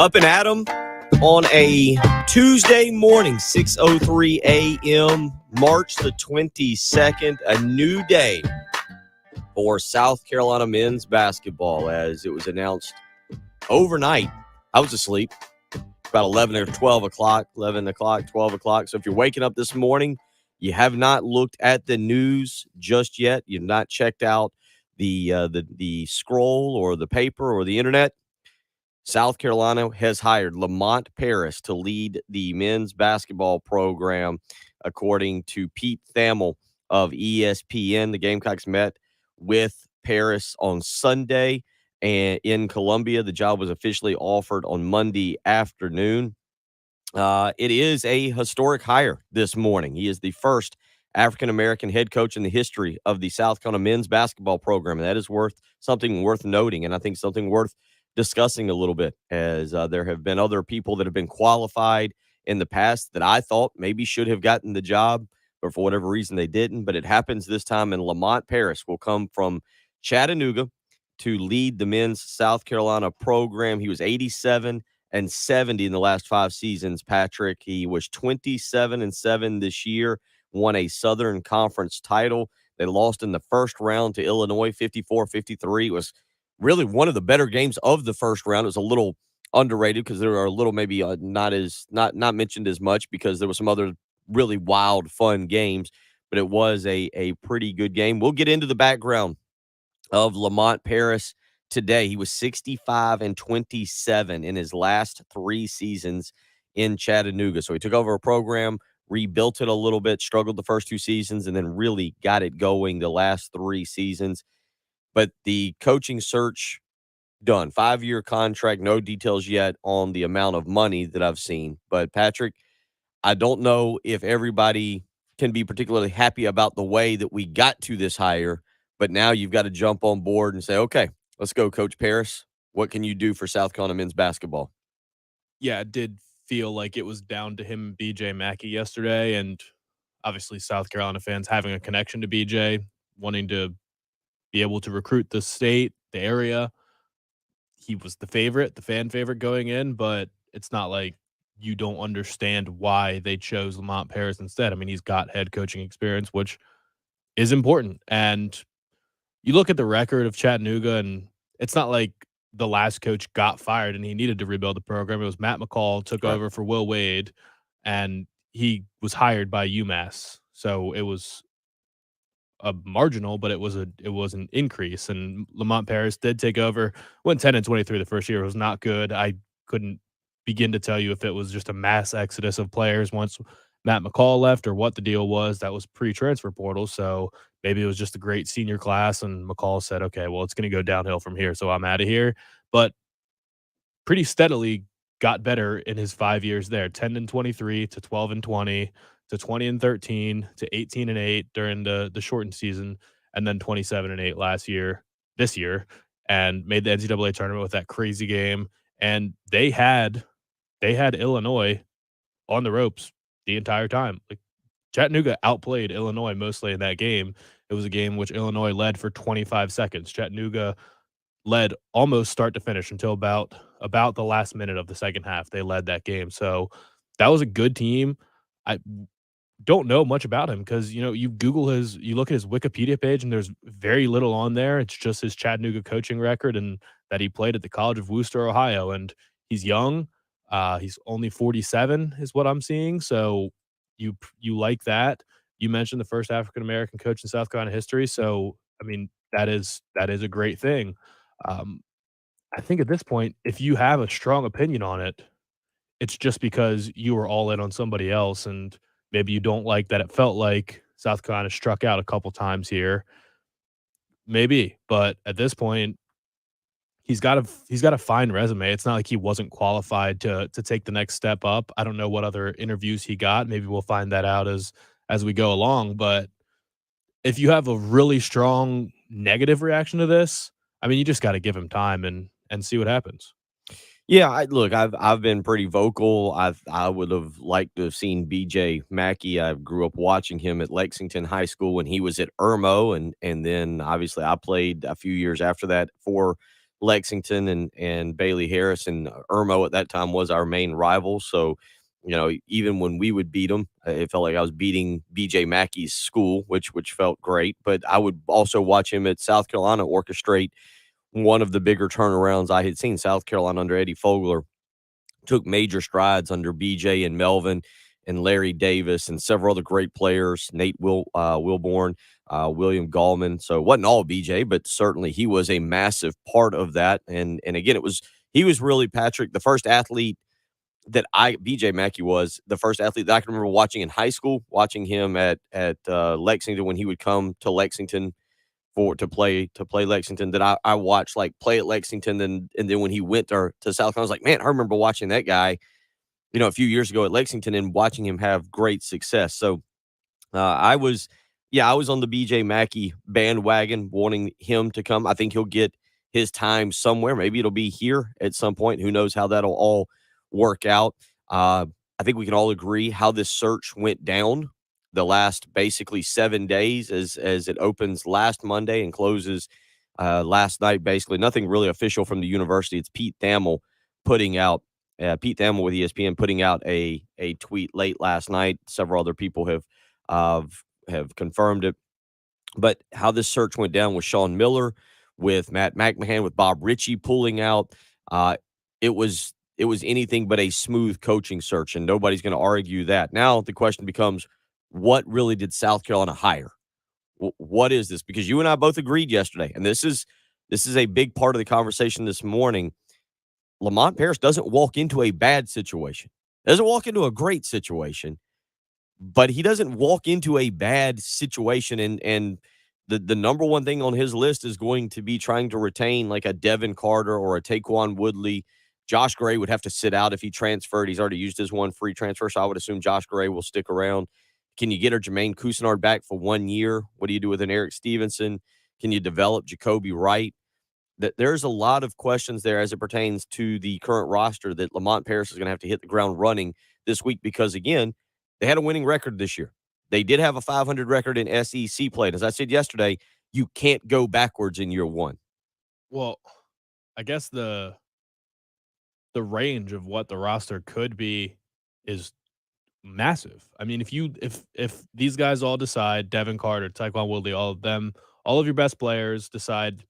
Up and at 'em on a Tuesday morning, 6:03 a.m., March the 22nd, a new day for South Carolina men's basketball as it was announced overnight. I was asleep about 11 or 12 o'clock, 11 o'clock, 12 o'clock. So if you're waking up this morning, you have not looked at the news just yet, you've not checked out the scroll or the paper or the internet, South Carolina has hired Lamont Paris to lead the men's basketball program, according to Pete Thamel of ESPN. The Gamecocks met with Paris on Sunday and in Columbia. The job was officially offered on Monday afternoon. It is a historic hire this morning. He is the first African-American head coach in the history of the South Carolina men's basketball program. And that is something worth noting, and I think something worth discussing a little bit, as there have been other people that have been qualified in the past that I thought maybe should have gotten the job, but for whatever reason they didn't. But it happens this time, and Lamont Paris will come from Chattanooga to lead the men's South Carolina program. He was 87-70 in the last 5 seasons, Patrick. He was 27-7 this year, won a Southern Conference title. They lost in the first round to Illinois, 54-53. It was really one of the better games of the first round. It was a little underrated because there are a little maybe not mentioned as much because there were some other really wild, fun games, but it was a pretty good game. We'll get into the background of Lamont Paris today. He was 65-27 in his last 3 seasons in Chattanooga. So he took over a program, rebuilt it a little bit, struggled the first 2 seasons, and then really got it going the last 3 seasons. But the coaching search done. 5-year contract, no details yet on the amount of money that I've seen. But Patrick, I don't know if everybody can be particularly happy about the way that we got to this hire, but now you've got to jump on board and say, okay, let's go, Coach Paris. What can you do for South Carolina men's basketball? Yeah, it did feel like it was down to him and BJ Mackey yesterday, and obviously South Carolina fans having a connection to BJ, wanting to be able to recruit the state, the area. He was the favorite, the fan favorite going in, but it's not like you don't understand why they chose Lamont Paris instead. I mean, he's got head coaching experience, which is important. And you look at the record of Chattanooga, and it's not like the last coach got fired and he needed to rebuild the program. It was Matt McCall took Right. over for Will Wade, and he was hired by UMass. So it was a marginal, but it was an increase. And Lamont Paris did take over, went 10-23 the first year. It was not good. I couldn't begin to tell you if it was just a mass exodus of players once Matt McCall left or what the deal was. That was pre-transfer portal, so maybe it was just a great senior class, and McCall said, "Okay, well, it's going to go downhill from here, so I'm out of here." But pretty steadily got better in his 5 years there, 10-23 to 12-20 to 20-13 to 18-8 during the shortened season, and then 27-8 this year, and made the NCAA tournament with that crazy game. And they had Illinois on the ropes the entire time. Like, Chattanooga outplayed Illinois mostly in that game. It was a game which Illinois led for 25 seconds. Chattanooga led almost start to finish until about the last minute of the second half. They led that game. So that was a good team. I don't know much about him because, you look at his Wikipedia page and there's very little on there. It's just his Chattanooga coaching record and that he played at the College of Wooster, Ohio. And he's young. He's only 47 is what I'm seeing. So you like that. You mentioned the first African-American coach in South Carolina history. So, I mean, that is a great thing. Um, I think at this point, if you have a strong opinion on it, it's just because you were all in on somebody else, and maybe you don't like that it felt like South Carolina struck out a couple times here. Maybe, but at this point, he's got a fine resume. It's not like he wasn't qualified to take the next step up. I don't know what other interviews he got. Maybe we'll find that out as we go along, but if you have a really strong negative reaction to this, I mean, you just gotta give him time and see what happens. Yeah, I've been pretty vocal. I would have liked to have seen BJ Mackey. I grew up watching him at Lexington High School when he was at Irmo, and then obviously I played a few years after that for Lexington and Bailey Harris and Irmo at that time was our main rival. So, even when we would beat them, it felt like I was beating BJ Mackey's school, which felt great. But I would also watch him at South Carolina orchestrate one of the bigger turnarounds I had seen. South Carolina under Eddie Fogler took major strides under BJ and Melvin and Larry Davis and several other great players, Wilborn, William Gallman. So it wasn't all BJ, but certainly he was a massive part of that. And again, he was really, Patrick, the first athlete BJ Mackey was the first athlete that I can remember watching in high school, watching him at Lexington when he would come to Lexington to play Lexington, that I watched like play at Lexington, and then when he went to South Carolina, I was like, man, I remember watching that guy, a few years ago at Lexington and watching him have great success. So I was on the BJ Mackey bandwagon, wanting him to come. I think he'll get his time somewhere. Maybe it'll be here at some point. Who knows how that'll all work out. I think we can all agree how this search went down the last basically 7 days as it opens last Monday and closes last night. Basically, nothing really official from the university. It's Pete Thamel with ESPN putting out a tweet late last night. Several other people have confirmed it. But how this search went down with Sean Miller, with Matt McMahon, with Bob Ritchie pulling out, it was anything but a smooth coaching search, and nobody's going to argue that. Now the question becomes, what really did South Carolina hire? What is this? Because you and I both agreed yesterday, and this is a big part of the conversation this morning. Lamont Paris doesn't walk into a bad situation, doesn't walk into a great situation, but he doesn't walk into a bad situation. And the number one thing on his list is going to be trying to retain like a Devin Carter or a Taquan Woodley. Josh Gray would have to sit out if he transferred. He's already used his one free transfer, so I would assume Josh Gray will stick around. Can you get a Jermaine Cousinard back for 1 year? What do you do with an Eric Stevenson? Can you develop Jacoby Wright? There's a lot of questions there as it pertains to the current roster that Lamont Paris is going to have to hit the ground running this week because, again, they had a winning record this year. They did have a 500 record in SEC play. And as I said yesterday, you can't go backwards in year one. Well, I guess the range of what the roster could be is massive. I mean, if these guys all decide, Devin Carter, Taquan Woodley, all of them, all of your best players decide,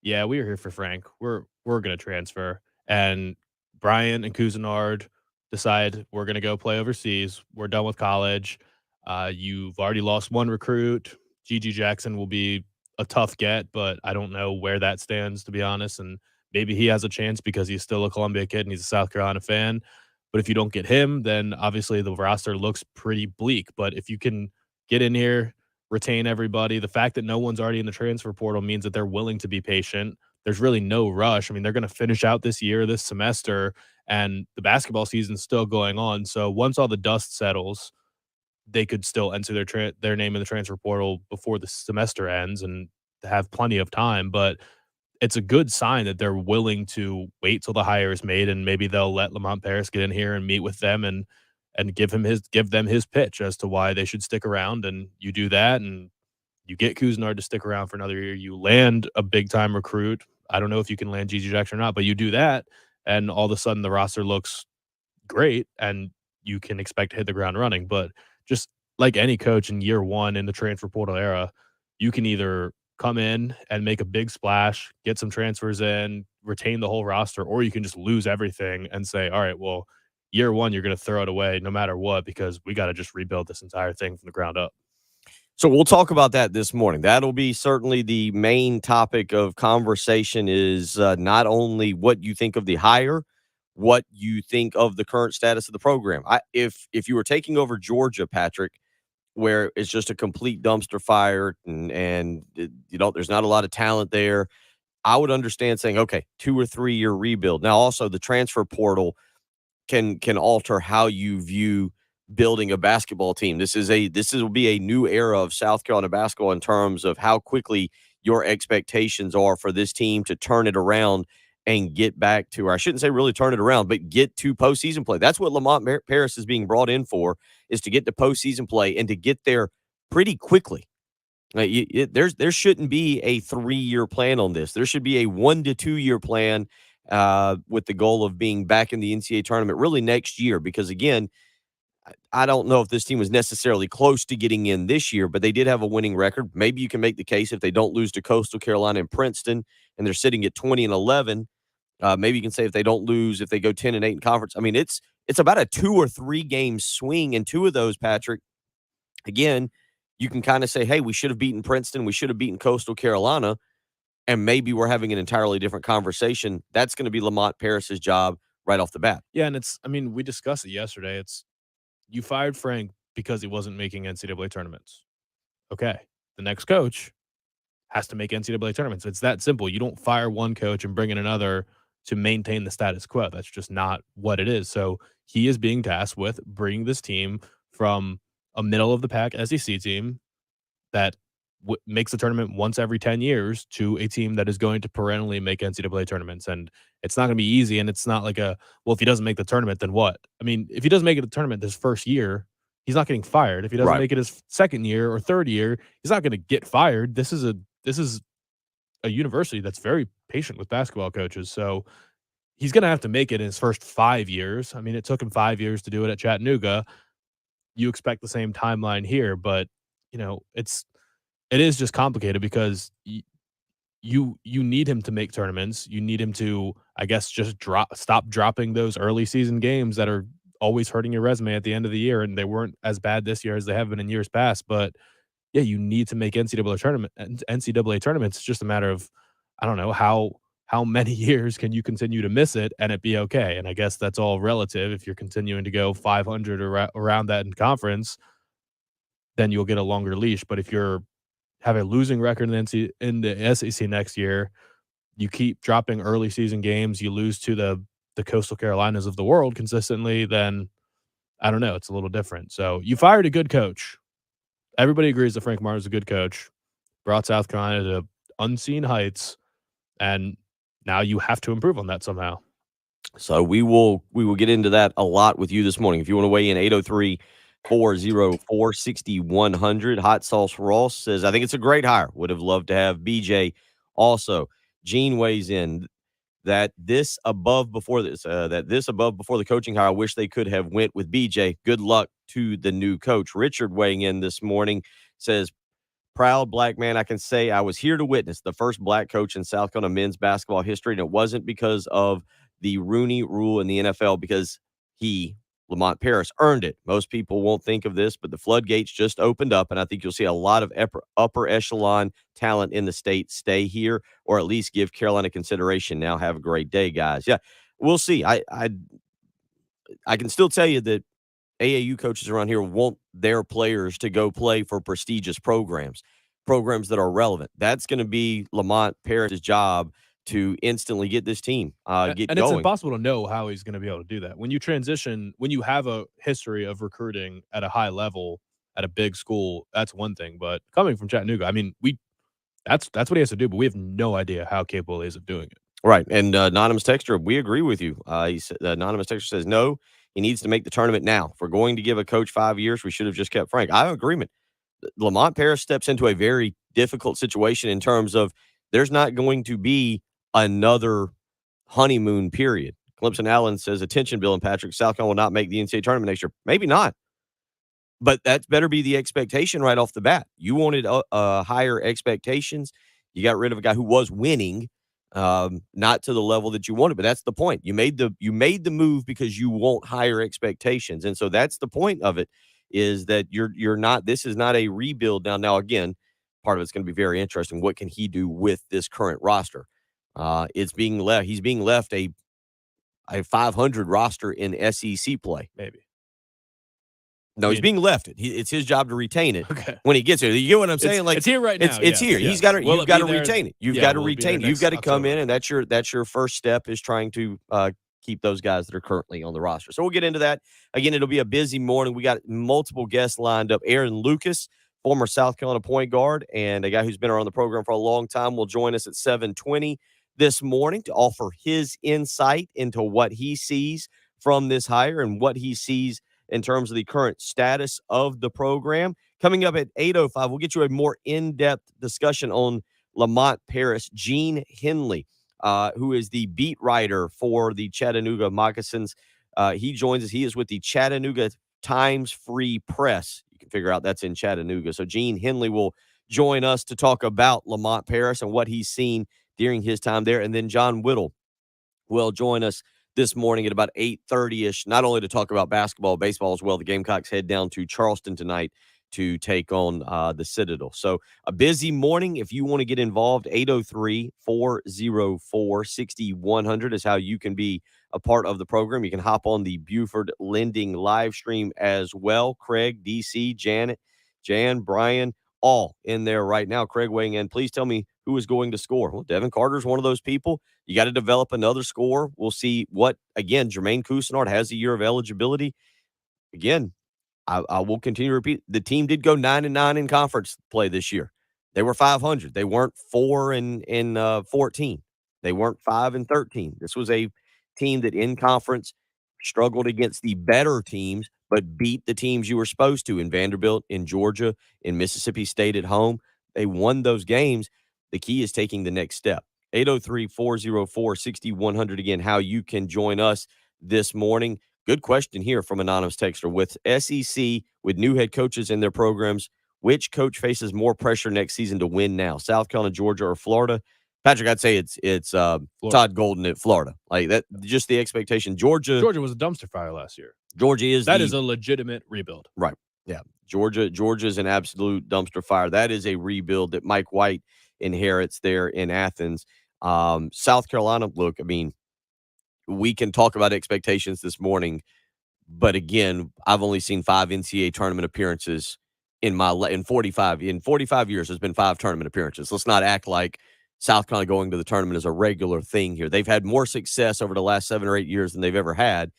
yeah, we are here for Frank. We're gonna transfer. And Bryant and Cousinard decide we're gonna go play overseas. We're done with college. You've already lost one recruit. Gigi Jackson will be a tough get, but I don't know where that stands, to be honest. And maybe he has a chance because he's still a Columbia kid and he's a South Carolina fan. But if you don't get him, then obviously the roster looks pretty bleak. But if you can get in here, retain everybody, the fact that no one's already in the transfer portal means that they're willing to be patient. There's really no rush. I mean, they're going to finish out this year, this semester, and the basketball season's still going on. So once all the dust settles, they could still enter their name in the transfer portal before the semester ends and have plenty of time. But it's a good sign that they're willing to wait till the hire is made, and maybe they'll let Lamont Paris get in here and meet with them and give them his pitch as to why they should stick around. And you do that, and you get Cousinard to stick around for another year. You land a big time recruit. I don't know if you can land Gigi Jackson or not, but you do that, and all of a sudden the roster looks great, and you can expect to hit the ground running. But just like any coach in year one in the transfer portal era, you can either come in and make a big splash, get some transfers in, retain the whole roster, or you can just lose everything and say, all right, well, year one, you're going to throw it away no matter what, because we got to just rebuild this entire thing from the ground up. So we'll talk about that this morning. That'll be certainly the main topic of conversation is not only what you think of the hire, what you think of the current status of the program. If you were taking over Georgia, Patrick, where it's just a complete dumpster fire and there's not a lot of talent there, I would understand saying, okay, 2 or 3 year rebuild. Now, also the transfer portal can alter how you view building a basketball team. This will be a new era of South Carolina basketball in terms of how quickly your expectations are for this team to turn it around and get back to, or I shouldn't say really turn it around, but get to postseason play. That's what Lamont Paris is being brought in for, is to get to postseason play and to get there pretty quickly. There shouldn't be a 3-year plan on this. There should be a 1 to 2-year plan with the goal of being back in the NCAA tournament really next year. Because again, I don't know if this team was necessarily close to getting in this year, but they did have a winning record. Maybe you can make the case if they don't lose to Coastal Carolina and Princeton, and they're sitting at 20-11. Maybe you can say if they don't lose, if they go 10-8 in conference. I mean, it's about a 2 or 3 game swing, and two of those, Patrick. Again, you can kind of say, hey, we should have beaten Princeton, we should have beaten Coastal Carolina, and maybe we're having an entirely different conversation. That's going to be Lamont Paris's job right off the bat. Yeah, and we discussed it yesterday. You fired Frank because he wasn't making NCAA tournaments. Okay. The next coach has to make NCAA tournaments. It's that simple. You don't fire one coach and bring in another to maintain the status quo. That's just not what it is. So he is being tasked with bringing this team from a middle of the pack SEC team that makes the tournament once every 10 years to a team that is going to perennially make NCAA tournaments. And it's not going to be easy. And it's not like well, if he doesn't make the tournament, then what? I mean, if he doesn't make it to the tournament this first year, he's not getting fired. If he doesn't make it his second year or third year, he's not going to get fired. This is a university that's very patient with basketball coaches. So he's going to have to make it in his first 5 years. I mean, it took him 5 years to do it at Chattanooga. You expect the same timeline here, but it is just complicated because you need him to make tournaments. You need him to, I guess, just stop dropping those early season games that are always hurting your resume at the end of the year. And they weren't as bad this year as they have been in years past. But yeah, you need to make NCAA tournaments. It's just a matter of, I don't know, how many years can you continue to miss it and it be okay? And I guess that's all relative. If you're continuing to go 500 around that in conference, then you'll get a longer leash. But if you're have a losing record in the SEC next year, you keep dropping early season games, you lose to the Coastal Carolinas of the world consistently, then I don't know, it's a little different. So you fired a good coach. Everybody agrees that Frank Martin's a good coach, brought South Carolina to unseen heights, and now you have to improve on that somehow. So we will get into that a lot with you this morning. If you want to weigh in, 803-404-6100. Hot Sauce Ross says, I think it's a great hire. Would have loved to have BJ also. Gene weighs in that this above before the coaching hire, I wish they could have went with BJ. Good luck to the new coach. Richard weighing in this morning says, proud black man, I can say I was here to witness the first black coach in South Carolina men's basketball history, and it wasn't because of the Rooney Rule in the NFL, because Lamont Paris, earned it. Most people won't think of this, but the floodgates just opened up, and I think you'll see a lot of upper echelon talent in the state stay here, or at least give Carolina consideration. Now, have a great day, guys. Yeah, we'll see. I can still tell you that AAU coaches around here want their players to go play for prestigious programs that are relevant. That's going to be Lamont Paris' job to instantly get this team and going. It's impossible to know how he's going to be able to do that. When you transition, when you have a history of recruiting at a high level at a big school, that's one thing. But coming from Chattanooga, I mean, that's what he has to do, but we have no idea how capable he is of doing it. Right. And Anonymous Texture, we agree with you. Anonymous Texture says, no, he needs to make the tournament now. If we're going to give a coach 5 years, we should have just kept Frank. I have agreement. Lamont Paris steps into a very difficult situation in terms of there's not going to be another honeymoon period. Clemson Allen says, attention, Bill and Patrick, South Carolina will not make the NCAA tournament next year. Maybe not. But that better be the expectation right off the bat. You wanted higher expectations. You got rid of a guy who was winning, not to the level that you wanted. But that's the point. You made the move because you want higher expectations. And so that's the point of it, is that you're not, this is not a rebuild now. Now, again, part of it's going to be very interesting. What can he do with this current roster? He's being left a 500 roster in SEC play. Maybe. No, he's being left it. It's his job to retain it when he gets here. You get what I'm saying? It's here right now. It's here. Yes. You've got to retain it. You've got to retain it. You've got to come in, and that's your first step, is trying to keep those guys that are currently on the roster. So we'll get into that. Again, it'll be a busy morning. We got multiple guests lined up. Aaron Lucas, former South Carolina point guard, and a guy who's been around the program for a long time, will join us at 7:20 this morning to offer his insight into what he sees from this hire and what he sees in terms of the current status of the program. Coming up at 8:05, we'll get you a more in-depth discussion on Lamont Paris. Gene Henley, who is the beat writer for the Chattanooga Moccasins, he joins us. He is with the Chattanooga Times Free Press. You can figure out that's in Chattanooga. So Gene Henley will join us to talk about Lamont Paris and what he's seen during his time there. And then John Whittle will join us this morning at about 8:30-ish, not only to talk about basketball, baseball as well. The Gamecocks head down to Charleston tonight to take on the Citadel. So a busy morning. If you want to get involved, 803-404-6100 is how you can be a part of the program. You can hop on the Buford Lending live stream as well. Craig, DC, Janet, Jan, Brian, all in there right now. Craig weighing in. Please tell me who is going to score. Well, Devin Carter's one of those people. You got to develop another score. We'll see what, again, Jermaine Cousinard has a year of eligibility. Again, I will continue to repeat. The team did go 9-9 in conference play this year. They were 500. They weren't 4-14. They weren't 5-13. This was a team that in conference struggled against the better teams, but beat the teams you were supposed to in Vanderbilt, in Georgia, in Mississippi State at home. They won those games. The key is taking the next step. 803-404-6100. Again, how you can join us this morning. Good question here from anonymous texter. With SEC, with new head coaches in their programs, which coach faces more pressure next season to win now? South Carolina, Georgia, or Florida? Patrick, I'd say it's Todd Golden at Florida. Like that, just the expectation. Georgia was a dumpster fire last year. Georgia is a legitimate rebuild. Right. Yeah. Georgia is an absolute dumpster fire. That is a rebuild that Mike White inherits there in Athens. South Carolina, look, I mean, we can talk about expectations this morning, but again, I've only seen 5 NCAA tournament appearances in 45 years. There's been 5 tournament appearances. Let's not act like South Carolina going to the tournament is a regular thing here. They've had more success over the last 7 or 8 years than they've ever had,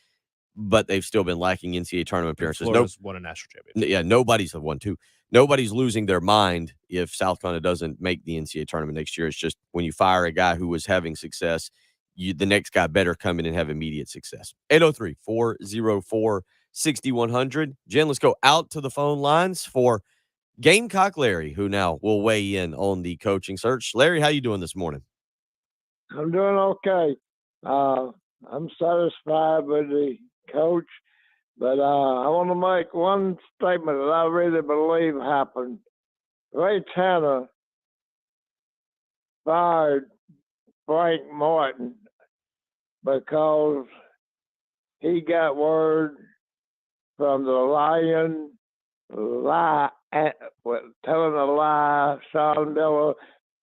but they've still been lacking NCAA tournament appearances. Florida's won a national championship. Yeah, nobody's won 2. Nobody's losing their mind if South Carolina doesn't make the NCAA tournament next year. It's just when you fire a guy who was having success, the next guy better come in and have immediate success. 803-404-6100. Jen, let's go out to the phone lines for Gamecock Larry, who now will weigh in on the coaching search. Larry, how you doing this morning? I'm doing okay. I'm satisfied with the coach, but I want to make one statement that I really believe happened. Ray Tanner fired Frank Martin because he got word from the Lion telling a lie, Sean Miller,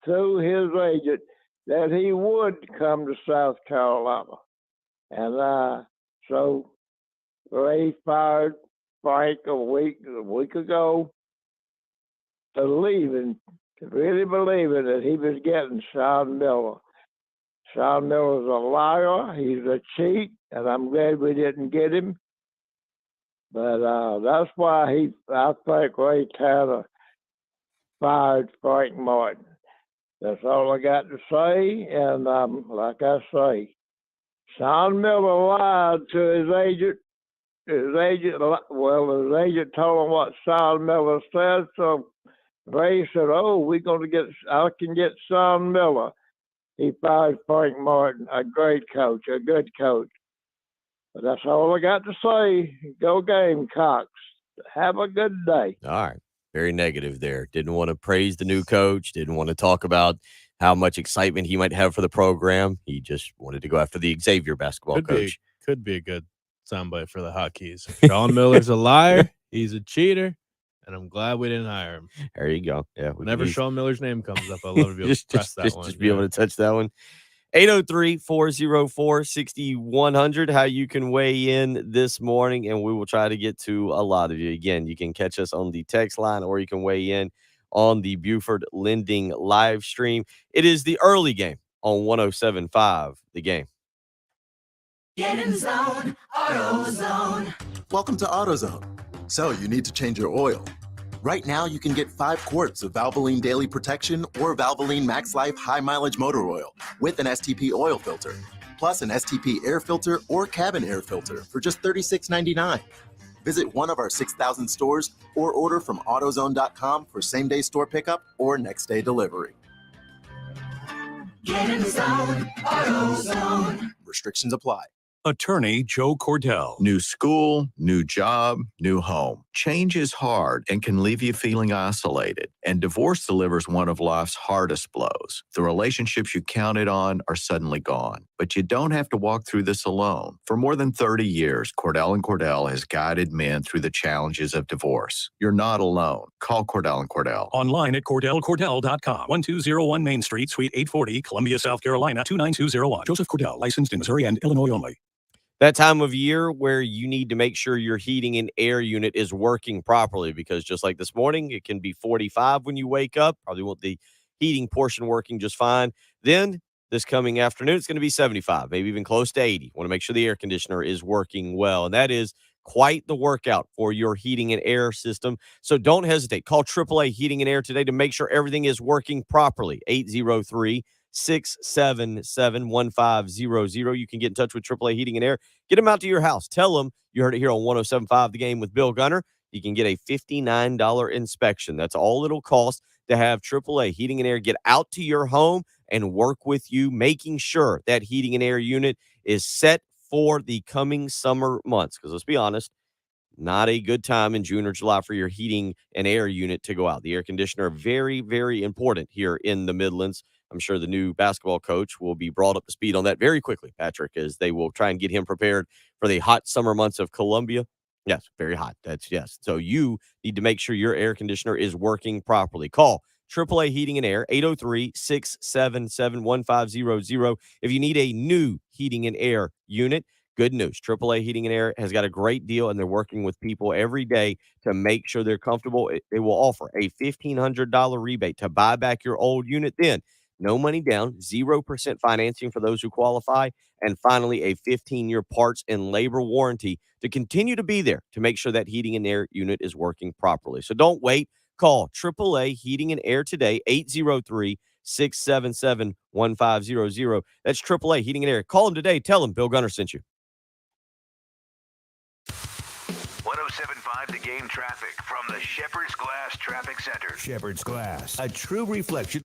to his agent that he would come to South Carolina. And so Ray fired Frank a week ago to really believing that he was getting Sean Miller. Sean Miller's a liar. He's a cheat, and I'm glad we didn't get him. But that's why I think Ray Tanner fired Frank Martin. That's all I got to say. And like I say, Sean Miller lied to his agent. His agent told him what Sean Miller said. So Ray said, I can get Sean Miller. He fired Frank Martin, a great coach, a good coach. But that's all I got to say. Go Gamecocks. Have a good day. All right. Very negative there. Didn't want to praise the new coach. Didn't want to talk about how much excitement he might have for the program. He just wanted to go after the Xavier basketball coach. Could be a good soundbite for the Hotkeys. Sean Miller's a liar. He's a cheater. And I'm glad we didn't hire him. There you go. Yeah. Whenever Sean Miller's name comes up, I'd love to be able to press that one. Just be able to touch that one. 803-404-6100, how you can weigh in this morning, and we will try to get to a lot of you. Again, you can catch us on the text line, or you can weigh in on the Buford Lending live stream. It is the early game on 107.5, The Game. Get in zone, AutoZone. Welcome to AutoZone. So you need to change your oil. Right now, you can get 5 quarts of Valvoline Daily Protection or Valvoline Max Life High Mileage Motor Oil with an STP oil filter, plus an STP air filter or cabin air filter for just $36.99. Visit one of our 6,000 stores or order from AutoZone.com for same-day store pickup or next-day delivery. Get in the zone, AutoZone. Restrictions apply. Attorney Joe Cordell. New school, new job, new home. Change is hard and can leave you feeling isolated. And divorce delivers one of life's hardest blows. The relationships you counted on are suddenly gone. But you don't have to walk through this alone. For more than 30 years, Cordell & Cordell has guided men through the challenges of divorce. You're not alone. Call Cordell & Cordell. Online at CordellCordell.com. 1201 Main Street, Suite 840, Columbia, South Carolina, 29201. Joseph Cordell, licensed in Missouri and Illinois only. That time of year where you need to make sure your heating and air unit is working properly, because just like this morning, it can be 45 when you wake up. Probably want the heating portion working just fine. Then this coming afternoon, it's going to be 75, maybe even close to 80. Want to make sure the air conditioner is working well. And that is quite the workout for your heating and air system. So don't hesitate. Call AAA Heating and Air today to make sure everything is working properly. 803-677-1500. You can get in touch with AAA Heating and Air. Get them out to your house. Tell them you heard it here on 107.5 The Game with Bill Gunner. You can get a $59 inspection. That's all it'll cost to have AAA Heating and Air get out to your home and work with you, making sure that heating and air unit is set for the coming summer months. Because let's be honest, not a good time in June or July for your heating and air unit to go out. The air conditioner, very, very important here in the Midlands. I'm sure the new basketball coach will be brought up to speed on that very quickly, Patrick, as they will try and get him prepared for the hot summer months of Columbia. Yes, very hot. That's yes. So you need to make sure your air conditioner is working properly. Call AAA Heating and Air, 803-677-1500. If you need a new heating and air unit, good news. AAA Heating and Air has got a great deal, and they're working with people every day to make sure they're comfortable. They will offer a $1,500 rebate to buy back your old unit. Then no money down, 0% financing for those who qualify, and finally a 15-year parts and labor warranty to continue to be there to make sure that heating and air unit is working properly. So don't wait. Call AAA Heating and Air today, 803-677-1500. That's AAA Heating and Air. Call them today. Tell them Bill Gunner sent you. 107.5 The Game traffic from the Shepherd's Glass Traffic Center. Shepherd's Glass, a true reflection.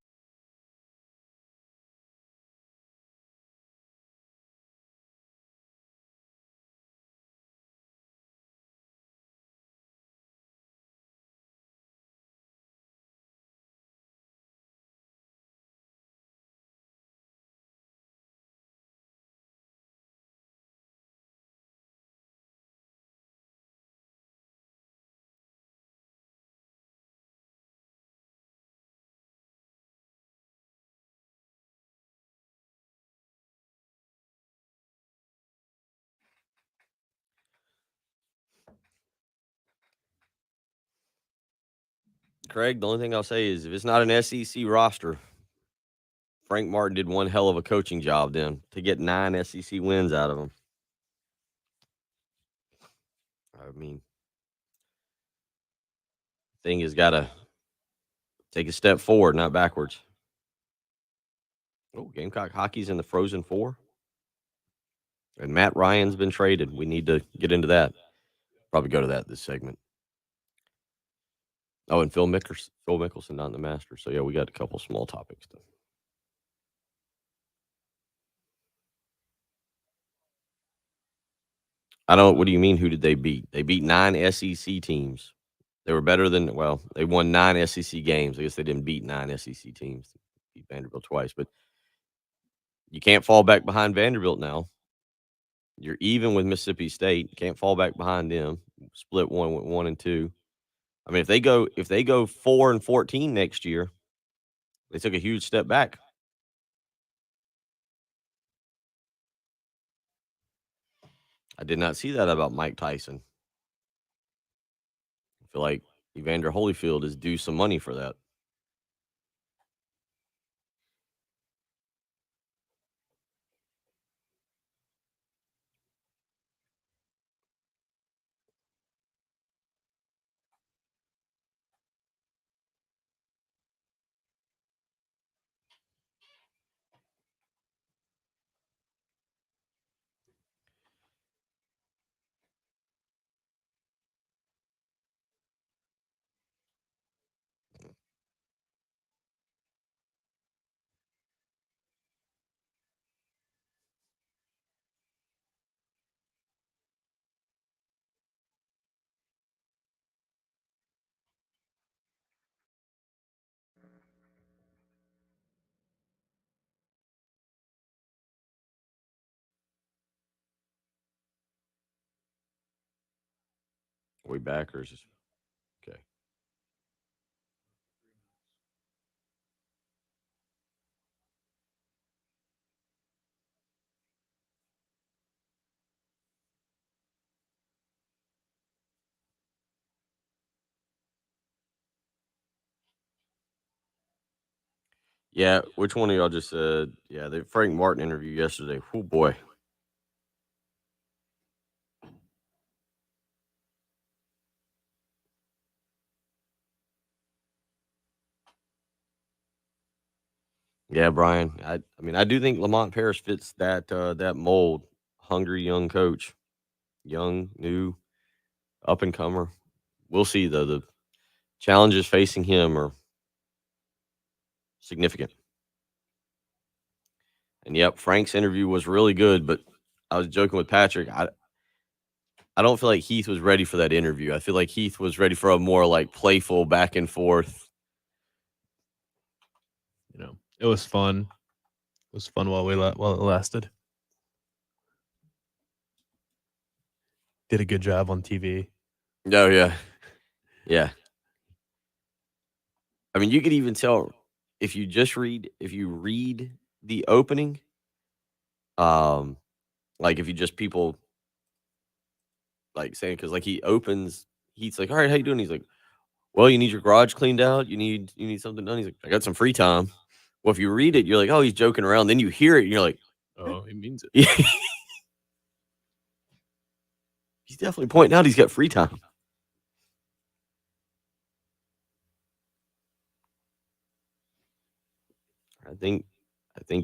Craig, the only thing I'll say is if it's not an SEC roster, Frank Martin did one hell of a coaching job then to get 9 SEC wins out of them. I mean, thing has got to take a step forward, not backwards. Oh, Gamecock hockey's in the Frozen Four. And Matt Ryan's been traded. We need to get into that. Probably go to that this segment. Oh, and Phil Mickelson not in the Masters. So, yeah, we got a couple small topics. I don't. What do you mean? Who did they beat? They beat 9 SEC teams. They were better than. Well, they won 9 SEC games. I guess they didn't beat 9 SEC teams. They beat Vanderbilt twice, but you can't fall back behind Vanderbilt now. You're even with Mississippi State. You can't fall back behind them. Split one with 1 and 2. I mean, if they go 4-14 next year, they took a huge step back. I did not see that about Mike Tyson. I feel like Evander Holyfield is due some money for that. we back or is this okay? Yeah, which one of y'all just said? Yeah, the Frank Martin interview yesterday. Oh boy. Yeah, Brian. I mean, I do think Lamont Paris fits that mold. Hungry young coach, young, new, up and comer. We'll see though. The challenges facing him are significant. And yep, Frank's interview was really good, but I was joking with Patrick. I don't feel like Heath was ready for that interview. I feel like Heath was ready for a more like playful back and forth. It was fun. It was fun while it lasted. Did a good job on TV. Oh yeah, yeah. I mean, you could even tell if you read the opening, like if you just people like saying because like he opens, He's like, all right, how you doing? He's like, well, you need your garage cleaned out. You need something done. He's like, I got some free time. Well, if you read it, you're like, oh, he's joking around. Then you hear it, and you're like, oh, he means it. Yeah. He's definitely pointing out he's got free time. I think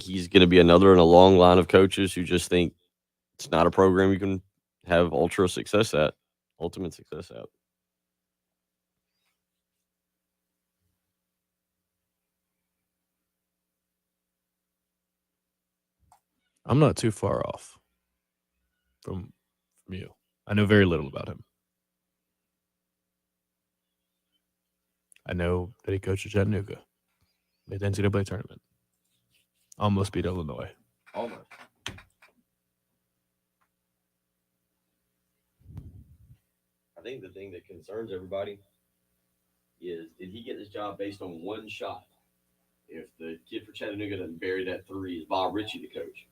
he's going to be another in a long line of coaches who just think it's not a program you can have ultimate success at. I'm not too far off from you. I know very little about him. I know that he coached at Chattanooga, made the NCAA tournament, almost beat Illinois. Almost. I think the thing that concerns everybody is, did he get this job based on one shot? If the kid for Chattanooga doesn't bury that three, is Bob Ritchie the coach?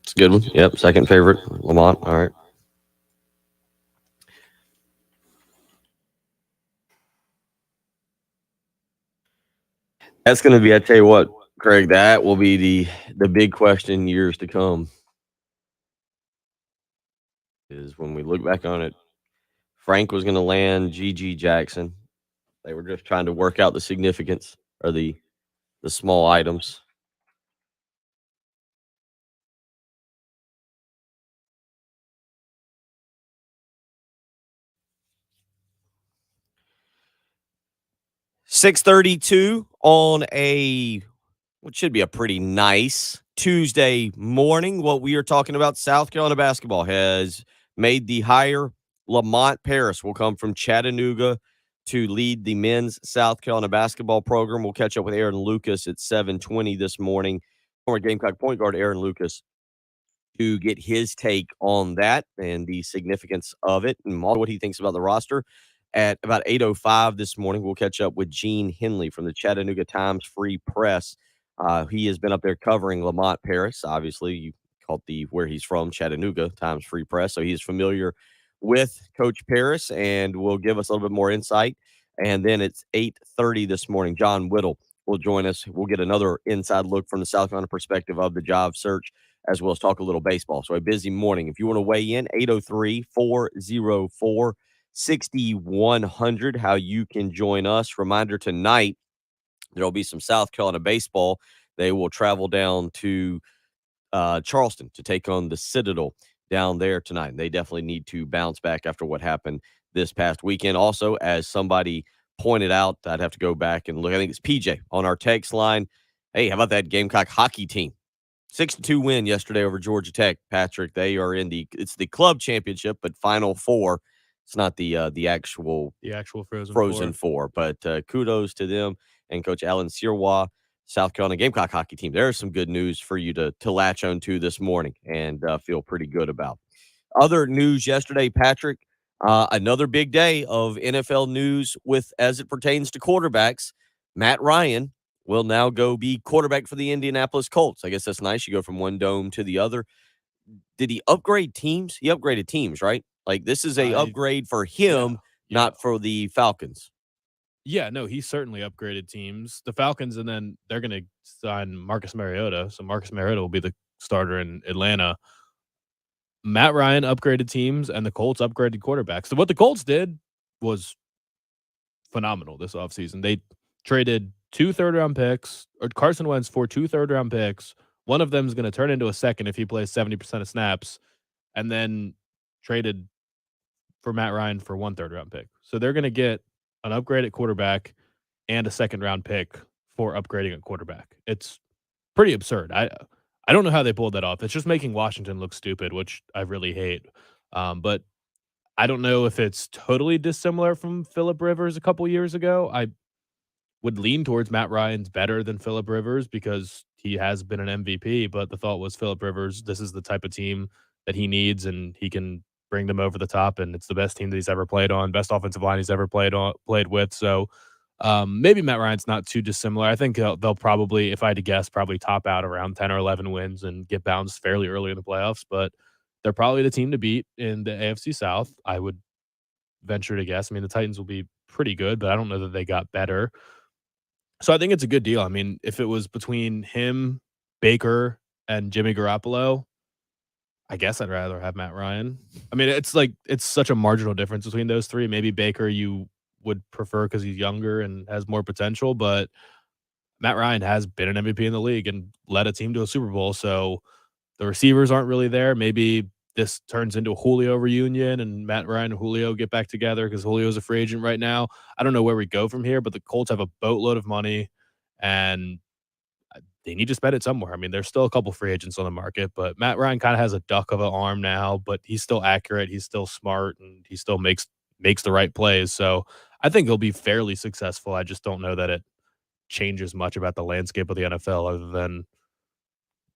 It's a good one. Yep, second favorite, Lamont. All right. That's going to be, I tell you what, Craig, that will be the big question years to come. Is when we look back on it, Frank was going to land G.G. Jackson. They were just trying to work out the significance or the small items. .32 on what should be a pretty nice Tuesday morning. What we are talking about, South Carolina basketball has made the hire. Lamont Paris will come from Chattanooga to lead the men's South Carolina basketball program. We'll catch up with Aaron Lucas at 7:20 this morning. Former Gamecock point guard Aaron Lucas to get his take on that and the significance of it and what he thinks about the roster. At about 8:05 this morning, we'll catch up with Gene Henley from the Chattanooga Times Free Press. He has been up there covering Lamont Paris. Obviously, you called where he's from, Chattanooga Times Free Press. So he's familiar with Coach Paris and will give us a little bit more insight. And then it's 8:30 this morning. John Whittle will join us. We'll get another inside look from the South Carolina perspective of the job search, as well as talk a little baseball. So a busy morning. If you want to weigh in, 803-404-6100, how you can join us. Reminder tonight, there will be some South Carolina baseball. They will travel down to Charleston to take on the Citadel down there tonight. They definitely need to bounce back after what happened this past weekend. Also, as somebody pointed out. I'd have to go back and look. I think it's PJ on our text line. Hey, how about that Gamecock hockey team? 6-2 win yesterday over Georgia Tech, Patrick. They are in it's the club championship, but Final Four. It's not the actual Frozen Four. But kudos to them and Coach Alan Sirois, South Carolina Gamecock hockey team. There's some good news for you to latch on to this morning and feel pretty good about. Other news yesterday, Patrick. Another big day of NFL news as it pertains to quarterbacks. Matt Ryan will now go be quarterback for the Indianapolis Colts. I guess that's nice. You go from one dome to the other. Did he upgrade teams? He upgraded teams, right? Like this is a upgrade for him, not for the Falcons. Yeah, no, he certainly upgraded teams. The Falcons, and then they're going to sign Marcus Mariota. So Marcus Mariota will be the starter in Atlanta. Matt Ryan upgraded teams, and the Colts upgraded quarterbacks. So what the Colts did was phenomenal this offseason. They traded 2 third-round picks, or Carson Wentz for 2 third-round picks. One of them is going to turn into a second if he plays 70% of snaps, and then traded for Matt Ryan for 1 third-round pick. So they're going to get an upgraded quarterback and a second-round pick for upgrading a quarterback. It's pretty absurd. I don't know how they pulled that off. It's just making Washington look stupid, which I really hate. But I don't know if it's totally dissimilar from Phillip Rivers a couple years ago. I would lean towards Matt Ryan's better than Phillip Rivers because he has been an MVP, but the thought was Phillip Rivers, this is the type of team that he needs, and he can bring them over the top, and it's the best team that he's ever played on, best offensive line he's ever played with. So maybe Matt Ryan's not too dissimilar. I think they'll probably, if I had to guess, probably top out around 10 or 11 wins and get bounced fairly early in the playoffs, but they're probably the team to beat in the AFC South, I would venture to guess. I mean, the Titans will be pretty good, but I don't know that they got better. So I think it's a good deal. I mean, if it was between him, Baker, and Jimmy Garoppolo, I guess I'd rather have Matt Ryan. I mean, it's such a marginal difference between those three. Maybe Baker you would prefer because he's younger and has more potential, but Matt Ryan has been an MVP in the league and led a team to a Super Bowl. So the receivers aren't really there. Maybe this turns into a Julio reunion and Matt Ryan and Julio get back together because Julio's a free agent right now. I don't know where we go from here, but the Colts have a boatload of money and they need to spend it somewhere. I mean, there's still a couple free agents on the market, but Matt Ryan kind of has a duck of an arm now, but he's still accurate. He's still smart and he still makes the right plays. So I think he'll be fairly successful. I just don't know that it changes much about the landscape of the NFL other than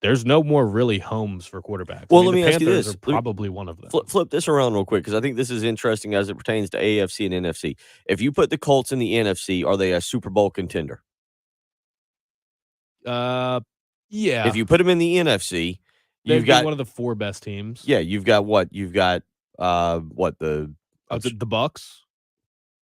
there's no more really homes for quarterbacks. Well, I mean, let me ask you this. are probably one of them. Flip this around real quick because I think this is interesting as it pertains to AFC and NFC. If you put the Colts in the NFC, are they a Super Bowl contender? Yeah. If you put them in the NFC, you've got one of the 4 best teams. Yeah, you've got what? You've got the Bucs?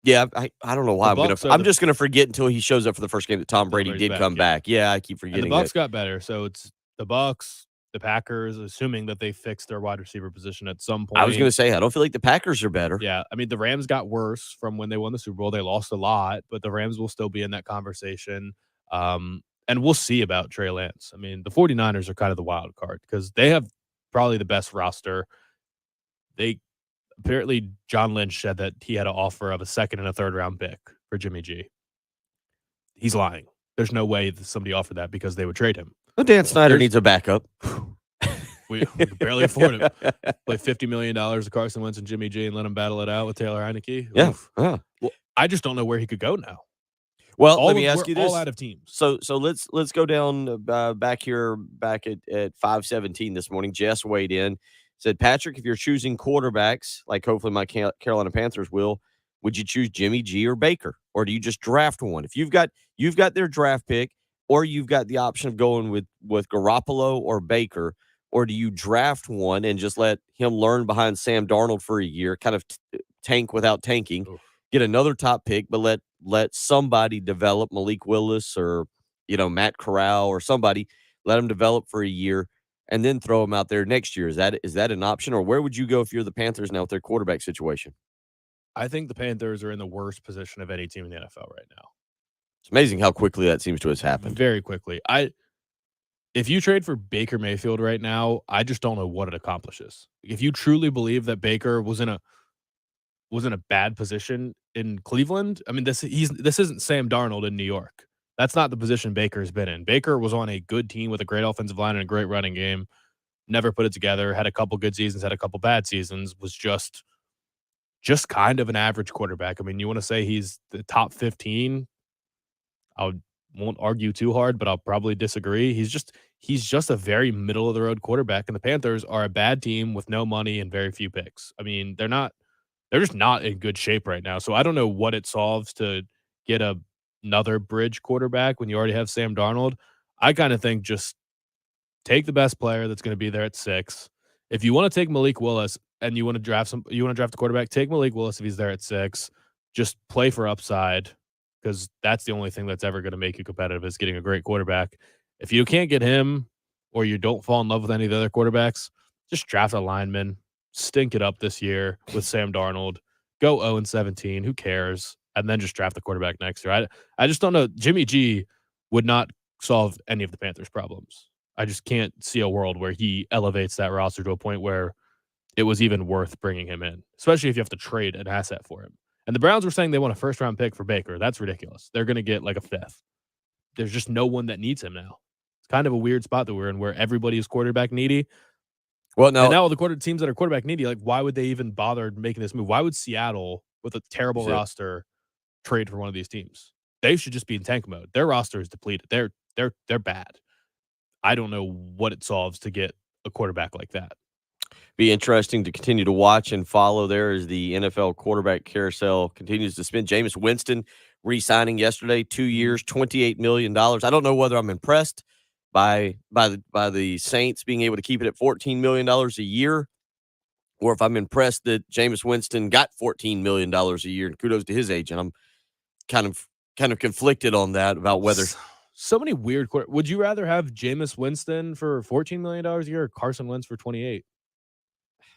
Yeah, I don't know why I'm just gonna forget until he shows up for the first game that Tom Brady did come back. Yeah, I keep forgetting. And the Bucs got better, so it's the Bucs, the Packers, assuming that they fixed their wide receiver position at some point. I was gonna say I don't feel like the Packers are better. Yeah, I mean the Rams got worse from when they won the Super Bowl. They lost a lot, but the Rams will still be in that conversation. And we'll see about Trey Lance. I mean, the 49ers are kind of the wild card because they have probably the best roster. Apparently, John Lynch said that he had an offer of a 2nd and a 3rd round pick for Jimmy G. He's lying. There's no way that somebody offered that because they would trade him. Well, Dan Snyder needs a backup. We can barely afford him. Play $50 million to Carson Wentz and Jimmy G and let him battle it out with Taylor Heineke. Yeah. Well, I just don't know where he could go now. Well, let me ask you this. All out of teams. So let's go down back at 5:17 this morning. Jess weighed in, said, Patrick, if you're choosing quarterbacks, like hopefully my Carolina Panthers will, would you choose Jimmy G or Baker, or do you just draft one? If you've got their draft pick, or you've got the option of going with Garoppolo or Baker, or do you draft one and just let him learn behind Sam Darnold for a year, kind of tank without tanking? Oof. Get another top pick, but let somebody develop, Malik Willis or Matt Corral or somebody, let them develop for a year and then throw them out there next year. Is that an option, or where would you go if you're the Panthers now with their quarterback situation? I think the Panthers are in the worst position of any team in the NFL right now. It's amazing how quickly that seems to have happened. Very quickly. If you trade for Baker Mayfield right now, I just don't know what it accomplishes. If you truly believe that Baker was in a was in a bad position in Cleveland. I mean, this isn't Sam Darnold in New York. That's not the position Baker's been in. Baker was on a good team with a great offensive line and a great running game. Never put it together. Had a couple good seasons, had a couple bad seasons. Was just kind of an average quarterback. I mean, you want to say he's the top 15? Won't argue too hard, but I'll probably disagree. He's just a very middle of the road quarterback, and the Panthers are a bad team with no money and very few picks. I mean, they're just not in good shape right now. So I don't know what it solves to get another bridge quarterback when you already have Sam Darnold. I kind of think just take the best player that's going to be there at 6. If you want to take Malik Willis and you want to draft a quarterback, take Malik Willis if he's there at 6. Just play for upside, because that's the only thing that's ever going to make you competitive is getting a great quarterback. If you can't get him or you don't fall in love with any of the other quarterbacks, just draft a lineman, stink it up this year with Sam Darnold, go 0-17, who cares? And then just draft the quarterback next year. I just don't know. Jimmy G would not solve any of the Panthers' problems. I just can't see a world where he elevates that roster to a point where it was even worth bringing him in, especially if you have to trade an asset for him. And the Browns were saying they want a first-round pick for Baker. That's ridiculous. They're going to get like a 5th. There's just no one that needs him now. It's kind of a weird spot that we're in where everybody is quarterback needy. Well, no. And now all the teams that are quarterback needy, like, why would they even bother making this move? Why would Seattle, with a terrible roster, trade for one of these teams? They should just be in tank mode. Their roster is depleted. They're bad. I don't know what it solves to get a quarterback like that. Be interesting to continue to watch and follow there as the NFL quarterback carousel continues to spin. Jameis Winston re-signing yesterday, 2 years, $28 million. I don't know whether I'm impressed by the Saints being able to keep it at $14 million a year, or if I'm impressed that Jameis Winston got $14 million a year, and kudos to his agent. I'm kind of conflicted on that about whether so many weird. Would you rather have Jameis Winston for $14 million a year or Carson Wentz for 28?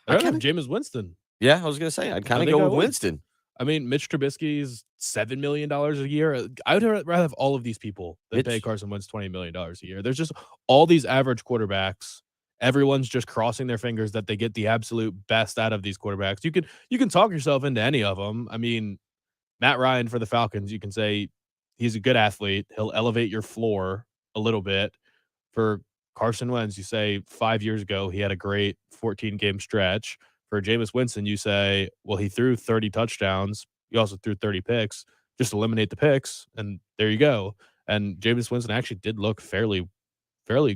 I'd rather have Jameis Winston. Yeah, I was going to say, I'd kind of go with Winston. I mean, Mitch Trubisky's $7 million a year. I would rather have all of these people than pay Carson Wentz $20 million a year. There's just all these average quarterbacks. Everyone's just crossing their fingers that they get the absolute best out of these quarterbacks. You can talk yourself into any of them. I mean, Matt Ryan for the Falcons, you can say he's a good athlete. He'll elevate your floor a little bit. For Carson Wentz, you say 5 years ago he had a great 14-game stretch. For Jameis Winston, you say, well, he threw 30 touchdowns. He also threw 30 picks. Just eliminate the picks, and there you go. And Jameis Winston actually did look fairly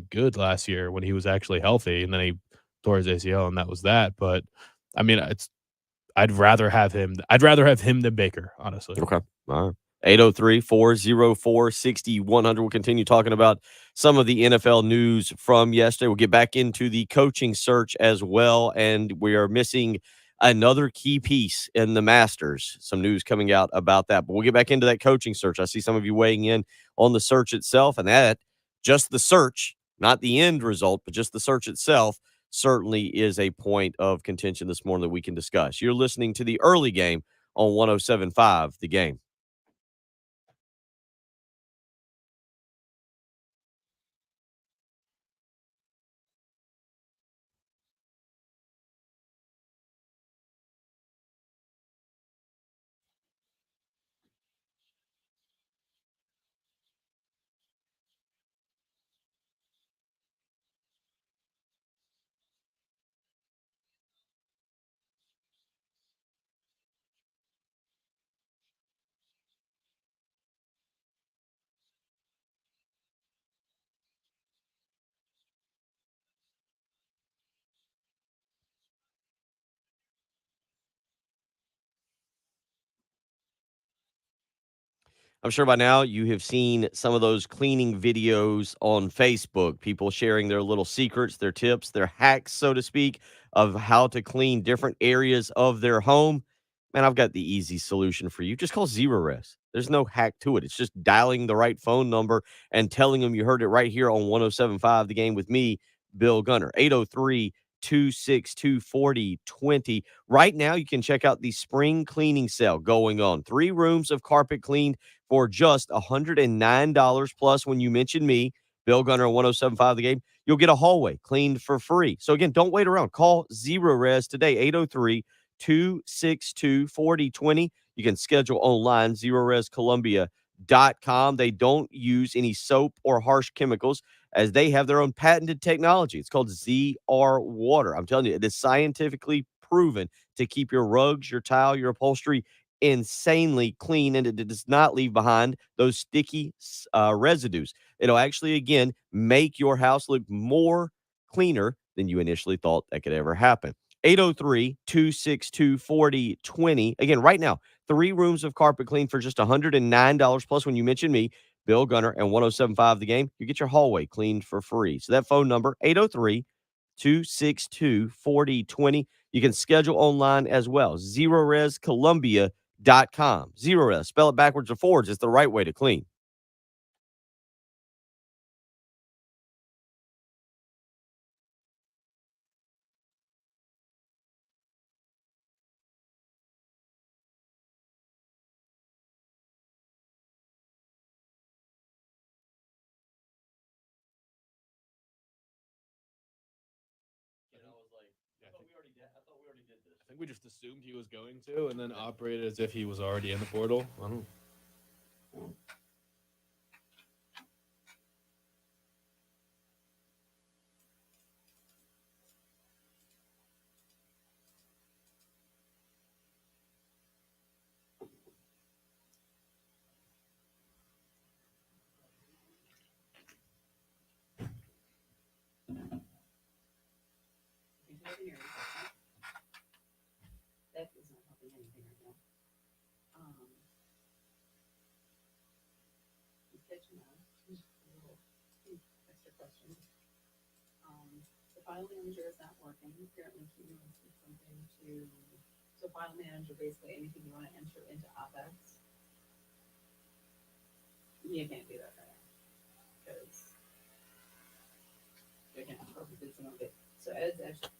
good last year when he was actually healthy, and then he tore his ACL, and that was that. But I mean, I'd rather have him than Baker, honestly. Okay, all right. 803-404-6100. We'll continue talking about some of the NFL news from yesterday. We'll get back into the coaching search as well, and we are missing another key piece in the Masters. Some news coming out about that, but we'll get back into that coaching search. I see some of you weighing in on the search itself, and that, just the search, not the end result, but just the search itself, certainly is a point of contention this morning that we can discuss. You're listening to the early game on 107.5 The Game. I'm sure by now you have seen some of those cleaning videos on Facebook, people sharing their little secrets, their tips, their hacks, so to speak, of how to clean different areas of their home. Man, I've got the easy solution for you. Just call Zero Rest. There's no hack to it. It's just dialing the right phone number and telling them you heard it right here on 107.5 The Game with me, Bill Gunner. 803-262-4020. Right now, you can check out the spring cleaning sale going on. 3 rooms of carpet cleaned for just $109. Plus, when you mention me, Bill Gunner on 107.5 The Game, you'll get a hallway cleaned for free. So, again, don't wait around. Call Zero Res today, 262-4020. You can schedule online, ZeroResColumbia.com. They don't use any soap or harsh chemicals as they have their own patented technology. It's called ZR Water. I'm telling you, it is scientifically proven to keep your rugs, your tile, your upholstery insanely clean, and it does not leave behind those sticky residues. It'll actually, again, make your house look more cleaner than you initially thought that could ever happen. 803-262-4020. Again, right now, 3 rooms of carpet clean for just $109. Plus, when you mention me, Bill Gunner, and 1075 The Game, you get your hallway cleaned for free. So that phone number, 803-262-4020. You can schedule online as well, ZeroResColumbia.com. ZeroRes, spell it backwards or forwards. It's the right way to clean. I think we just assumed he was going to, and then operated as if he was already in the portal. I don't. That is not helping anything right now. He's catching up. Extra questions. The file manager is not working. Apparently, he wants to do something to. So, file manager, basically anything you want to enter into OpEx, you can't do that right now because you can't did some of it. So, Ed's actually.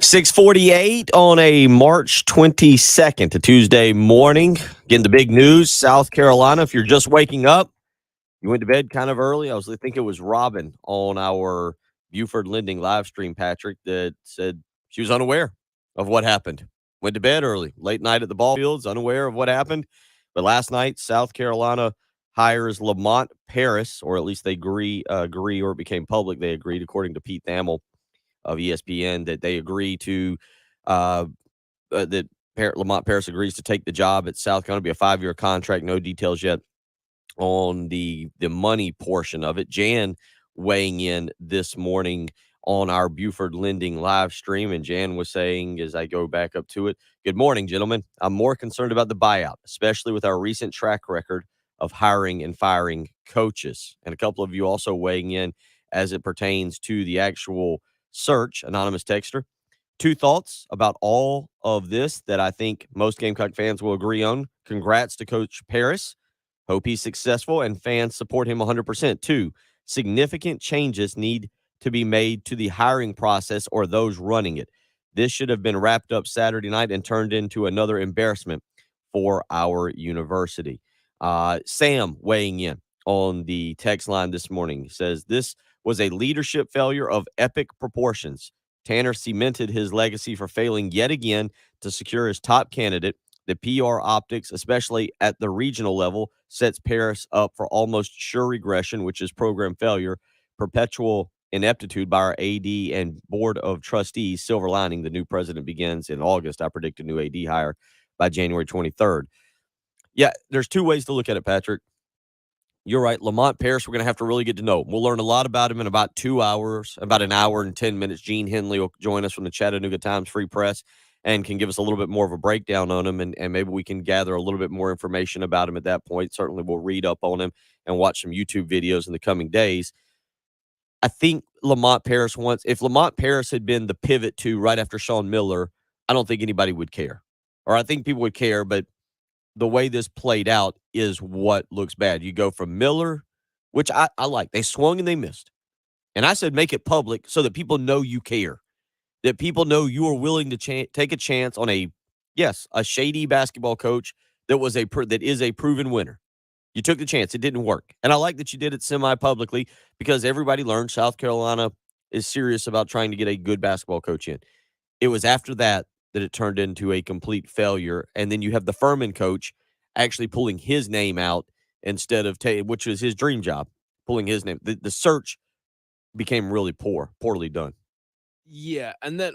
6:48 on a March 22nd, a Tuesday morning. Getting the big news, South Carolina. If you're just waking up, you went to bed kind of early. I think it was Robin on our Buford Lending live stream, Patrick, that said she was unaware of what happened. Went to bed early, late night at the ball fields, unaware of what happened. But last night, South Carolina hires Lamont Paris, or at least they agree, or it became public. They agreed, according to Pete Thamel of ESPN, that they agree to that Lamont Paris agrees to take the job at South Carolina. It'll be a 5-year contract. No details yet on the money portion of it. Jan weighing in this morning on our Buford Lending live stream, and Jan was saying, as I go back up to it, "Good morning, gentlemen. I'm more concerned about the buyout, especially with our recent track record of hiring and firing coaches." And a couple of you also weighing in as it pertains to the actual search. Anonymous texter, 2 thoughts about all of this that I think most Gamecock fans will agree on. Congrats to Coach Paris. Hope he's successful and fans support him 100%. 2, significant changes need to be made to the hiring process or those running it. This should have been wrapped up Saturday night and turned into another embarrassment for our university. Sam weighing in on the text line this morning says, "This was a leadership failure of epic proportions. Tanner cemented his legacy for failing yet again to secure his top candidate. The PR optics, especially at the regional level, sets Paris up for almost sure regression, which is program failure, perpetual ineptitude by our AD and board of trustees. Silver lining, the new president begins in August. I predict a new AD hire by January 23rd. Yeah, there's 2 ways to look at it, Patrick. You're right. Lamont Paris, we're going to have to really get to know. We'll learn a lot about him in about 2 hours, about an hour and 10 minutes. Gene Henley will join us from the Chattanooga Times Free Press and can give us a little bit more of a breakdown on him, and maybe we can gather a little bit more information about him at that point. Certainly we'll read up on him and watch some YouTube videos in the coming days. I think Lamont Paris if Lamont Paris had been the pivot to right after Sean Miller, I don't think anybody would care. Or I think people would care, but the way this played out is what looks bad. You go from Miller, which I like. They swung and they missed. And I said make it public so that people know you care, that people know you are willing to take a chance on a shady basketball coach that is a proven winner. You took the chance. It didn't work. And I like that you did it semi-publicly because everybody learned South Carolina is serious about trying to get a good basketball coach in. It was after that it turned into a complete failure. And then you have the Furman coach actually pulling his name out instead of which was his dream job, pulling his name. The search became really poorly done. Yeah, and then,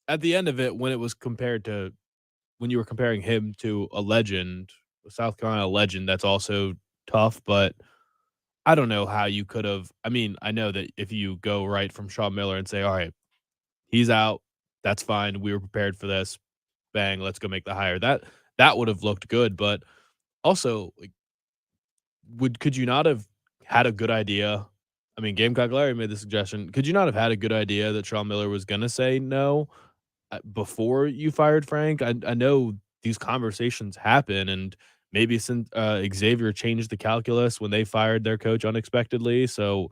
at the end of it, when you were comparing him to a legend, a South Carolina legend, that's also tough, but I don't know how you could have. I mean, I know that if you go right from Sean Miller and say, all right, he's out, that's fine. We were prepared for this. Bang, let's go make the hire. That would have looked good, but also, could you not have had a good idea? I mean, Gamecock Larry made the suggestion. Could you not have had a good idea that Sean Miller was going to say no before you fired Frank? I know these conversations happen, and maybe since Xavier changed the calculus when they fired their coach unexpectedly, so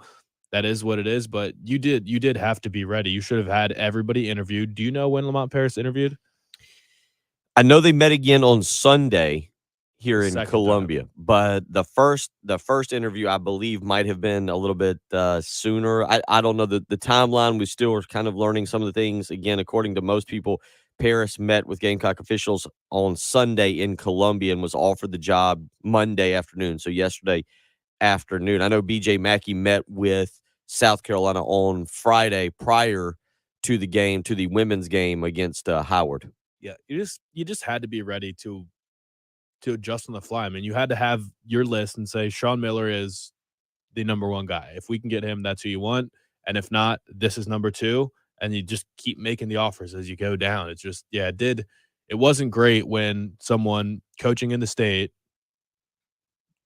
that is what it is. But you did have to be ready. You should have had everybody interviewed. Do you know when Lamont Paris interviewed? I know they met again on Sunday here in Second Columbia, time. but the first interview I believe might have been a little bit sooner. I don't know the timeline. We still are kind of learning some of the things. Again, according to most people, Paris met with Gamecock officials on Sunday in Columbia and was offered the job Monday afternoon. So yesterday afternoon. I know BJ Mackey met with South Carolina on Friday prior to the women's game against Howard. Yeah, you just had to be ready to adjust on the fly. I mean, you had to have your list and say Sean Miller is the number 1 guy. If we can get him, that's who you want. And if not, this is number 2. And you just keep making the offers as you go down. It's just, it wasn't great when someone coaching in the state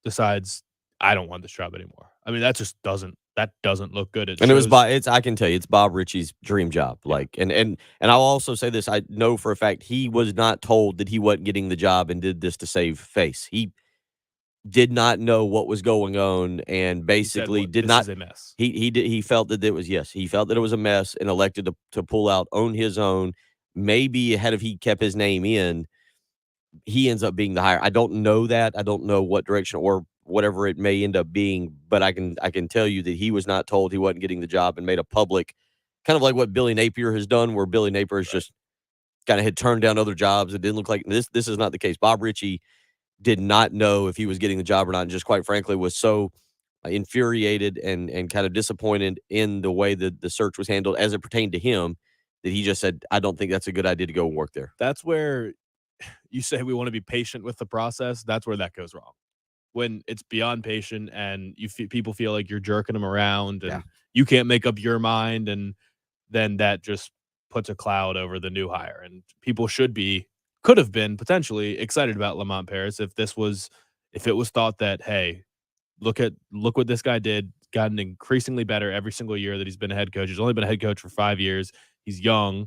decides, I don't want this job anymore. I mean, that doesn't look good. I can tell you, it's Bob Ritchie's dream job. Like, and I'll also say this, I know for a fact he was not told that he wasn't getting the job and did this to save face. did not know what was going on and basically did This not. is a mess. He felt that it was, yes, he felt that it was a mess and elected to pull out on his own. Maybe had if he kept his name in, he ends up being the hire. I don't know that. I don't know what direction or whatever it may end up being, but I can tell you that he was not told he wasn't getting the job and made a public, kind of like what Billy Napier has done, where Billy Napier has just kind of had turned down other jobs. It didn't look like this is not the case. Bob Ritchie did not know if he was getting the job or not, and just quite frankly was so infuriated and kind of disappointed in the way that the search was handled as it pertained to him that he just said, I don't think that's a good idea to go and work there. That's where you say we want to be patient with the process. That's where that goes wrong. When it's beyond patient and people feel like you're jerking them around and you can't make up your mind, and then that just puts a cloud over the new hire. And people could have been potentially excited about Lamont Paris if it was thought that, hey, look what this guy did, gotten increasingly better every single year that he's been a head coach. He's only been a head coach for 5 years. He's young.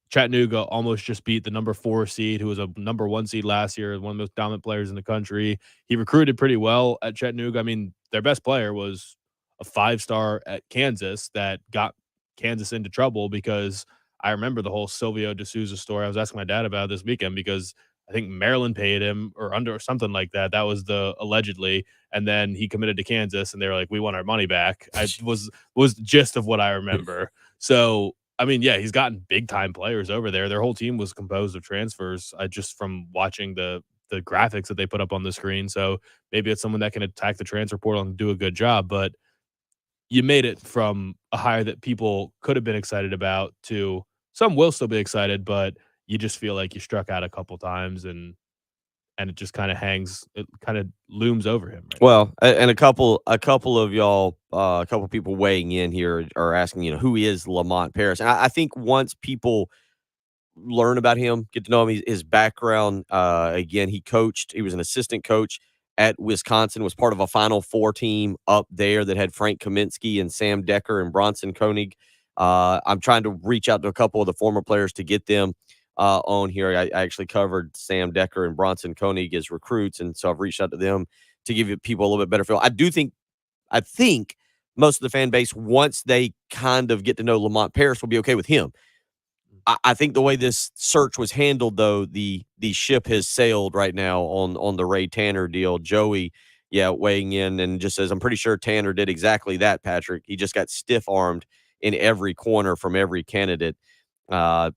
Chattanooga almost just beat the number 4 seed, who was a number 1 seed last year, one of the most dominant players in the country. He recruited pretty well at Chattanooga. I mean, their best player was a 5-star at Kansas that got Kansas into trouble because I remember the whole Silvio De Souza story. I was asking my dad about it this weekend because I think Maryland paid him or something like that. That was the allegedly, and then he committed to Kansas, and they were like, "We want our money back." I was the gist of what I remember. So I mean, yeah, he's gotten big time players over there. Their whole team was composed of transfers. I just from watching the graphics that they put up on the screen. So maybe it's someone that can attack the transfer portal and do a good job. But you made it from a hire that people could have been excited about to some will still be excited, but you just feel like you struck out a couple times and it just kind of it kind of looms over him. Right now. Well, and a couple of y'all, a couple people weighing in here are asking, who is Lamont Paris? And I think once people learn about him, get to know him, his background. Again, he was an assistant coach at Wisconsin, was part of a Final Four team up there that had Frank Kaminsky and Sam Decker and Bronson Koenig. I'm trying to reach out to a couple of the former players to get them on here. I actually covered Sam Decker and Bronson Koenig as recruits, and so I've reached out to them to give people a little bit better feel. I think most of the fan base, once they kind of get to know Lamont Paris, will be okay with him. I think the way this search was handled, though, the ship has sailed right now on the Ray Tanner deal. Joey, weighing in and just says, I'm pretty sure Tanner did exactly that, Patrick. He just got stiff-armed in every corner from every candidate. I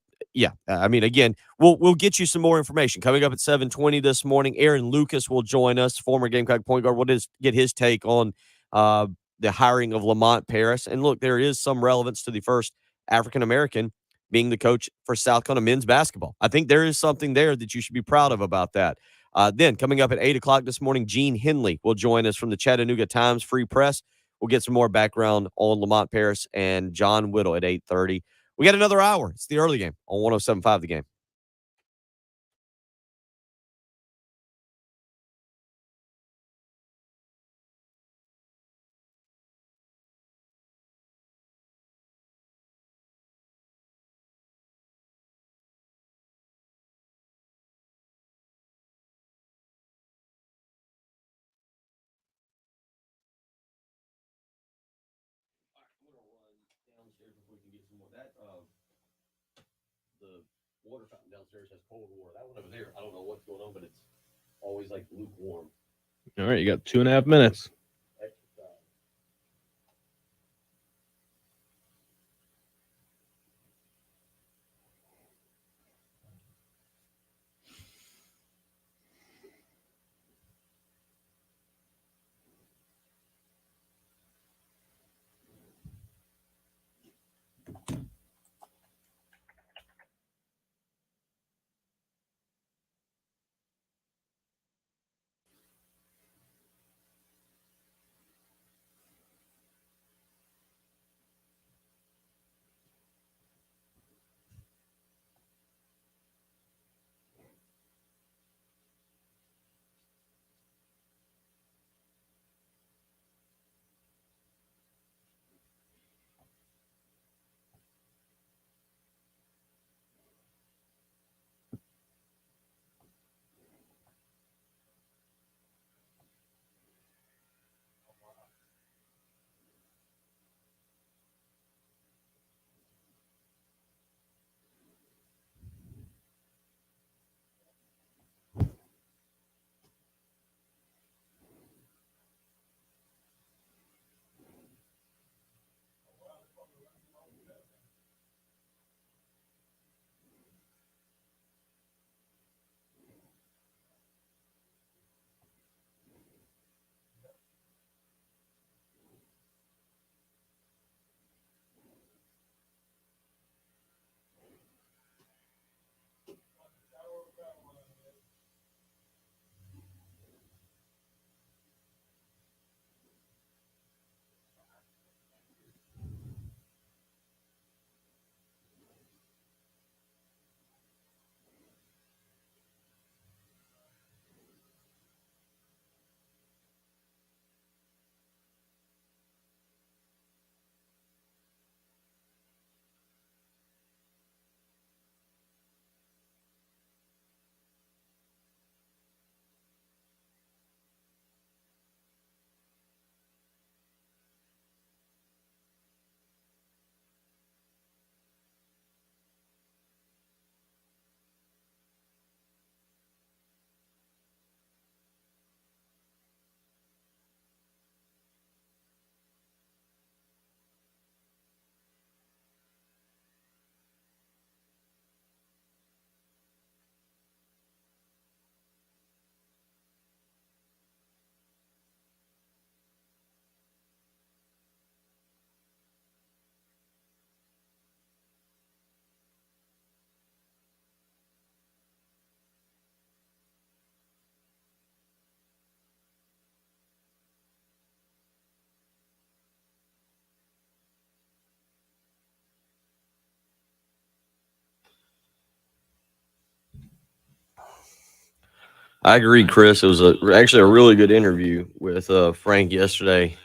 mean, again, we'll get you some more information coming up at 7:20 this morning. Aaron Lucas will join us, former Gamecock point guard. We'll just get his take on the hiring of Lamont Paris. And look, there is some relevance to the first African-American being the coach for South Carolina men's basketball. I think there is something there that you should be proud of about that. Then coming up at 8 o'clock this morning, Gene Henley will join us from the Chattanooga Times Free Press. We'll get some more background on Lamont Paris and John Whittle at 8:30. We got another hour. It's the early game on 107.5 The Game. The water fountain downstairs has cold water. That one over there, I don't know what's going on, but it's always like lukewarm. All right, you got 2.5 minutes. I agree, Chris. It was actually a really good interview with Frank yesterday.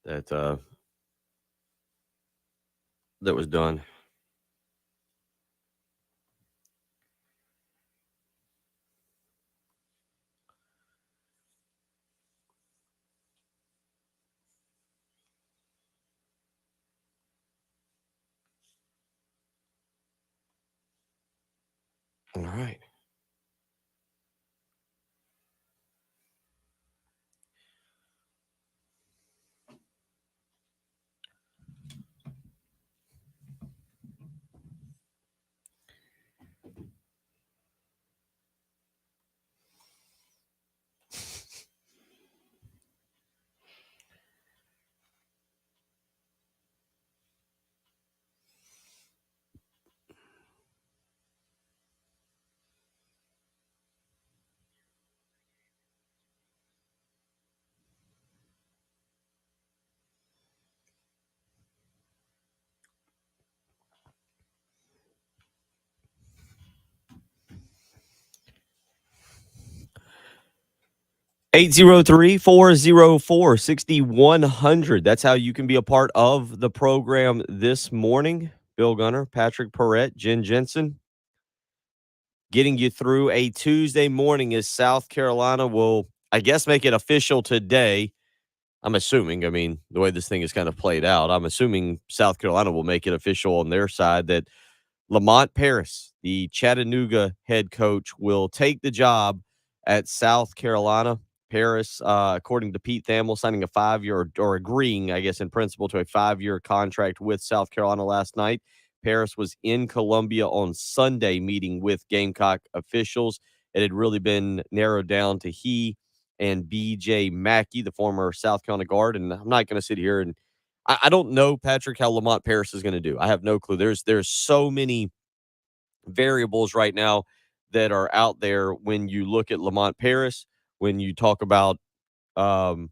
That was done. All right. $803-404-6100. That's how you can be a part of the program this morning. Bill Gunner, Patrick Perrette, Jen Jensen, getting you through a Tuesday morning as South Carolina will, I guess, make it official today. I'm assuming, I mean, the way this thing is kind of played out, I'm assuming South Carolina will make it official on their side that Lamont Paris, the Chattanooga head coach, will take the job at South Carolina. Paris, according to Pete Thamel, signing a 5-year or agreeing, I guess, in principle to a 5-year contract with South Carolina last night. Paris was in Columbia on Sunday meeting with Gamecock officials. It had really been narrowed down to he and B.J. Mackey, the former South Carolina guard. And I'm not going to sit here and I don't know, Patrick, how Lamont Paris is going to do. I have no clue. There's so many variables right now that are out there when you look at Lamont Paris, when you talk about um,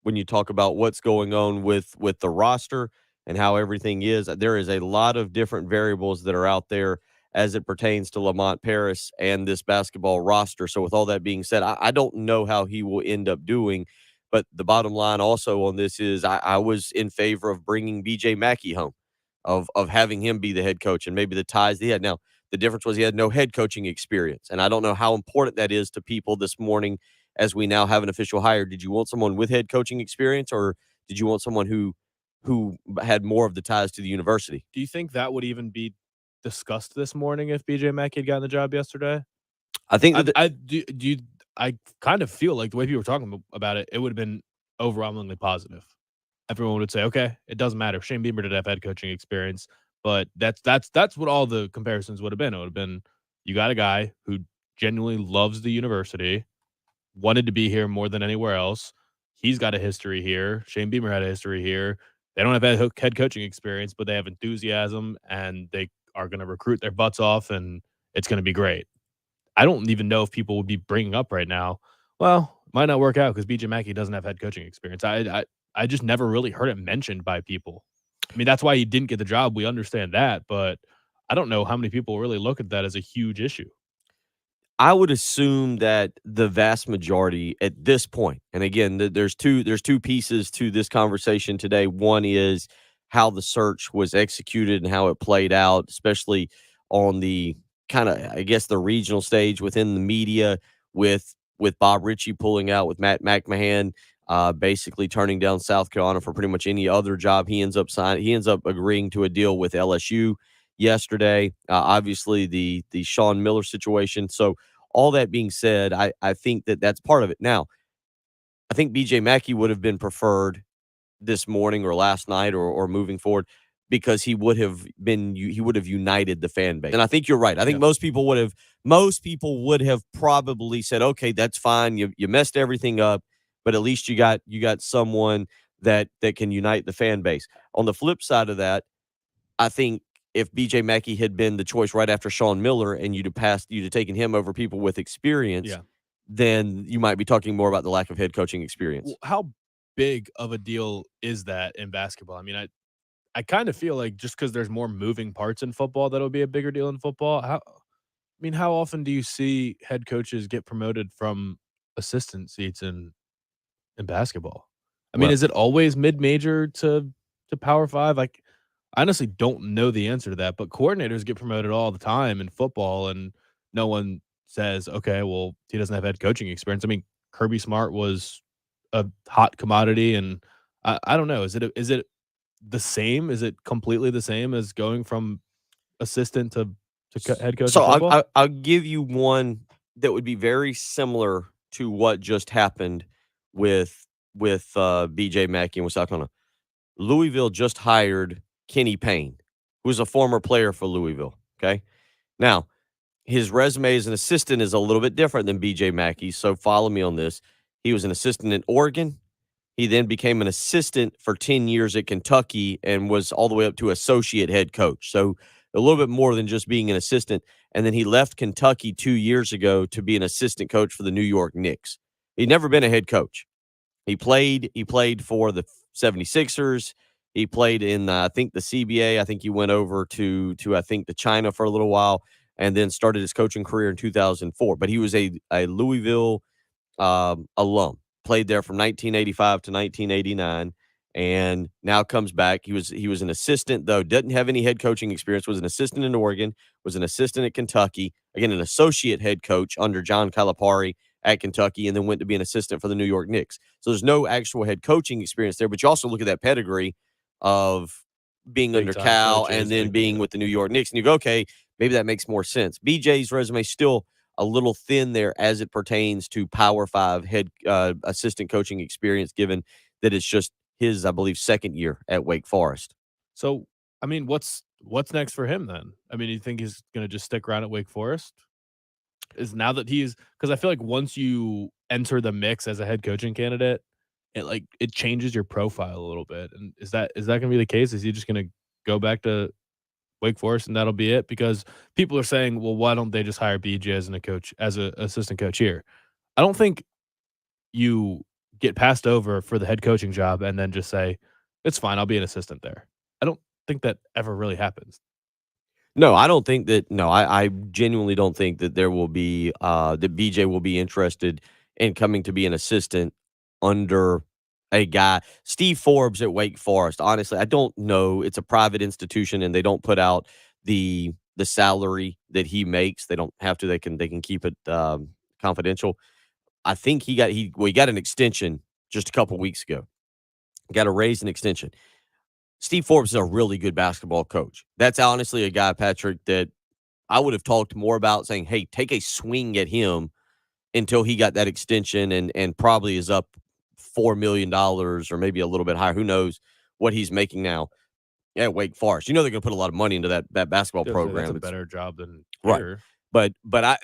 what's going on with the roster and how everything is. There is a lot of different variables that are out there as it pertains to Lamont Paris and this basketball roster. So with all that being said, I don't know how he will end up doing. But the bottom line also on this is I was in favor of bringing B.J. Mackey home, of having him be the head coach and maybe the ties he had. Now, the difference was he had no head coaching experience. And I don't know how important that is to people this morning as we now have an official hire. Did you want someone with head coaching experience, or did you want someone who had more of the ties to the university? Do you think that would even be discussed this morning if BJ Mackey had gotten the job yesterday? I think that I kind of feel like the way people were talking about it, it would have been overwhelmingly positive. Everyone would say, okay, it doesn't matter. Shane Beamer did have head coaching experience, but that's what all the comparisons would have been. It would have been, you got a guy who genuinely loves the university, wanted to be here more than anywhere else. He's got a history here. Shane Beamer had a history here. They don't have head coaching experience, but they have enthusiasm and they are going to recruit their butts off, and it's going to be great. I don't even know if people would be bringing up right now, well, might not work out because BJ Mackey doesn't have head coaching experience. I just never really heard it mentioned by people. I mean, that's why he didn't get the job. We understand that, but I don't know how many people really look at that as a huge issue. I would assume that the vast majority at this point, and again, there's two pieces to this conversation today. One is how the search was executed and how it played out, especially on the kind of, I guess, the regional stage within the media with Bob Ritchie pulling out, with Matt McMahon basically turning down South Carolina for pretty much any other job. He ends up agreeing to a deal with LSU yesterday. Obviously, the Sean Miller situation. So all that being said, I think that's part of it. Now, I think B.J. Mackey would have been preferred this morning or last night or moving forward because he would have united the fan base. And I think you're right. I think most people would have probably said, okay, that's fine. You messed everything up, but at least you got someone that can unite the fan base. On the flip side of that, I think if B.J. Mackey had been the choice right after Sean Miller and you'd have taken him over people with experience, then you might be talking more about the lack of head coaching experience. Well, how big of a deal is that in basketball? I mean, I kind of feel like just because there's more moving parts in football, that'll be a bigger deal in football. mean, how often do you see head coaches get promoted from assistant seats in basketball? I mean, Well, is it always mid-major to Power 5? Like, I honestly don't know the answer to that, but coordinators get promoted all the time in football, and no one says, "Okay, well, he doesn't have head coaching experience." I mean, Kirby Smart was a hot commodity, and I don't know. Is it the same? Is it completely the same as going from assistant to head coach in so football? I'll give you one that would be very similar to what just happened with BJ Mackey and South Carolina. Louisville just hired Kenny Payne, who's a former player for Louisville. Okay. Now, his resume as an assistant is a little bit different than BJ Mackey. So follow me on this. He was an assistant in Oregon. He then became an assistant for 10 years at Kentucky and was all the way up to associate head coach. So a little bit more than just being an assistant. And then he left Kentucky 2 years ago to be an assistant coach for the New York Knicks. He'd never been a head coach. He played for the 76ers. He played in I think the CBA. I think he went over to I think to China for a little while and then started his coaching career in 2004. But he was a Louisville alum. Played there from 1985 to 1989, and now comes back. He was an assistant though. Doesn't have any head coaching experience. Was an assistant in Oregon. Was an assistant at Kentucky. Again, an associate head coach under John Calipari at Kentucky, and then went to be an assistant for the New York Knicks. So there's no actual head coaching experience there. But you also look at that pedigree of being Big under time Cal coaches, and then big being with the New York Knicks, and you go, okay, maybe that makes more sense. BJ's resume still a little thin there as it pertains to Power 5 head assistant coaching experience, given that it's just his, I believe, second year at Wake Forest. So, I mean, what's next for him then? I mean, you think he's gonna just stick around at Wake Forest? Is now that he's because I feel like once you enter the mix as a head coaching candidate, it changes your profile a little bit. And is that gonna be the case? Is he just gonna go back to Wake Forest and that'll be it? Because people are saying, well, why don't they just hire BJ as a coach, as a assistant coach here? I don't think you get passed over for the head coaching job and then just say, it's fine, I'll be an assistant there. I don't think that ever really happens. No, I don't think that. No, I genuinely don't think that there will be that BJ will be interested in coming to be an assistant under a guy. Steve Forbes at Wake Forest. Honestly, I don't know. It's a private institution, and they don't put out the salary that he makes. They don't have to. They can keep it confidential. I think he got an extension just a couple weeks ago. Got a raise and extension. Steve Forbes is a really good basketball coach. That's honestly a guy, Patrick, that I would have talked more about saying, hey, take a swing at him until he got that extension and probably is up $4 million or maybe a little bit higher. Who knows what he's making now at Wake Forest? You know they're going to put a lot of money into that basketball That's a program. better job than Right. here. But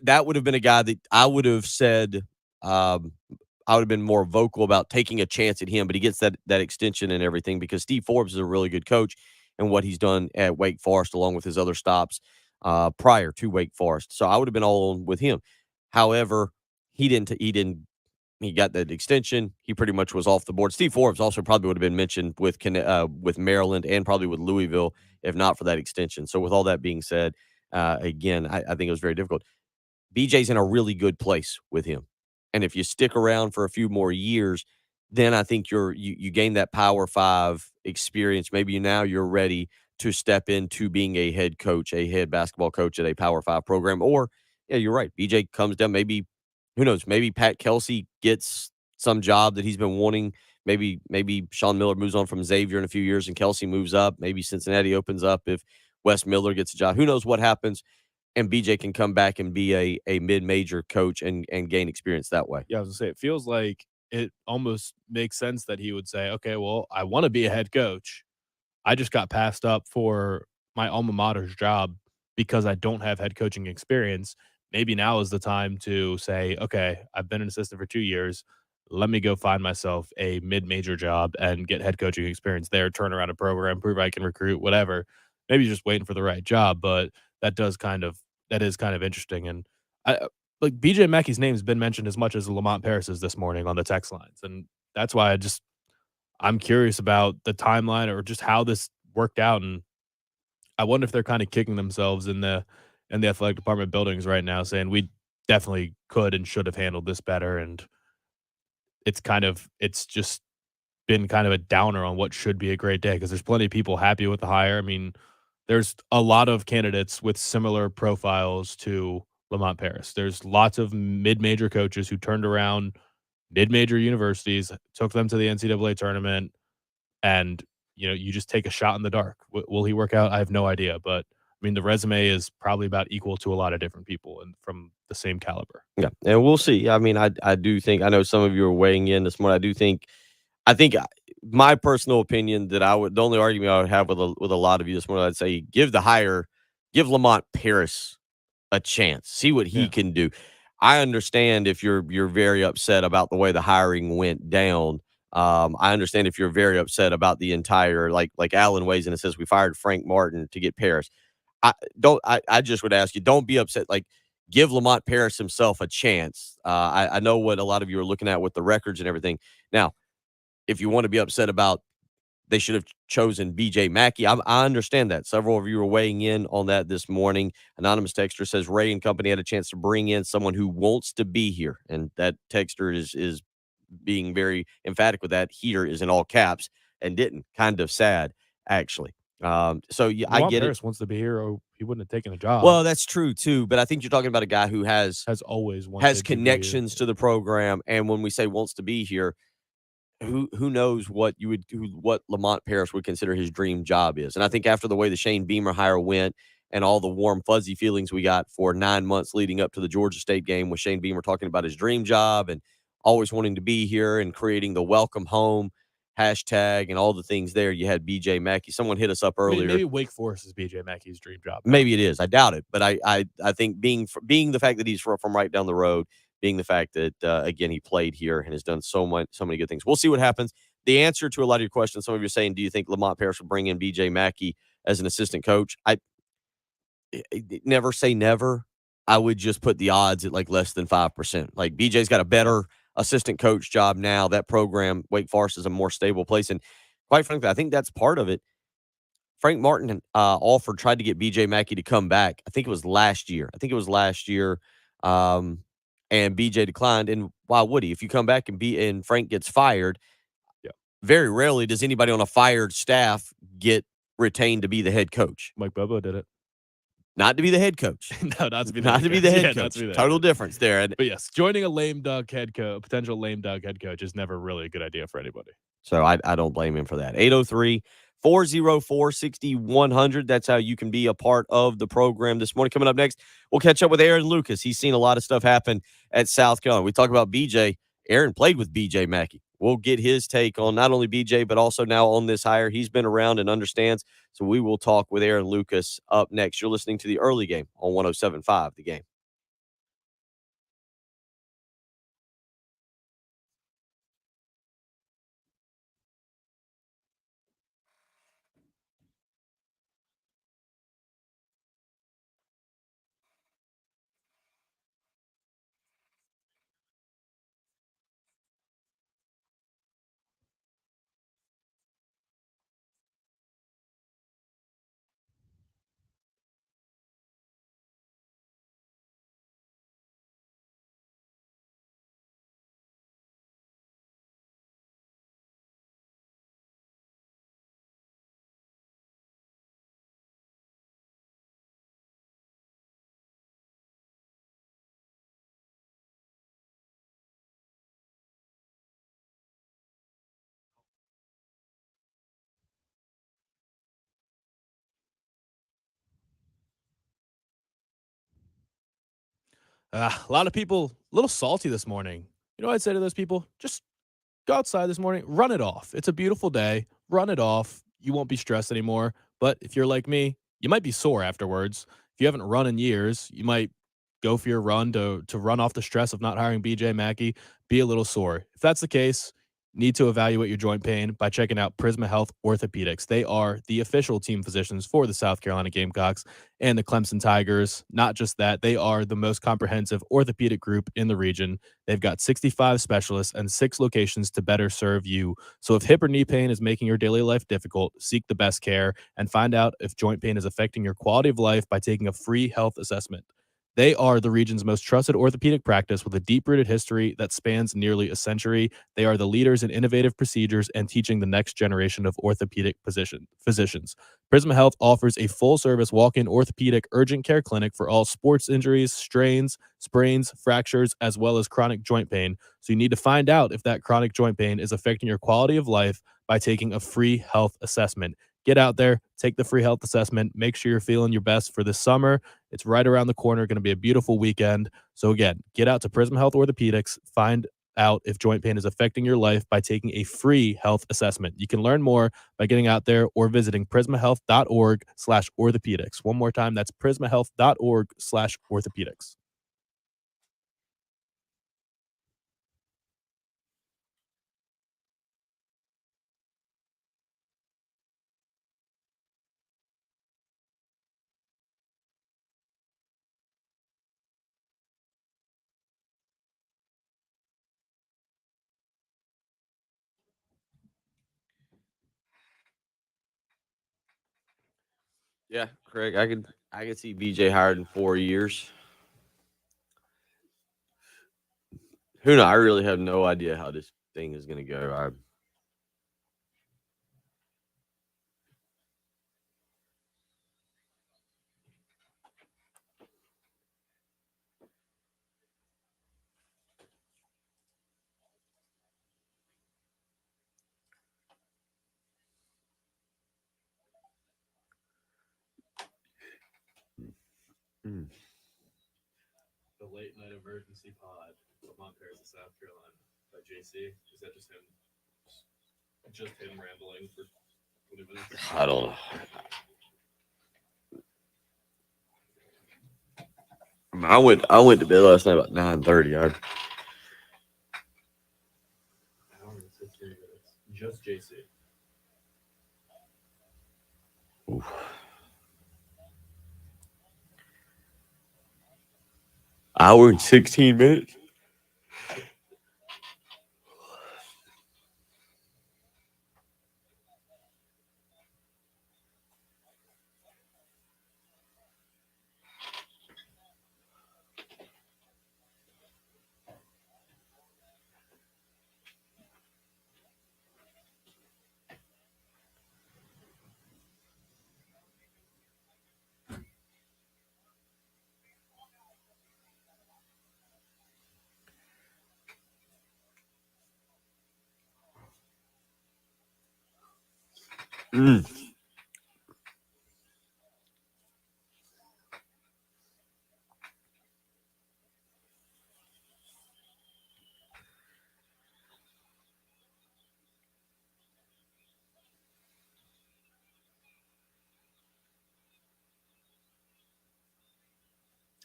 that would have been a guy that I would have said I would have been more vocal about taking a chance at him, but he gets that extension and everything because Steve Forbes is a really good coach and what he's done at Wake Forest along with his other stops prior to Wake Forest. So I would have been all on with him. However, he got that extension. He pretty much was off the board. Steve Forbes also probably would have been mentioned with Maryland and probably with Louisville if not for that extension. So with all that being said, again, I think it was very difficult. BJ's in a really good place with him. And if you stick around for a few more years, then I think you gain that Power 5 experience. Maybe now you're ready to step into being a head coach, a head basketball coach at a Power 5 program. Or, yeah, you're right. BJ comes down. Maybe, who knows, maybe Pat Kelsey gets some job that he's been wanting. Maybe Sean Miller moves on from Xavier in a few years and Kelsey moves up. Maybe Cincinnati opens up if Wes Miller gets a job. Who knows what happens? And BJ can come back and be a mid-major coach and gain experience that way. Yeah, I was gonna say, it feels like it almost makes sense that he would say, okay, well, I want to be a head coach. I just got passed up for my alma mater's job because I don't have head coaching experience. Maybe now is the time to say, okay, I've been an assistant for 2 years. Let me go find myself a mid-major job and get head coaching experience there, turn around a program, prove I can recruit, whatever. Maybe just waiting for the right job, but that is kind of interesting. And like BJ Mackey's name has been mentioned as much as Lamont Paris's this morning on the text lines. And that's why I'm curious about the timeline or just how this worked out. And I wonder if they're kind of kicking themselves in in the athletic department buildings right now saying we definitely could and should have handled this better. And it's just been kind of a downer on what should be a great day because there's plenty of people happy with the hire. I mean, there's a lot of candidates with similar profiles to Lamont Paris. There's lots of mid-major coaches who turned around mid-major universities, took them to the NCAA tournament, and you just take a shot in the dark. Will he work out? I have no idea, but I mean, the resume is probably about equal to a lot of different people and from the same caliber. Yeah, and we'll see. I mean, I do think I know some of you are weighing in this morning. I think my personal opinion that the only argument I would have with a lot of you this morning, I'd say give Lamont Paris a chance, see what he can do. I understand if you're very upset about the way the hiring went down. I understand if you're very upset about the entire like Alan weighs in and says we fired Frank Martin to get Paris. I just would ask you, don't be upset. Like, give Lamont Paris himself a chance. I know what a lot of you are looking at with the records and everything. Now, if you want to be upset about they should have chosen BJ Mackey, I understand that. Several of you are weighing in on that this morning. Anonymous texter says Ray and company had a chance to bring in someone who wants to be here, and that texter is being very emphatic with that. Here is in all caps and didn't. Kind of sad, actually. So yeah, I get Paris it. wants to be here, or he wouldn't have taken a job. Well, that's true too, but I think you're talking about a guy who has always wanted has connections to the program, and when we say wants to be here, who knows what what Lamont Paris would consider his dream job is. And I think after the way the Shane Beamer hire went and all the warm, fuzzy feelings we got for 9 months leading up to the Georgia State game with Shane Beamer talking about his dream job and always wanting to be here and creating the welcome home hashtag and all the things there. You had BJ Mackey. Someone hit us up earlier. Maybe Wake Forest is BJ Mackey's dream job. Maybe it is. I doubt it. But I think being the fact that he's from right down the road, being the fact that, again, he played here and has done so many good things. We'll see what happens. The answer to a lot of your questions, some of you are saying, do you think Lamont Paris will bring in BJ Mackey as an assistant coach? I never say never. I would just put the odds at like less than 5%. Like BJ's got a better assistant coach job now. That program, Wake Forest, is a more stable place. And quite frankly, I think that's part of it. Frank Martin tried to get BJ Mackey to come back. I think it was last year. And BJ declined. And why would he? If you come back and Frank gets fired, very rarely does anybody on a fired staff get retained to be the head coach. Mike Bobo did it. Not to be the head coach. No, not to be the head coach. Total difference there. But yes, joining a lame duck potential lame duck head coach is never really a good idea for anybody. So I don't blame him for that. 803-404-6100. That's how you can be a part of the program this morning. Coming up next, we'll catch up with Aaron Lucas. He's seen a lot of stuff happen at South Carolina. We talk about BJ. Aaron played with BJ Mackey. We'll get his take on not only BJ, but also now on this hire. He's been around and understands. So we will talk with Aaron Lucas up next. You're listening to the early game on 107.5 The Game. A lot of people a little salty this morning. You know what I'd say to those people? Just go outside this morning, run it off. It's a beautiful day. Run it off. You won't be stressed anymore. But if you're like me, you might be sore afterwards. If you haven't run in years, you might go for your run to run off the stress of not hiring BJ Mackey, be a little sore. If that's the case, need to evaluate your joint pain by checking out Prisma Health Orthopedics. They are the official team physicians for the South Carolina Gamecocks and the Clemson Tigers. Not just that, they are the most comprehensive orthopedic group in the region. They've got 65 specialists and 6 locations to better serve you. So if hip or knee pain is making your daily life difficult, seek the best care and find out if joint pain is affecting your quality of life by taking a free health assessment. They are the region's most trusted orthopedic practice with a deep-rooted history that spans nearly a century. They are the leaders in innovative procedures and teaching the next generation of orthopedic physicians. Prisma Health offers a full-service walk-in orthopedic urgent care clinic for all sports injuries, strains, sprains, fractures, as well as chronic joint pain. So you need to find out if that chronic joint pain is affecting your quality of life by taking a free health assessment. Get out there, take the free health assessment, make sure you're feeling your best for this summer. It's right around the corner, going to be a beautiful weekend. So again, get out to Prism Health Orthopedics, find out if joint pain is affecting your life by taking a free health assessment. You can learn more by getting out there or visiting prismahealth.org/orthopedics. One more time, that's prismahealth.org/orthopedics. Yeah, Craig, I could see BJ hired in 4 years. Who knows? I really have no idea how this thing is going to go. The late night emergency pod, Lamont Paris of South Carolina by JC. Is that just him rambling for 20 minutes? I don't know. I went to bed last night about 9:30. Hour and 16 minutes. Just JC. Hour and 16 minutes.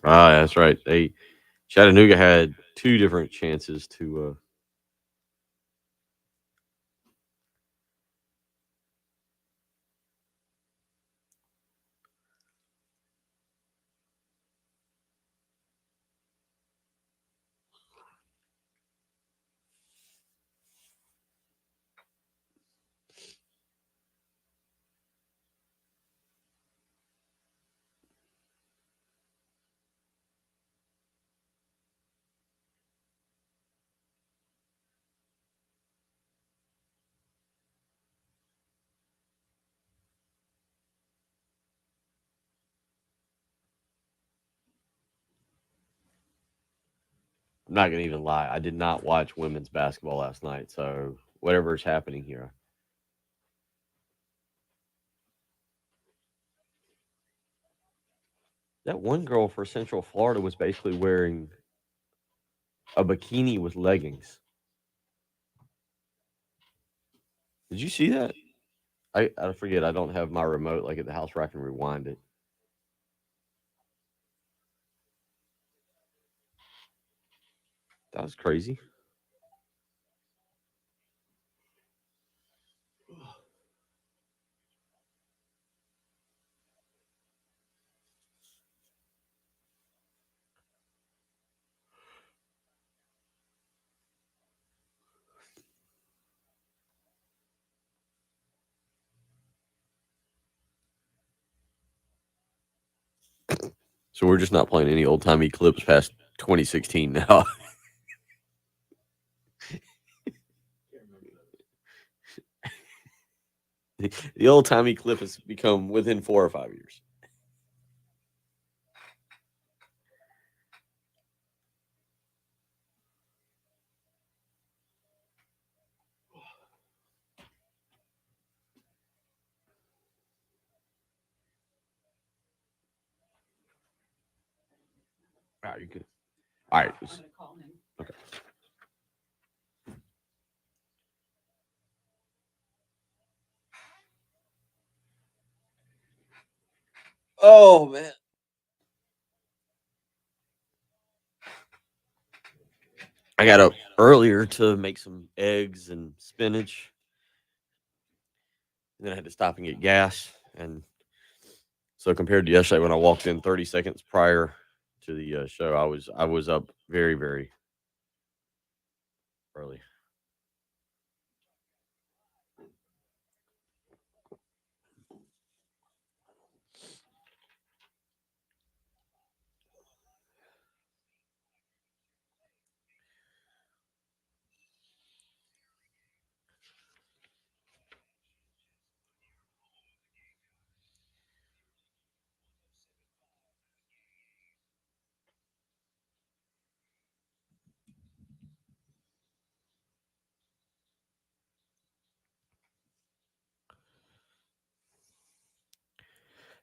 That's right. Chattanooga had 2 different chances to I'm not gonna even lie. I did not watch women's basketball last night, so whatever is happening here. That one girl for Central Florida was basically wearing a bikini with leggings. Did you see that? I forget. I don't have my remote like at the house where I can rewind it. That was crazy. So we're just not playing any old timey clips past 2016 now. The old timey clip has become within 4 or 5 years. All right, you good. All right. I'm gonna call him. Okay. Oh, man. I got up earlier to make some eggs and spinach. And then I had to stop and get gas. And so compared to yesterday when I walked in 30 seconds prior to the show, I was up very, very early.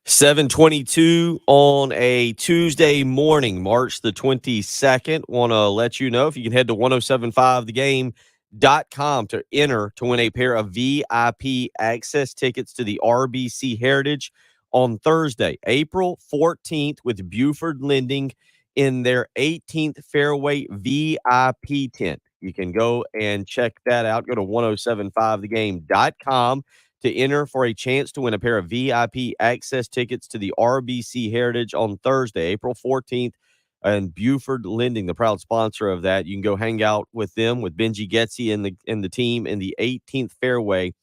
$7:22 on a Tuesday morning, March the 22nd. Want to let you know if you can head to 1075thegame.com to enter to win a pair of VIP access tickets to the RBC Heritage on Thursday, April 14th, with Buford Lending in their 18th Fairway VIP tent. You can go and check that out. Go to 1075thegame.com to enter for a chance to win a pair of VIP access tickets to the RBC Heritage on Thursday, April 14th, and Buford Lending, the proud sponsor of that. You can go hang out with them, with Benji Getsy and the team in the 18th Fairway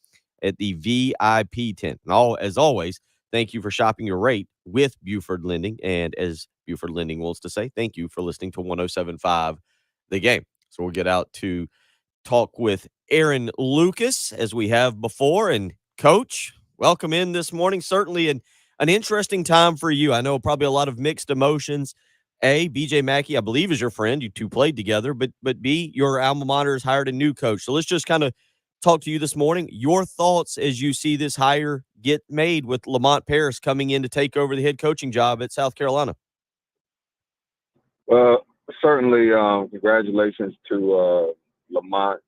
at the VIP tent. And as always, thank you for shopping your rate with Buford Lending. And as Buford Lending wants to say, thank you for listening to 1075 The Game. So we'll get out to talk with Aaron Lucas as we have before. And Coach, welcome in this morning. Certainly an interesting time for you. I know probably a lot of mixed emotions. A, BJ Mackey, I believe, is your friend. You two played together. But B, your alma mater has hired a new coach. So let's just kind of talk to you this morning. Your thoughts as you see this hire get made with Lamont Paris coming in to take over the head coaching job at South Carolina. Well, certainly congratulations to Lamont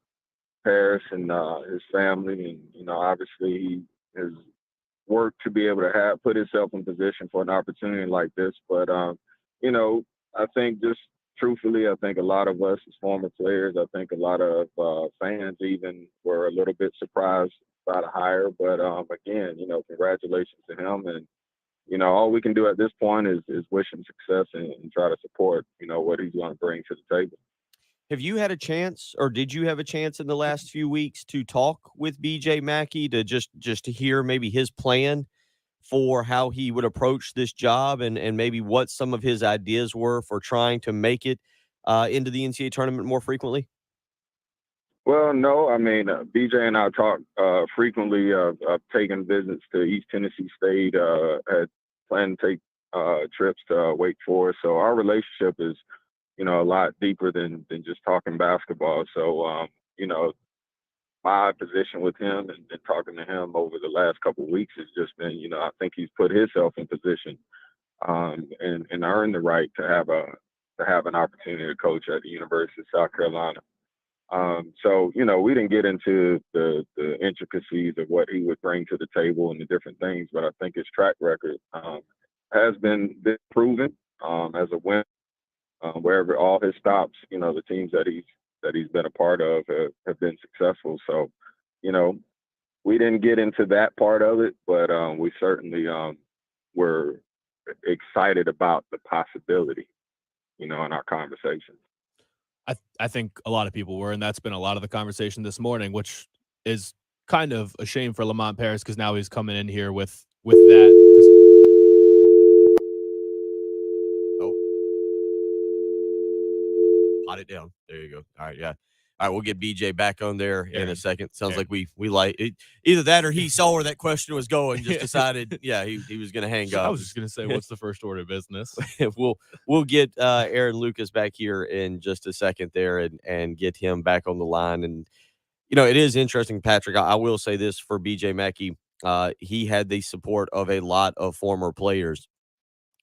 Paris and his family. And, obviously he has worked to be able to put himself in position for an opportunity like this. But, I think just truthfully, I think a lot of us as former players, I think a lot of fans even were a little bit surprised by the hire. But, again, congratulations to him. And, all we can do at this point is wish him success and try to support, what he's going to bring to the table. Have you had a chance, or did you have a chance in the last few weeks to talk with BJ Mackey to just to hear maybe his plan for how he would approach this job and maybe what some of his ideas were for trying to make it into the NCAA tournament more frequently? Well, no. I mean, BJ and I talk frequently. I've taken visits to East Tennessee State, had planned to take trips to Wake Forest. So our relationship is, a lot deeper than just talking basketball. So, my position with him and talking to him over the last couple of weeks has just been, I think he's put himself in position and earned the right to have an opportunity to coach at the University of South Carolina. So, we didn't get into the intricacies of what he would bring to the table and the different things, but I think his track record has been proven as a winner. Wherever all his stops, the teams that he's been a part of have been successful. So, we didn't get into that part of it, but we certainly were excited about the possibility, in our conversations. I think a lot of people were, and that's been a lot of the conversation this morning, which is kind of a shame for Lamont Paris because now he's coming in here with that. down. There you go. All right, yeah. All right, we'll get BJ back on there in a second. Sounds like we like it. Either that or he saw where that question was going, just decided, he was going to hang up. I was just going to say, what's the first order of business? we'll get Aaron Lucas back here in just a second there and get him back on the line. And, it is interesting, Patrick. I will say this for BJ Mackey. He had the support of a lot of former players.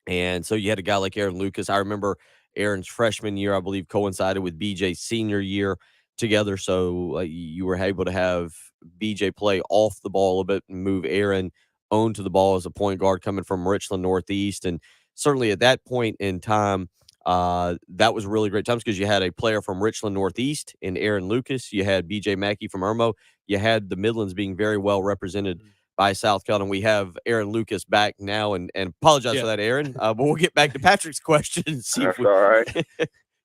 And so you had a guy like Aaron Lucas. I remember Aaron's freshman year, I believe, coincided with BJ's senior year together. So you were able to have BJ play off the ball a little bit and move Aaron onto the ball as a point guard coming from Richland Northeast. And certainly at that point in time, that was really great times because you had a player from Richland Northeast in Aaron Lucas. You had BJ Mackey from Irmo. You had the Midlands being very well represented by South Carolina. We have Aaron Lucas back now, and apologize for that, Aaron. But we'll get back to Patrick's question. That's all right.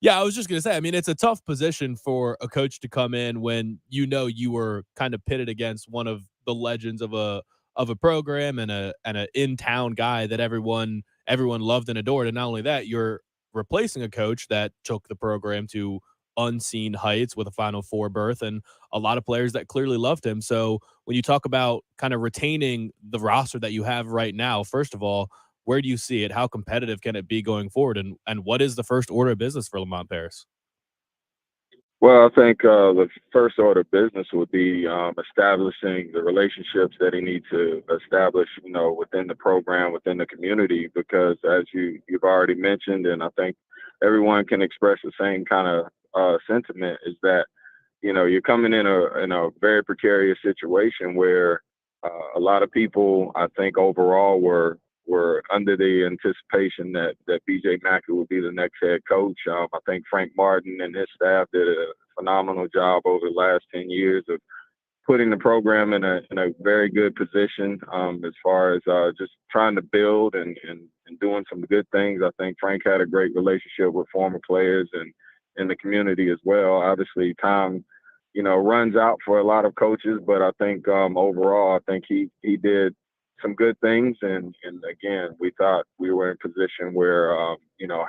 Yeah, I was just going to say, it's a tough position for a coach to come in when you were kind of pitted against one of the legends of a program and a in-town guy that everyone loved and adored. And not only that, you're replacing a coach that took the program to unseen heights with a Final Four berth and a lot of players that clearly loved him. So when you talk about kind of retaining the roster that you have right now, first of all, where do you see it? How competitive can it be going forward? And what is the first order of business for Lamont Paris? Well, I think the first order of business would be establishing the relationships that he needs to establish, within the program, within the community, because as you've already mentioned, and I think everyone can express the same kind of sentiment, is that, you're coming in a very precarious situation where a lot of people, I think overall were under the anticipation that BJ Mackey would be the next head coach. I think Frank Martin and his staff did a phenomenal job over the last 10 years of putting the program in a very good position as far as just trying to build and doing some good things. I think Frank had a great relationship with former players and in the community as well. Obviously, time, runs out for a lot of coaches, but I think overall, I think he did some good things. And again, we thought we were in a position where,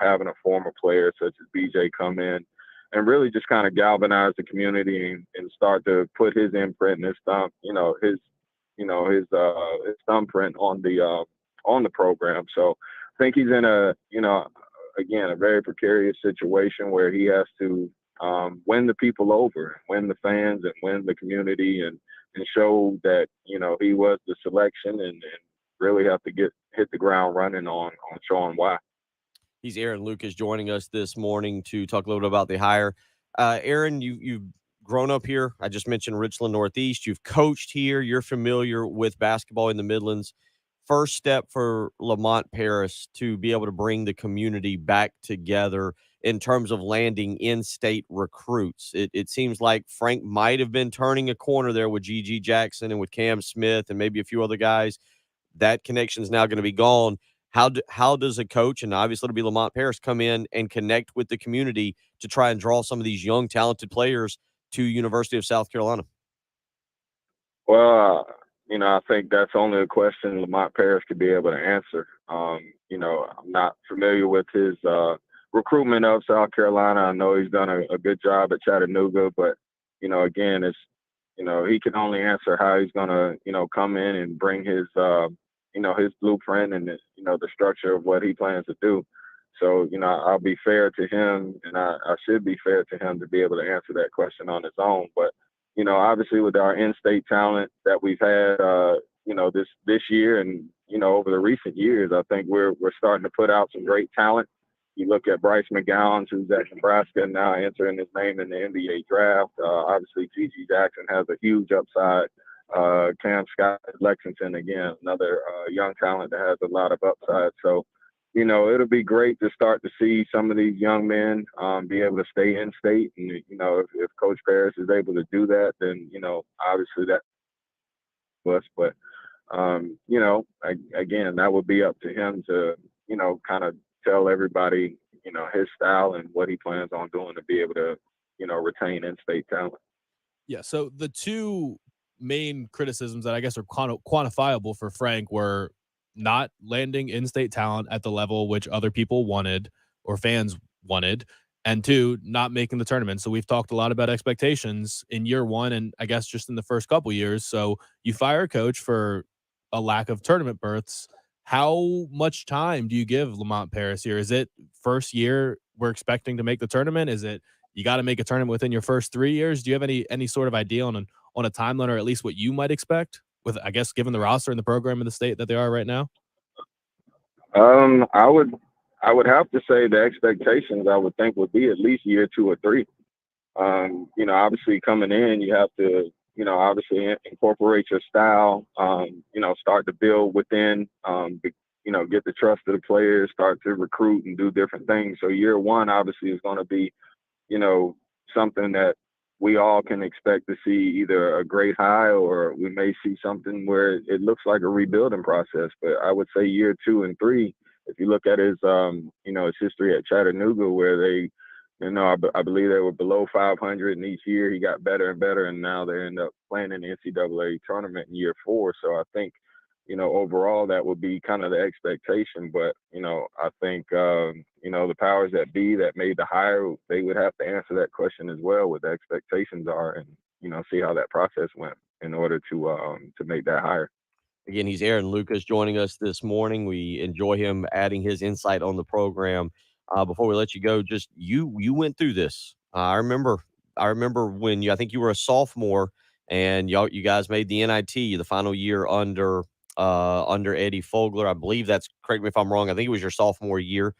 having a former player such as BJ come in and really just kind of galvanize the community and start to put his imprint and his thumb, his thumbprint on the program. So I think he's in a very precarious situation where he has to win the people over, win the fans and win the community and show that, he was the selection and really have to hit the ground running on showing why. He's Aaron Lucas joining us this morning to talk a little bit about the hire. Aaron, you've grown up here. I just mentioned Richland Northeast. You've coached here. You're familiar with basketball in the Midlands. First step for Lamont Paris to be able to bring the community back together in terms of landing in-state recruits. It seems like Frank might have been turning a corner there with G.G. Jackson and with Cam Smith and maybe a few other guys. That connection is now going to be gone. How does a coach, and obviously it'll be Lamont Paris, come in and connect with the community to try and draw some of these young, talented players to University of South Carolina? Well, I think that's only a question Lamont Paris could be able to answer. I'm not familiar with his recruitment of South Carolina. I know he's done a good job at Chattanooga, but, again, it's, he can only answer how he's going to, come in and bring his his blueprint and, the structure of what he plans to do. So, I'll be fair to him, and I should be fair to him to be able to answer that question on his own. But, obviously with our in-state talent that we've had, this year and, over the recent years, I think we're starting to put out some great talent. You look at Bryce McGowan, who's at Nebraska now entering his name in the NBA draft. Obviously, G.G. Jackson has a huge upside. Cam Scott at Lexington, again, another young talent that has a lot of upside. So, it'll be great to start to see some of these young men be able to stay in state. And, if Coach Paris is able to do that, then, obviously that was, but, again, that would be up to him to, kind of tell everybody, his style and what he plans on doing to be able to, retain in-state talent. Yeah. So the two main criticisms that I guess are quantifiable for Frank were not landing in-state talent at the level which other people wanted or fans wanted, and 2, not making the tournament. So we've talked a lot about expectations in year 1 and I guess just in the first couple years. So you fire a coach for a lack of tournament berths. How much time do you give Lamont Paris here? Is it first year we're expecting to make the tournament? Is it you got to make a tournament within your first 3 years? Do you have any sort of idea on a timeline, or at least what you might expect with, I guess, given the roster and the program in the state that they are right now? I would have to say the expectations I would think would be at least year 2 or 3. Obviously coming in, you have to, obviously incorporate your style, start to build within, get the trust of the players, start to recruit and do different things. So year 1 obviously is going to be, something that we all can expect to see either a great high, or we may see something where it looks like a rebuilding process. But I would say year 2 and 3, if you look at his history at Chattanooga, where they, I believe they were below 500, and each year he got better and better, and now they end up playing in the NCAA tournament in year 4. So I think, overall that would be kind of the expectation. But, I think, the powers that be that made the hire, they would have to answer that question as well, what the expectations are, and, see how that process went in order to make that hire. Again, he's Aaron Lucas joining us this morning. We enjoy him adding his insight on the program. Before we let you go, just you went through this. I remember when I think you were a sophomore, and you guys made the NIT the final year under Eddie Fogler. I believe that's, correct me if I'm wrong, I think it was your sophomore year.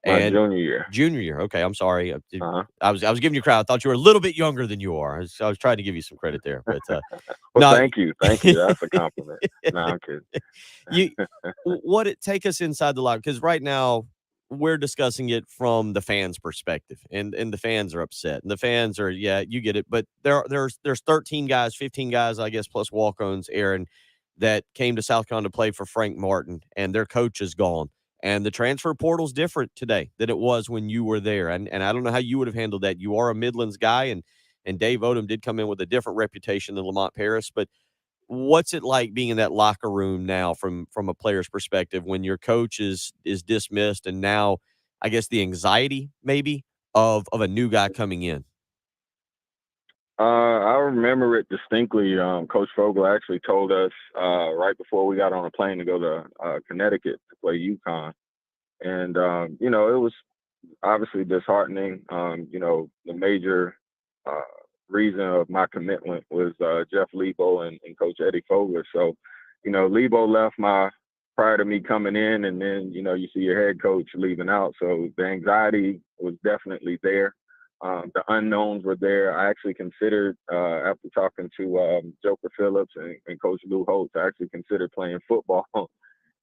My junior year. Junior year. Okay, I'm sorry. Uh-huh. I was giving you credit. I thought you were a little bit younger than you are. I was trying to give you some credit there, but Well, no. thank you. That's a compliment. No, I'm kidding. Take us inside the locker, because right now we're discussing it from the fans' perspective, and the fans are upset, and the fans are, yeah, you get it, but there's 13 guys, 15 guys, I guess, plus walk-ons, Aaron, that came to South Carolina to play for Frank Martin, and their coach is gone. And the transfer portal's different today than it was when you were there. And I don't know how you would have handled that. You are a Midlands guy, and Dave Odom did come in with a different reputation than Lamont Paris. But what's it like being in that locker room now from a player's perspective when your coach is dismissed, and now I guess the anxiety maybe of a new guy coming in? I remember it distinctly. Coach Fogel actually told us right before we got on a plane to go to Connecticut to play UConn. And, it was obviously disheartening. The major reason of my commitment was Jeff Lebo and Coach Eddie Fogler. So, Lebo left prior to me coming in, and then, you see your head coach leaving out. So the anxiety was definitely there. The unknowns were there. I actually considered, after talking to Joker Phillips and Coach Lou Holtz, I actually considered playing football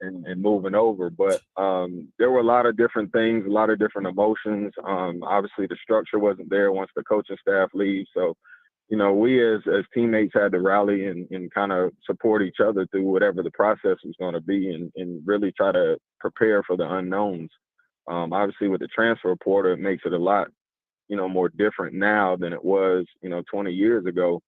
and moving over. But there were a lot of different things, a lot of different emotions. Obviously, the structure wasn't there once the coaching staff leaves. So, we as teammates had to rally and kind of support each other through whatever the process was going to be, and really try to prepare for the unknowns. Obviously, with the transfer portal, it makes it a lot more different now than it was, 20 years ago.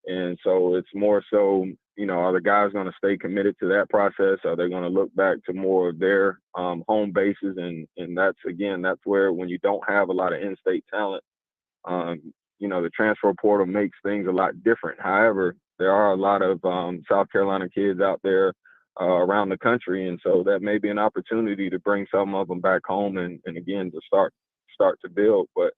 And so it's more so, are the guys going to stay committed to that process? Are they going to look back to more of their home bases? And that's where, when you don't have a lot of in-state talent, the transfer portal makes things a lot different. However, there are a lot of South Carolina kids out there around the country. And so that may be an opportunity to bring some of them back home and again, to start to build. But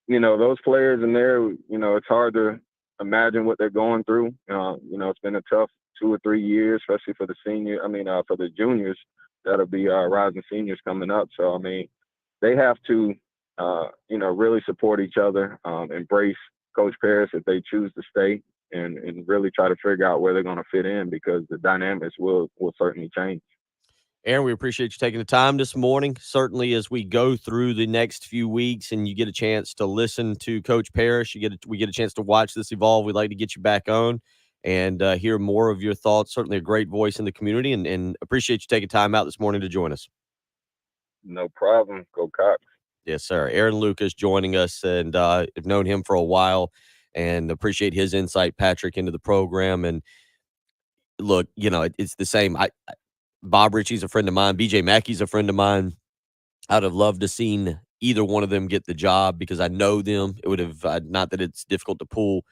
those players in there, it's hard to imagine what they're going through. It's been a tough 2 or 3 years, especially for for the juniors that'll be rising seniors coming up. So, they have to, really support each other, embrace Coach Paris if they choose to stay, and really try to figure out where they're going to fit in, because the dynamics will certainly change. Aaron, we appreciate you taking the time this morning. Certainly, as we go through the next few weeks and you get a chance to listen to Coach Paris, we get a chance to watch this evolve. We'd like to get you back on and hear more of your thoughts. Certainly a great voice in the community, and appreciate you taking time out this morning to join us. No problem. Go Cox. Yes, sir. Aaron Lucas joining us, and I've known him for a while and appreciate his insight, Patrick, into the program. And look, it's the same. Bob Ritchie's a friend of mine. BJ Mackey's a friend of mine. I'd have loved to seen either one of them get the job because I know them. It would have not that it's difficult to pull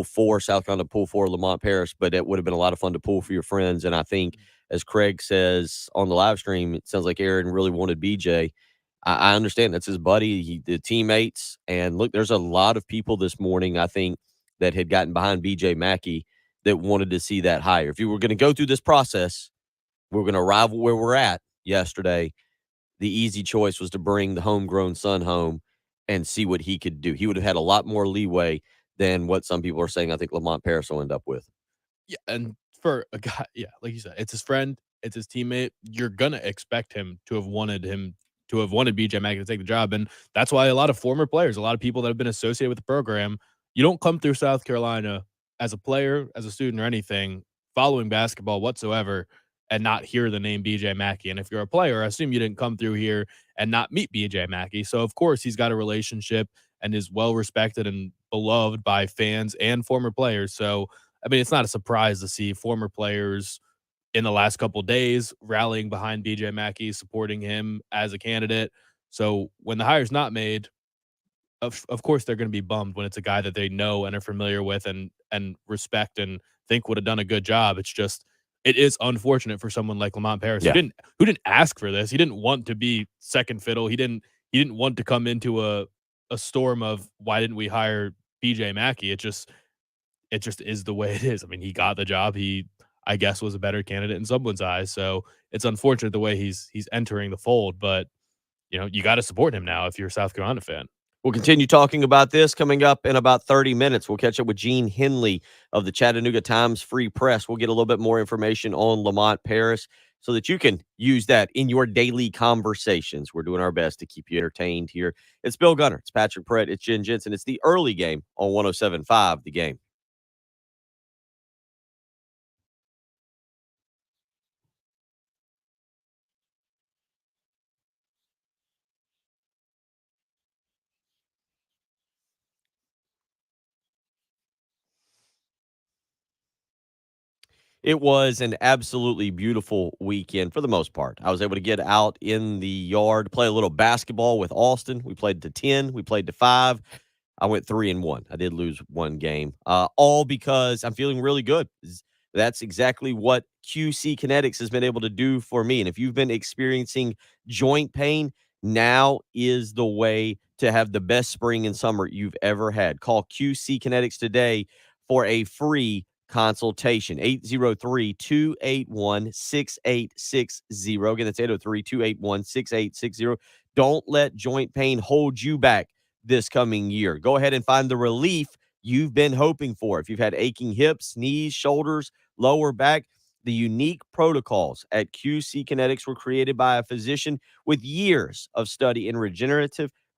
for South Carolina, pull for Lamont Paris, but it would have been a lot of fun to pull for your friends. And I think, as Craig says on the live stream, it sounds like Aaron really wanted BJ. I understand that's his buddy, the teammates. And look, there's a lot of people this morning, I think, that had gotten behind BJ Mackey that wanted to see that hire. If you were going to go through this process, we're going to arrive where we're at yesterday. The easy choice was to bring the homegrown son home and see what he could do. He would have had a lot more leeway than what some people are saying I think Lamont Paris will end up with. Yeah, and for a guy, yeah, like you said, it's his friend, it's his teammate. You're gonna expect him to have wanted BJ Mackey to take the job, and that's why a lot of former players, a lot of people that have been associated with the program, you don't come through South Carolina as a player, as a student, or anything following basketball whatsoever, and not hear the name BJ Mackey. And if you're a player, I assume you didn't come through here and not meet BJ Mackey. So of course he's got a relationship and is well respected and beloved by fans and former players. So I mean, it's not a surprise to see former players in the last couple days rallying behind BJ Mackey, supporting him as a candidate. So when the hire's not made, of course they're going to be bummed when it's a guy that they know and are familiar with and respect and think would have done a good job. It's just it is unfortunate for someone like Lamont Paris who didn't ask for this. He didn't want to be second fiddle. He didn't want to come into a storm of why didn't we hire BJ Mackey. It just is the way it is. I mean, he got the job. He, I guess, was a better candidate in someone's eyes. So it's unfortunate the way he's entering the fold. But you got to support him now if you're a South Carolina fan. We'll continue talking about this coming up in about 30 minutes. We'll catch up with Gene Henley of the Chattanooga Times Free Press. We'll get a little bit more information on Lamont Paris so that you can use that in your daily conversations. We're doing our best to keep you entertained here. It's Bill Gunner. It's Patrick Pratt. It's Jen Jensen. It's the early game on 107.5 The Game. It was an absolutely beautiful weekend for the most part. I was able to get out in the yard, play a little basketball with Austin. We played to 10, we played to 5. I went 3-1. I did lose one game, all because I'm feeling really good. That's exactly what QC Kinetics has been able to do for me. And if you've been experiencing joint pain, now is the way to have the best spring and summer you've ever had. Call QC Kinetics today for a free consultation. 803-281-6860. Again, that's 803-281-6860. Don't let joint pain hold you back this coming year. Go ahead and find the relief you've been hoping for. If you've had aching hips, knees, shoulders, lower back, the unique protocols at QC Kinetics were created by a physician with years of study in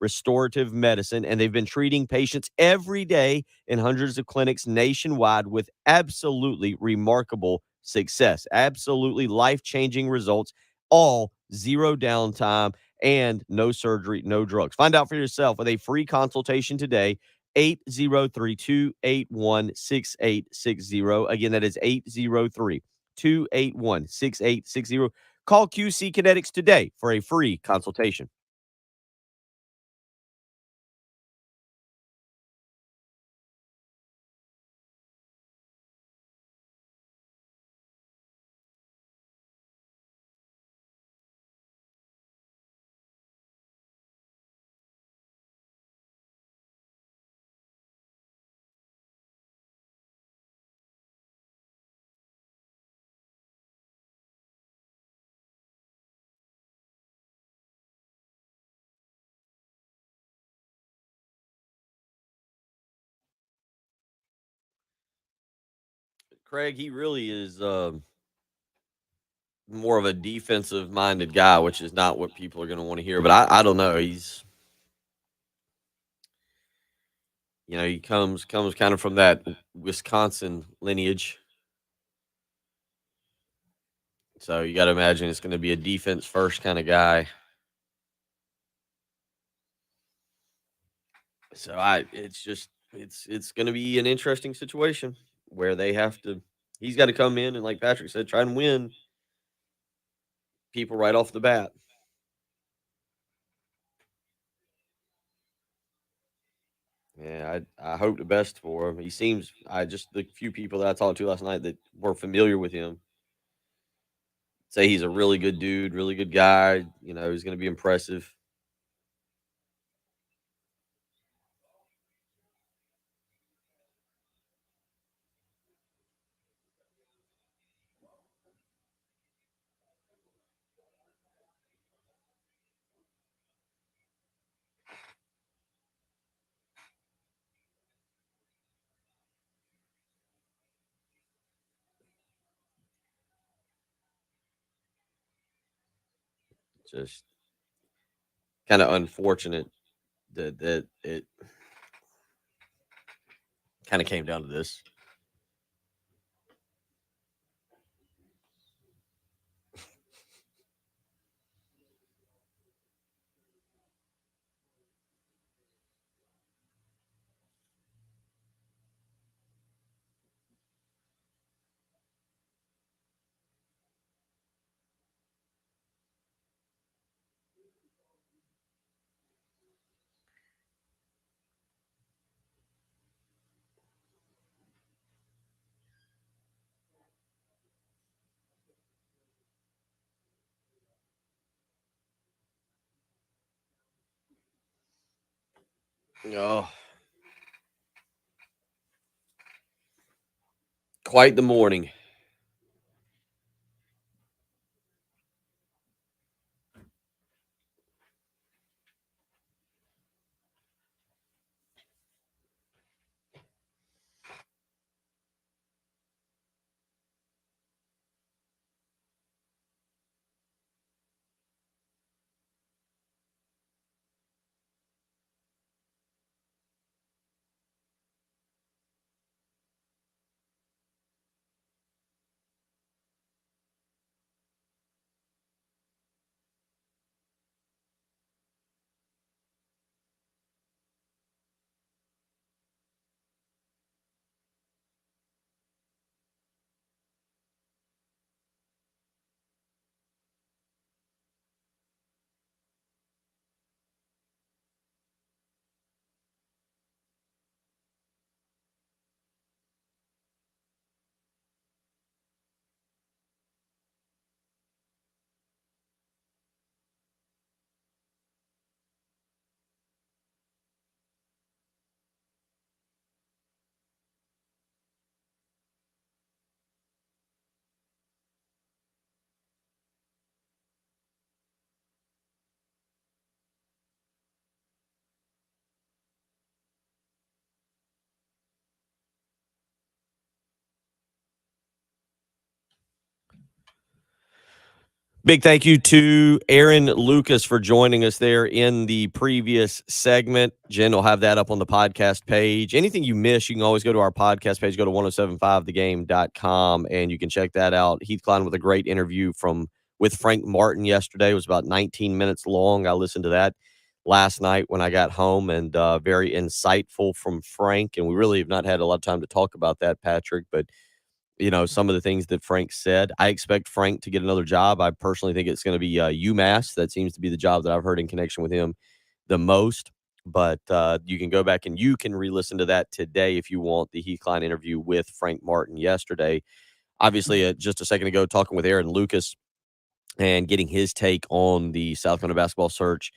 restorative medicine, and they've been treating patients every day in hundreds of clinics nationwide with absolutely remarkable success, absolutely life-changing results, all zero downtime and no surgery, no drugs. Find out for yourself with a free consultation today. 803-281-6860. Again, that is 803-281-6860. Call QC Kinetics today for a free consultation. Craig, he really is more of a defensive-minded guy, which is not what people are going to want to hear. But I don't know. He's, he comes kind of from that Wisconsin lineage. So you got to imagine it's going to be a defense-first kind of guy. So it's going to be an interesting situation where he's got to come in and, like Patrick said, try and win people right off the bat. Yeah, I hope the best for him. He seems, the few people that I talked to last night that were familiar with him say he's a really good dude, really good guy. He's going to be impressive. Just kind of unfortunate that it kind of came down to this. Oh, quite the morning. Big thank you to Aaron Lucas for joining us there in the previous segment. Jen will have that up on the podcast page. Anything you miss, you can always go to our podcast page, go to 1075thegame.com, and you can check that out. Heath Klein with a great interview with Frank Martin yesterday. It was about 19 minutes long. I listened to that last night when I got home, and very insightful from Frank. And we really have not had a lot of time to talk about that, Patrick, but some of the things that Frank said. I expect Frank to get another job. I personally think it's going to be UMass. That seems to be the job that I've heard in connection with him the most. But you can go back and you can re-listen to that today if you want, the Heath Klein interview with Frank Martin yesterday. Obviously, just a second ago, talking with Aaron Lucas and getting his take on the South Carolina basketball search.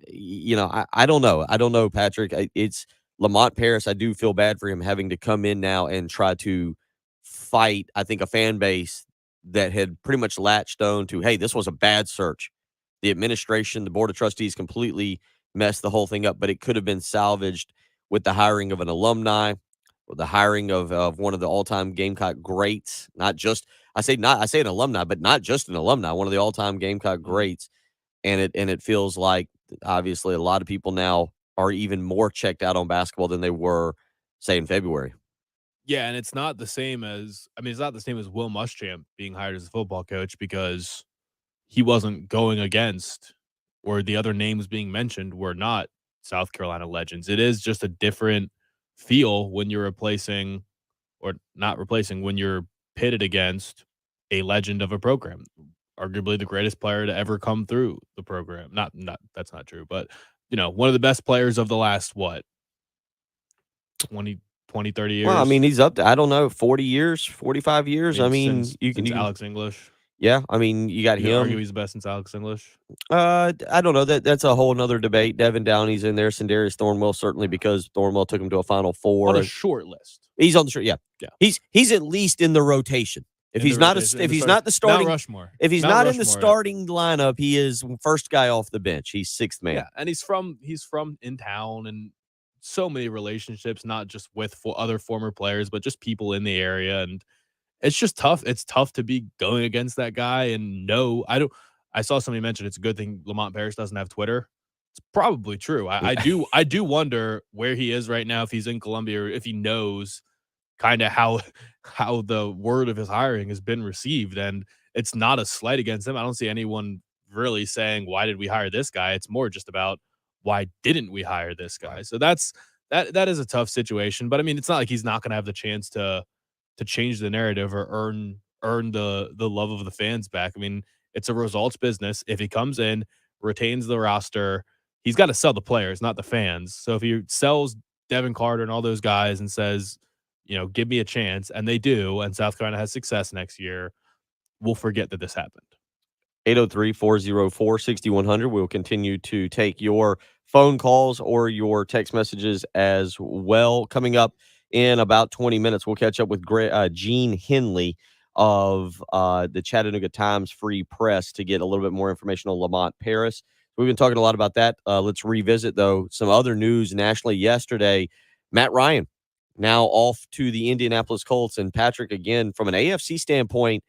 I don't know. I don't know, Patrick. It's Lamont Paris. I do feel bad for him having to come in now and try to fight, I think, a fan base that had pretty much latched on to, hey, this was a bad search. The administration, the board of trustees completely messed the whole thing up, but it could have been salvaged with the hiring of an alumni, with the hiring of one of the all-time Gamecock greats. I say an alumni, but not just an alumni, one of the all-time Gamecock greats. And it feels like obviously a lot of people now are even more checked out on basketball than they were, say, in February. Yeah, and it's not the same as it's not the same as Will Muschamp being hired as a football coach, because he wasn't going against, or the other names being mentioned were not South Carolina legends. It is just a different feel when you're replacing, or not replacing, when you're pitted against a legend of a program, arguably the greatest player to ever come through the program. Not that's not true, but one of the best players of the last, 20, 30 years? Well, I mean, he's up to, I don't know, 40 years, 45 years. I mean, since Alex English. Yeah, I mean, you got You argue him. he's the best since Alex English? I don't know. That's a whole nother debate. Devin Downey's in there. Sindarius Thornwell, certainly because Thornwell took him to a Final Four. On a short list. He's on the short. Yeah. Yeah. He's at least in the rotation. If he's not the starting, Mount Rushmore. if he's Mount not in the Rushmore. starting lineup, he is first guy off the bench. He's sixth man. Yeah, and he's from in town, and so many relationships, not just with other former players, but just people in the area, and it's just tough. It's tough to be going against that guy. And I saw somebody mention it's a good thing Lamont Paris doesn't have Twitter. It's probably true. I do wonder where he is right now, if he's in Columbia, or if he knows kind of how the word of his hiring has been received. And it's not a slight against him. I don't see anyone really saying, why did we hire this guy? It's more just about, why didn't we hire this guy? So that is a tough situation. But I mean, it's not like he's not going to have the chance to change the narrative or earn the love of the fans back. I mean, it's a results business. If he comes in, retains the roster, he's got to sell the players, not the fans. So if he sells Devin Carter and all those guys and says, give me a chance, and they do, and South Carolina has success next year, we'll forget that this happened. 803-404-6100. We'll continue to take your phone calls or your text messages as well. Coming up in about 20 minutes, we'll catch up with Gene Henley of the Chattanooga Times Free Press to get a little bit more information on Lamont Paris. We've been talking a lot about that. Let's revisit, though, some other news nationally. Yesterday, Matt Ryan now off to the Indianapolis Colts. And Patrick, again, from an AFC standpoint,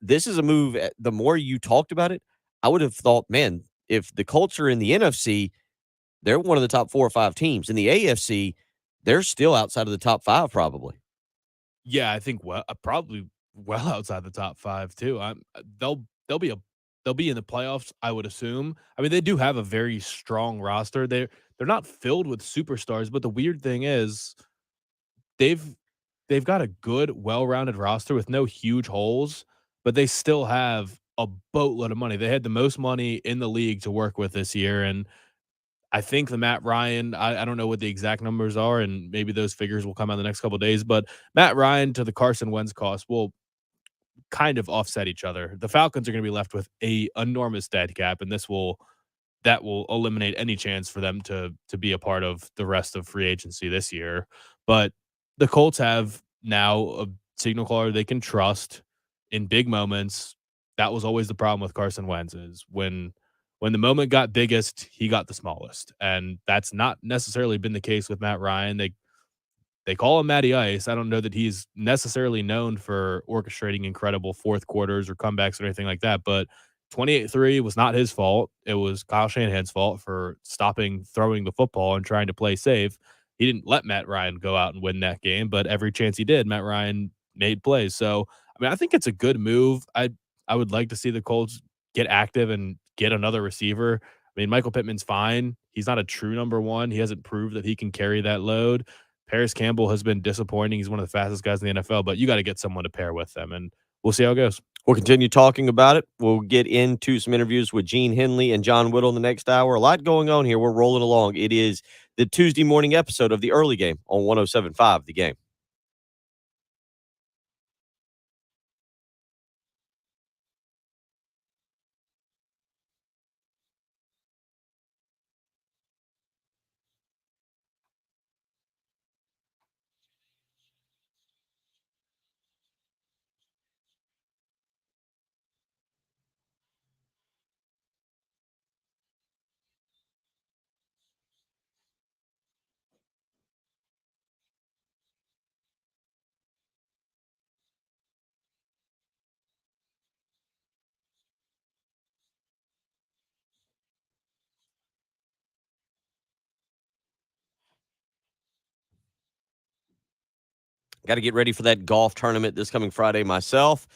this is a move. The more you talked about it, I would have thought, man, if the Colts are in the NFC, they're one of the top 4 or 5 teams. In the AFC, they're still outside of the top 5, probably. Yeah, I think probably well outside the top 5 too. They'll be in the playoffs, I would assume. I mean, they do have a very strong roster. They're not filled with superstars, but the weird thing is they've got a good, well-rounded roster with no huge holes, but they still have a boatload of money. They had the most money in the league to work with this year, and I think the Matt Ryan, I don't know what the exact numbers are, and maybe those figures will come out in the next couple of days, but Matt Ryan to the Carson Wentz cost will kind of offset each other. The Falcons are going to be left with a enormous dead cap, and that will eliminate any chance for them to be a part of the rest of free agency this year. But the Colts have now a signal caller they can trust in big moments. That was always the problem with Carson Wentz, is when the moment got biggest, he got the smallest. And that's not necessarily been the case with Matt Ryan. They call him Matty Ice. I don't know that he's necessarily known for orchestrating incredible fourth quarters or comebacks or anything like that, but 28-3 was not his fault. It was Kyle Shanahan's fault for stopping throwing the football and trying to play safe. He didn't let Matt Ryan go out and win that game, but every chance he did, Matt Ryan made plays. So, I mean, I think it's a good move. I would like to see the Colts get active and get another receiver. I mean, Michael Pittman's fine. He's not a true number one. He hasn't proved that he can carry that load. Paris Campbell has been disappointing. He's one of the fastest guys in the NFL, but you got to get someone to pair with them, and we'll see how it goes. We'll continue talking about it. We'll get into some interviews with Gene Henley and John Whittle in the next hour. A lot going on here. We're rolling along. It is the Tuesday morning episode of The Early Game on 107.5 The Game. Got to get ready for that golf tournament this coming Friday myself.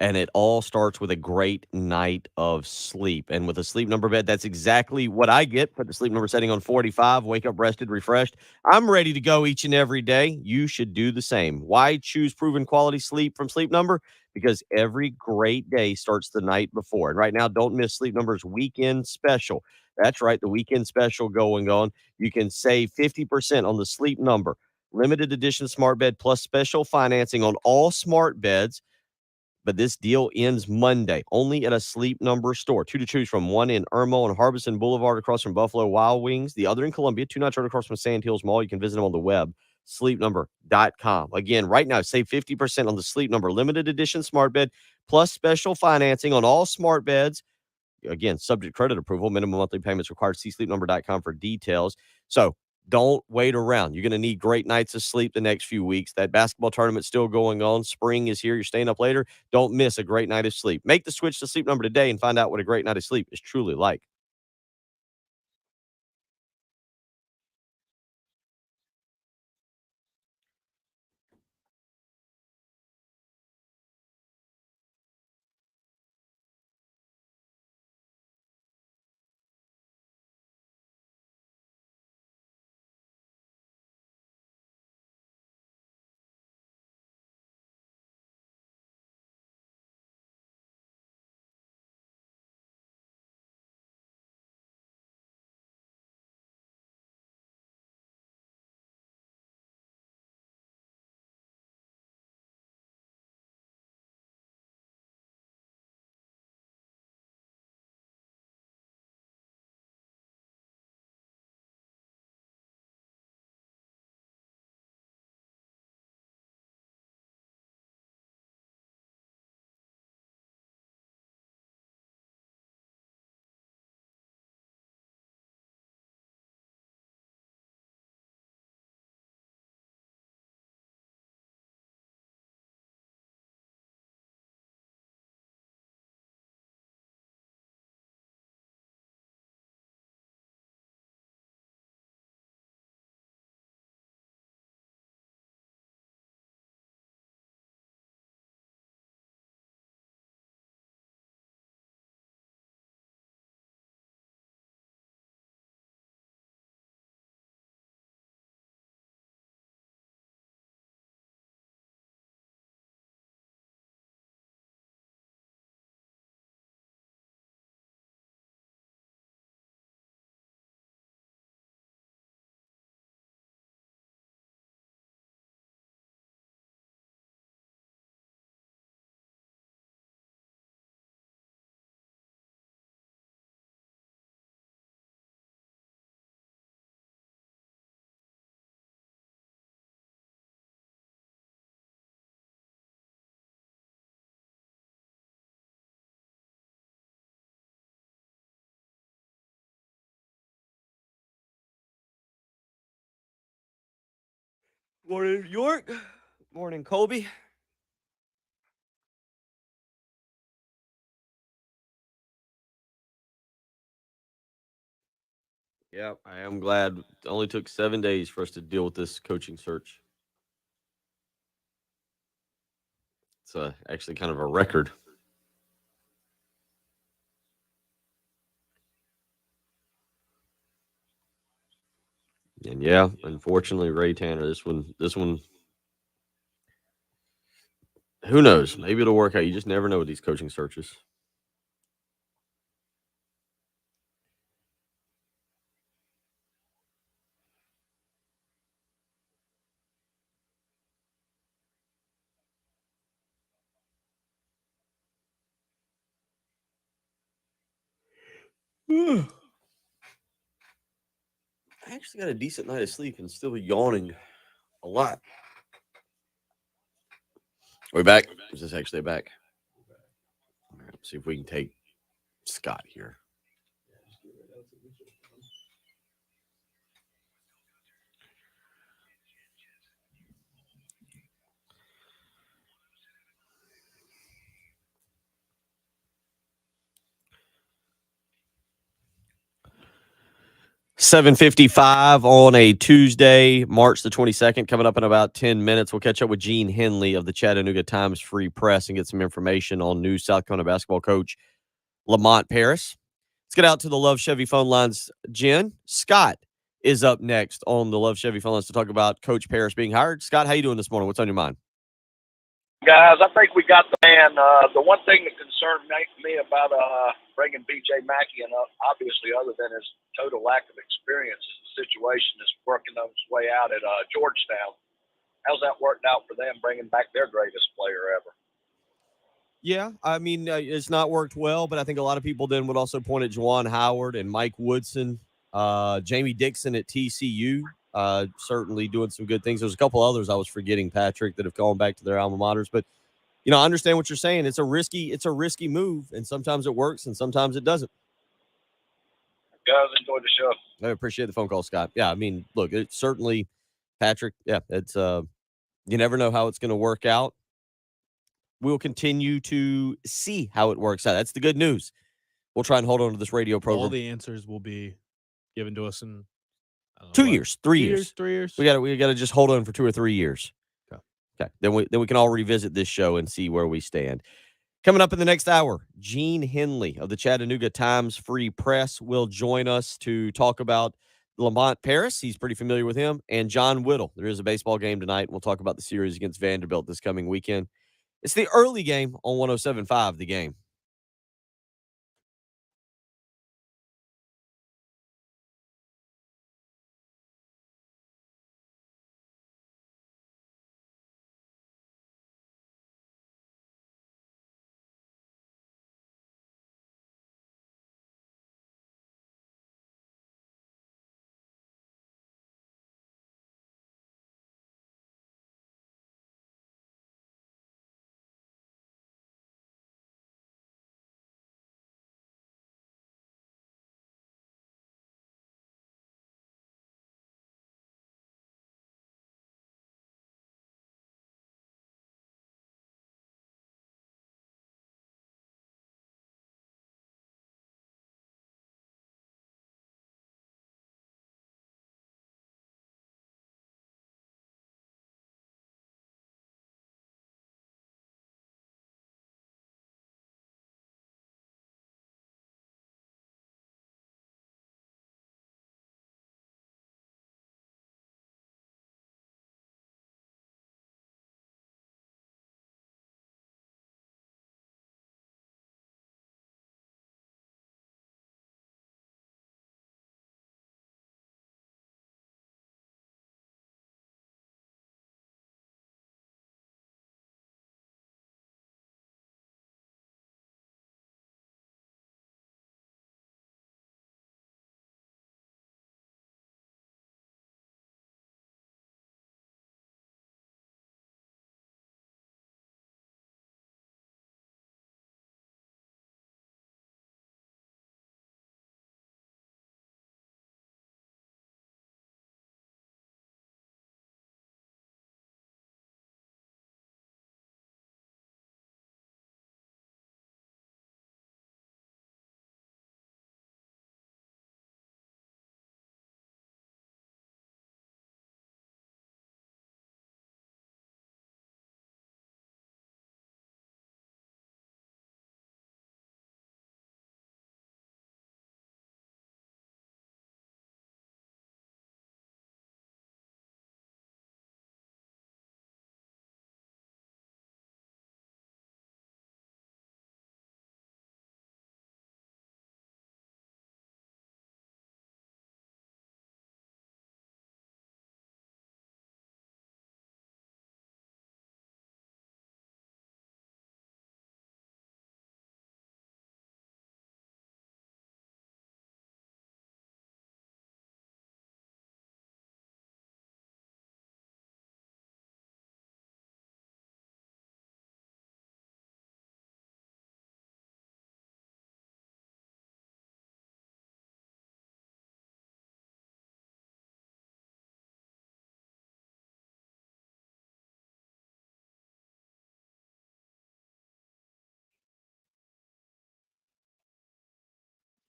And it all starts with a great night of sleep. And with a Sleep Number bed, that's exactly what I get. Put the Sleep Number setting on 45, wake up rested, refreshed. I'm ready to go each and every day. You should do the same. Why choose proven quality sleep from Sleep Number? Because every great day starts the night before. And right now, don't miss Sleep Number's weekend special. That's right, the weekend special going on. You can save 50% on the Sleep Number limited edition smart bed plus special financing on all smart beds. But this deal ends Monday, only at a Sleep Number store. Two to choose from, one in Irmo and Harbison Boulevard across from Buffalo Wild Wings, the other in Columbia, 2 nights right across from Sand Hills Mall. You can visit them on the web, sleepnumber.com. Again, right now, save 50% on the Sleep Number limited edition smart bed plus special financing on all smart beds. Again, subject credit approval, minimum monthly payments required. See sleepnumber.com for details. So don't wait around. You're going to need great nights of sleep the next few weeks. That basketball tournament's still going on. Spring is here. You're staying up later. Don't miss a great night of sleep. Make the switch to Sleep Number today and find out what a great night of sleep is truly like. Morning, York. Morning, Colby. Yeah, I am glad it only took 7 days for us to deal with this coaching search. It's actually kind of a record. And yeah, unfortunately, Ray Tanner, this one, who knows? Maybe it'll work out. You just never know with these coaching searches. I actually got a decent night of sleep and still yawning a lot. Are we back? Is this actually back? All right, let's see if we can take Scott here. 7:55 on a Tuesday, March the 22nd, coming up in about 10 minutes. We'll catch up with Gene Henley of the Chattanooga Times Free Press and get some information on new South Carolina basketball coach Lamont Paris. Let's get out to the Love Chevy phone lines. Jen, Scott is up next on the Love Chevy phone lines to talk about Coach Paris being hired. Scott, how you doing this morning? What's on your mind? Guys, I think we got the man. The one thing that concerned me about bringing B.J. Mackey in, obviously, other than his total lack of experience, is the situation is working on its way out at Georgetown. How's that worked out for them, bringing back their greatest player ever? Yeah, I mean, it's not worked well, but I think a lot of people then would also point at Juwan Howard and Mike Woodson, Jamie Dixon at TCU, certainly doing some good things. There's a couple others I was forgetting, Patrick, that have gone back to their alma maters. But, I understand what you're saying. It's a risky move, and sometimes it works and sometimes it doesn't. Guys, enjoy the show. I appreciate the phone call, Scott. Yeah, I mean, look, it's certainly, Patrick, yeah, it's you never know how it's going to work out. We'll continue to see how it works out. That's the good news. We'll try and hold on to this radio program. All the answers will be given to us in 2 years, 3 years. 3 years. We got to just hold on for 2 or 3 years. Okay. Then we can all revisit this show and see where we stand. Coming up in the next hour, Gene Henley of the Chattanooga Times Free Press will join us to talk about Lamont Paris. He's pretty familiar with him. And John Whittle. There is a baseball game tonight. We'll talk about the series against Vanderbilt this coming weekend. It's the early game on 107.5, The Game.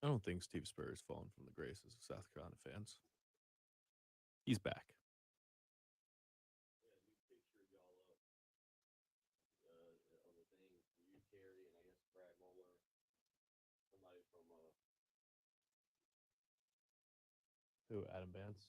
I don't think Steve Spurrier has fallen from the graces of South Carolina fans. He's back. Who, Adam Vance?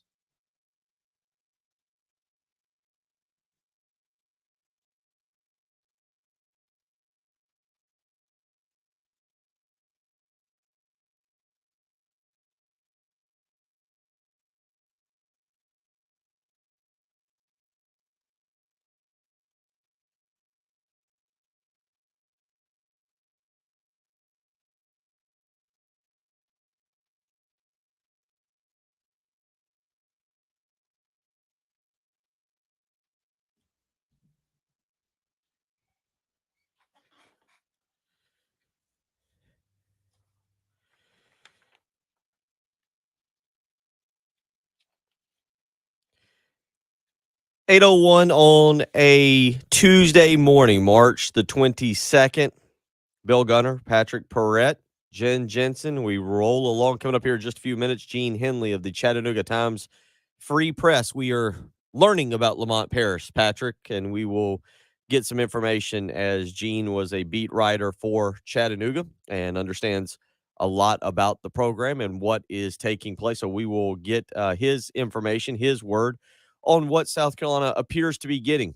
$8:01 on a Tuesday morning, March the 22nd. Bill Gunner, Patrick Perrette, Jen Jensen. We roll along. Coming up here in just a few minutes, Gene Henley of the Chattanooga Times Free Press. We are learning about Lamont Paris, Patrick, and we will get some information as Gene was a beat writer for Chattanooga and understands a lot about the program and what is taking place. So we will get his information, his word on what South Carolina appears to be getting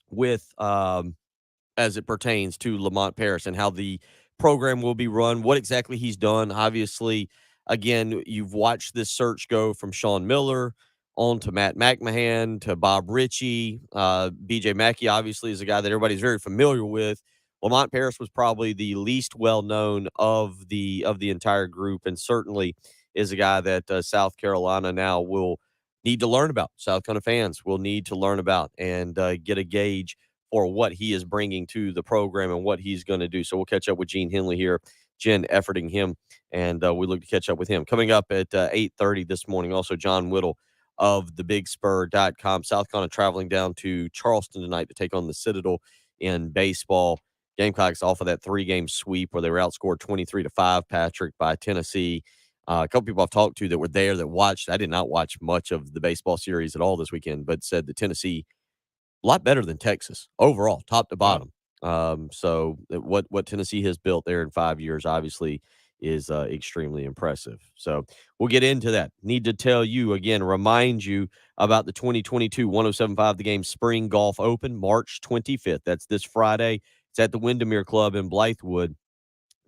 with as it pertains to Lamont Paris and how the program will be run, what exactly he's done. Obviously, again, you've watched this search go from Sean Miller on to Matt McMahon to Bob Ritchie. BJ Mackey obviously is a guy that everybody's very familiar with. Lamont Paris was probably the least well known of the entire group, and certainly is a guy that South Carolina now will need to learn about. South Carolina fans will need to learn about and get a gauge for what he is bringing to the program and what he's going to do. So we'll catch up with Gene Henley here, Jen efforting him, and we look to catch up with him. Coming up at 8:30 this morning, also John Whittle of thebigspur.com. South Carolina traveling down to Charleston tonight to take on the Citadel in baseball. Gamecocks off of that 3-game sweep where they were outscored 23-5, Patrick, by Tennessee. A couple people I've talked to that were there that watched. I did not watch much of the baseball series at all this weekend, but said the Tennessee a lot better than Texas overall, top to bottom. So what Tennessee has built there in 5 years obviously is extremely impressive. So we'll get into that. Need to tell you again, remind you about the 2022 1075 The Game Spring Golf Open, March 25th. That's this Friday. It's at the Windermere Club in Blythewood.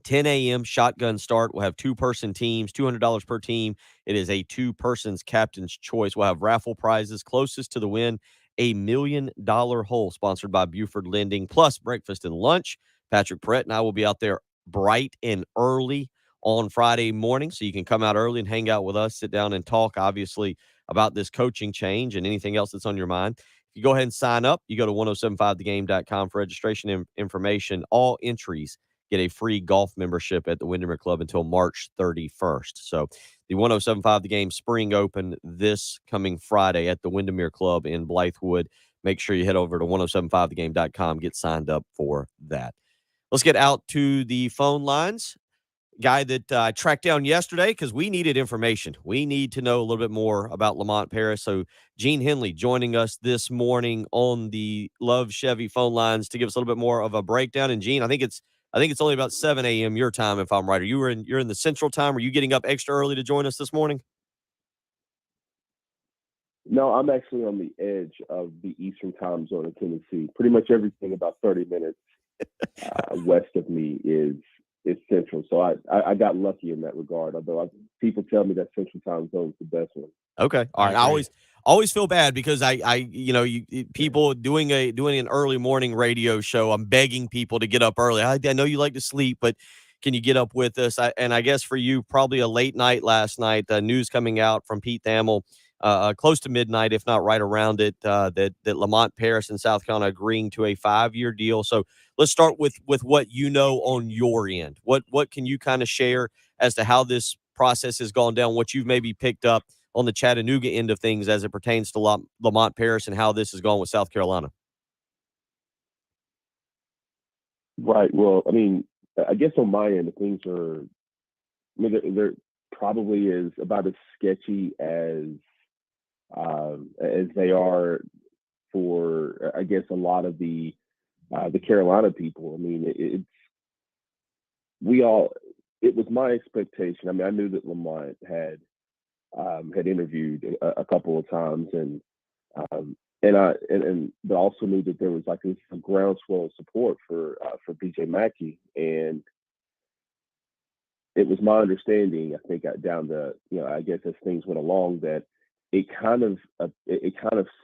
10 a.m. shotgun start. We'll have two-person teams, $200 per team. It is a two-person's captain's choice. We'll have raffle prizes. Closest to the win, a $1 million hole sponsored by Buford Lending, plus breakfast and lunch. Patrick Perrette and I will be out there bright and early on Friday morning, so you can come out early and hang out with us, sit down and talk, obviously, about this coaching change and anything else that's on your mind. If you go ahead and sign up, you go to 1075thegame.com for registration information. All entries get a free golf membership at the Windermere Club until March 31st. So the 1075 The Game Spring Open this coming Friday at the Windermere Club in Blythewood. Make sure you head over to 1075thegame.com, get signed up for that. Let's get out to the phone lines. Guy that I tracked down yesterday because we needed information. We need to know a little bit more about Lamont Paris. So Gene Henley joining us this morning on the Love Chevy phone lines to give us a little bit more of a breakdown. And Gene, I think it's only about 7 a.m. your time, if I'm right. You're in the Central Time. Are you getting up extra early to join us this morning? No, I'm actually on the edge of the Eastern Time zone of Tennessee. Pretty much everything about 30 minutes west of me is Central. So I got lucky in that regard. Although people tell me that Central Time zone is the best one. Okay, all right. I always feel bad because people doing an early morning radio show. I'm begging people to get up early. I know you like to sleep, but can you get up with us? And I guess for you, probably a late night last night. News coming out from Pete Thamel, close to midnight, if not right around it, that Lamont Paris and South Carolina agreeing to a 5-year deal. So let's start with what you know on your end. What can you kind of share as to how this process has gone down? What you've maybe picked up on the Chattanooga end of things as it pertains to Lamont Paris and how this has gone with South Carolina? Right. Well, I mean, I guess on my end, things are I mean, there probably is about as sketchy as they are for, I guess, a lot of the Carolina people. I mean, it was my expectation. I mean, I knew that Lamont had interviewed a couple of times, but also knew that there was like this groundswell of support for BJ Mackey, and it was my understanding, I think, down the, I guess as things went along, that it kind of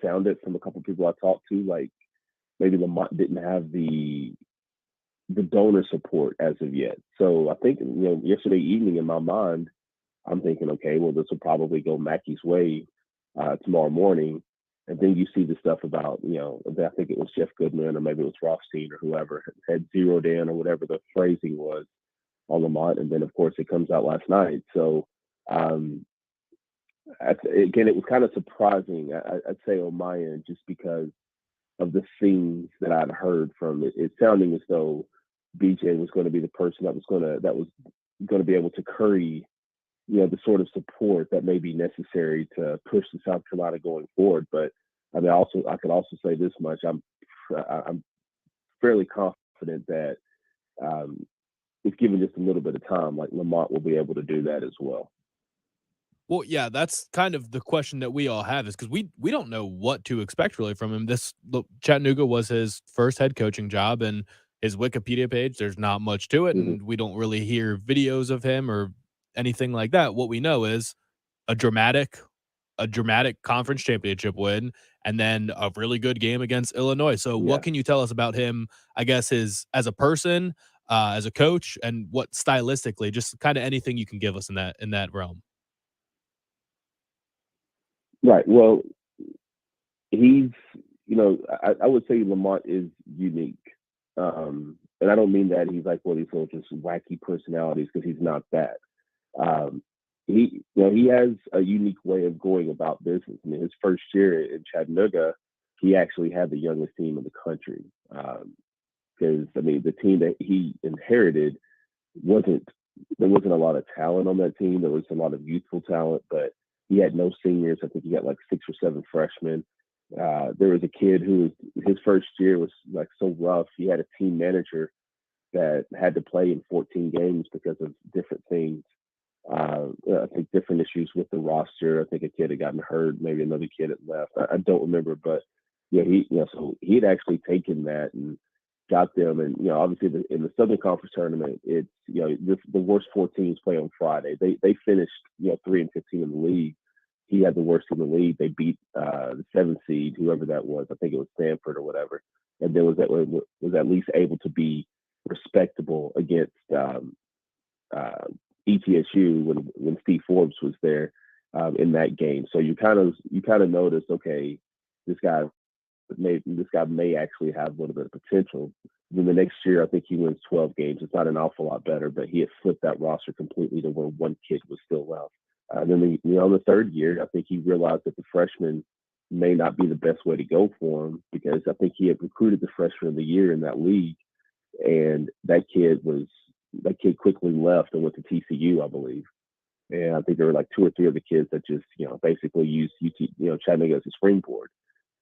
sounded from a couple of people I talked to like maybe Lamont didn't have the donor support as of yet. So I think, yesterday evening in my mind, I'm thinking, okay, well, this will probably go Mackey's way tomorrow morning. And then you see the stuff about, I think it was Jeff Goodman or maybe it was Rothstein or whoever had zeroed in or whatever the phrasing was on Lamont. And then, of course, it comes out last night. So, again, it was kind of surprising, I'd say, on my end, just because of the things that I'd heard from it. It sounding as though BJ was going to be the person that was going to be able to curry, the sort of support that may be necessary to push the South Carolina going forward. But I mean, I could also say this much: I'm fairly confident that if given just a little bit of time, like Lamont will be able to do that as well. Well, yeah, that's kind of the question that we all have, is because we don't know what to expect really from him. Chattanooga was his first head coaching job, and his Wikipedia page, there's not much to it, and we don't really hear videos of him or anything like that. What we know is a dramatic conference championship win, and then a really good game against Illinois. So what can you tell us about him, I guess, as a person, as a coach, and what stylistically, just kind of anything you can give us in that realm? Right. Well, he's, I would say Lamont is unique. And I don't mean that he's like one of these little just wacky personalities, because he's not that. He has a unique way of going about business. I mean, his first year in Chattanooga, he actually had the youngest team in the country. Because, I mean, the team that he inherited there wasn't a lot of talent on that team. There was a lot of youthful talent, but he had no seniors. I think he got like 6 or 7 freshmen. There was a kid his first year was like so rough. He had a team manager that had to play in 14 games because of different things. I think different issues with the roster. I think a kid had gotten hurt. Maybe another kid had left. I don't remember, but so he had actually taken that and got them. And obviously in the Southern Conference tournament, it's the worst 4 teams play on Friday. They finished 3-15 in the league. He had the worst in the league. They beat the 7th seed, whoever that was. I think it was Stanford or whatever, and then was at least able to be respectable against ETSU when Steve Forbes was there in that game. So you kind of notice, okay, this guy may actually have a little bit of potential. Then the next year, I think he wins 12 games. It's not an awful lot better, but he had flipped that roster completely to where one kid was still left. Then the third year, I think he realized that the freshman may not be the best way to go for him, because I think he had recruited the freshman of the year in that league, and that kid quickly left and went to TCU, I believe. And I think there were like 2 or 3 other kids that just basically used Chattanooga as a springboard.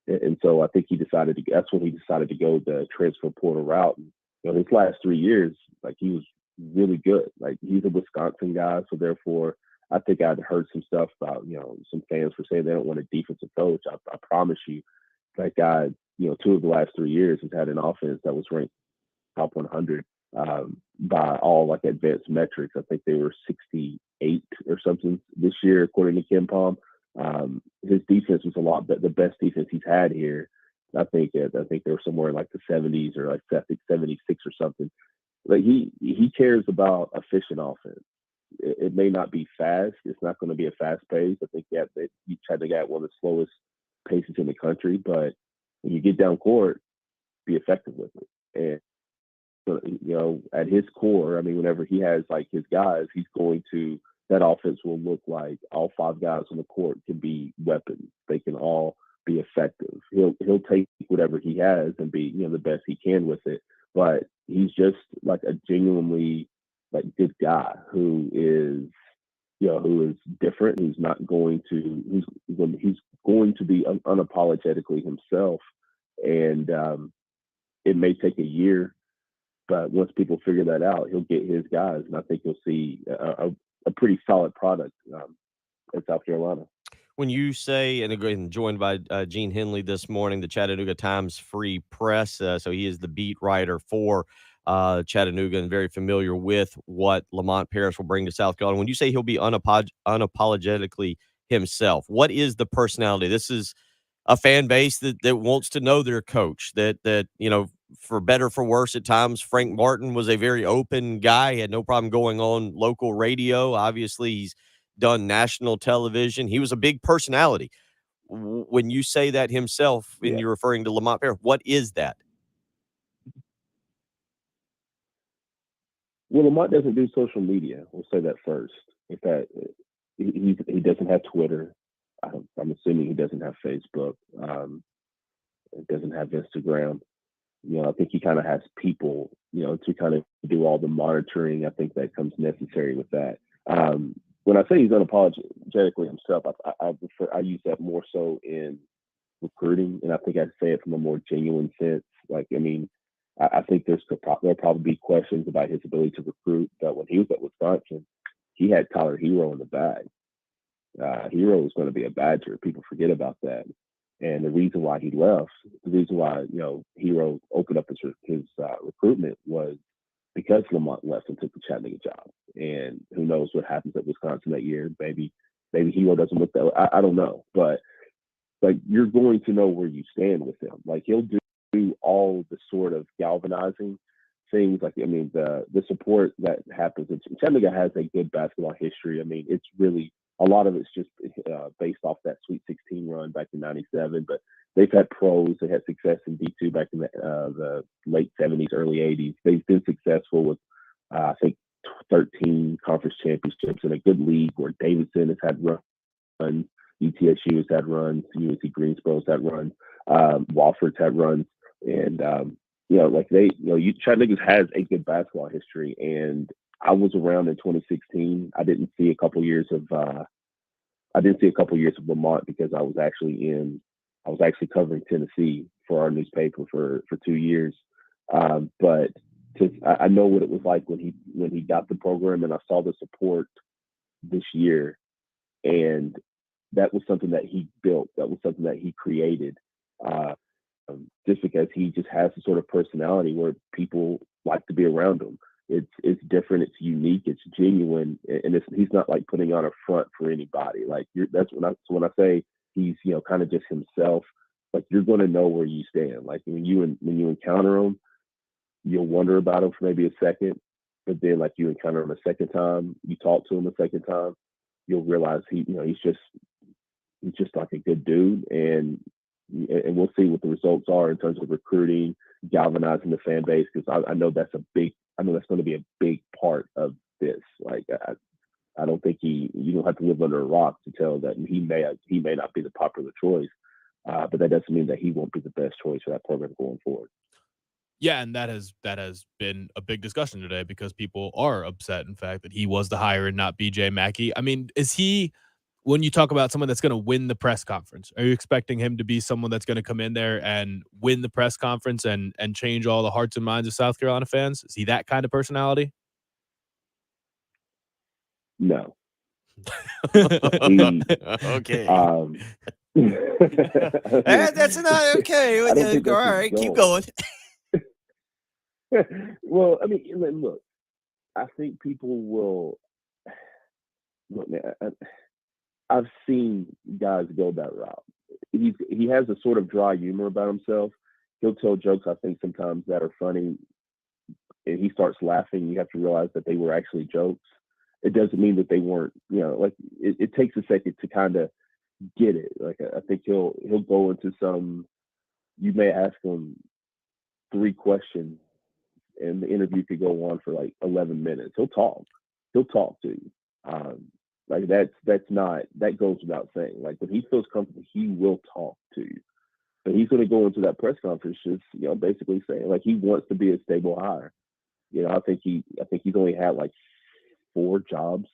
And so I think that's when he decided to go the transfer portal route. And, his last 3 years, like, he was really good. Like, he's a Wisconsin guy, so therefore I think I'd heard some stuff about, some fans were saying they don't want a defensive coach. I promise you, that guy, 2 of the last 3 years has had an offense that was ranked top 100 by all like advanced metrics. I think they were 68 or something this year, according to Ken Palm. His defense was a lot the best defense he's had here. I think they were somewhere in like the 70s or like 76 or something. But he cares about efficient offense. It may not be fast. It's not going to be a fast pace. I think you tried to get one of the slowest paces in the country, but when you get down court, be effective with it. And at his core, I mean, whenever he has like his guys, that offense will look like all 5 guys on the court can be weapons. They can all be effective. He'll take whatever he has and be the best he can with it. But he's just like a genuinely like good guy who is, who is different, who's not going to, he's going to be unapologetically himself. And it may take a year, but once people figure that out, he'll get his guys, and I think you'll see a pretty solid product in South Carolina. When you say, and again, joined by Gene Henley this morning, the Chattanooga Times Free Press, so he is the beat writer for Chattanooga and very familiar with what Lamont Paris will bring to South Carolina. When you say he'll be unapologetically himself, what is the personality? This is a fan base that wants to know their coach, that for better, for worse at times. Frank Martin was a very open guy. He had no problem going on local radio. Obviously, he's done national television. He was a big personality. When you say that himself, and you're referring to Lamont Paris, what is that? Well, Lamont doesn't do social media. We'll say that first. In fact, he doesn't have Twitter. I'm assuming he doesn't have Facebook. He doesn't have Instagram. I think he kind of has people, to kind of do all the monitoring. I think that comes necessary with that. When I say he's unapologetically himself, I use that more so in recruiting, and I think I'd say it from a more genuine sense. I think there'll probably be questions about his ability to recruit. But when he was at Wisconsin, he had Tyler Hero in the bag. Hero was going to be a Badger. People forget about that. And the reason why he left, the reason why Hero opened up his recruitment was because Lamont left and took the Chattanooga job. And who knows what happens at Wisconsin that year? Maybe Hero doesn't look that way. I don't know, but you're going to know where you stand with him. He'll do all the sort of galvanizing things. The support that happens. Chattanooga has a good basketball history. It's really, a lot of it's just based off that Sweet 16 run back in '97, but they've had pros. They had success in D2 back in the late '70s, early '80s. They've been successful with, I think, 13 conference championships in a good league where Davidson has had runs, UTSU has had runs, UNC Greensboro's had runs, Wofford's had runs, and Chattanooga has a good basketball history. And I was around in 2016. I didn't see a couple years of Lamont because I was actually covering Tennessee for our newspaper for 2 years. But I know what it was like when he got the program, and I saw the support this year, and that was something that he built. That was something that he created. Just because he just has the sort of personality where people like to be around him. It's different, it's unique, it's genuine, and he's not putting on a front for anybody. That's when I say he's kind of just himself. You're going to know where you stand. When you encounter him, you'll wonder about him for maybe a second, but then you encounter him a second time, you talk to him a second time, you'll realize he's just like a good dude, and we'll see what the results are in terms of recruiting, galvanizing the fan base, because I know that's going to be a big part of this. I don't think you don't have to live under a rock to tell that he may not be the popular choice, but that doesn't mean that he won't be the best choice for that program going forward. Yeah, and that has been a big discussion today because people are upset, in fact, that he was the hire and not BJ Mackey. Is he, when you talk about someone that's going to win the press conference, are you expecting him to be someone that's going to come in there and win the press conference and change all the hearts and minds of South Carolina fans? Is he that kind of personality? No. Okay. That's not okay. All right, keep going. Well, look, I think people will. Look, man, I've seen guys go that route. He has a sort of dry humor about himself. He'll tell jokes, I think, sometimes that are funny, and he starts laughing. You have to realize that they were actually jokes. It doesn't mean that they weren't. It takes a second to kind of get it. I think he'll go into some. You may ask him 3 questions, and the interview could go on for 11 minutes. He'll talk to you. That goes without saying. When he feels comfortable, he will talk to you. But he's going to go into that press conference just, basically saying he wants to be a stable hire. I think he's only had like 4 jobs.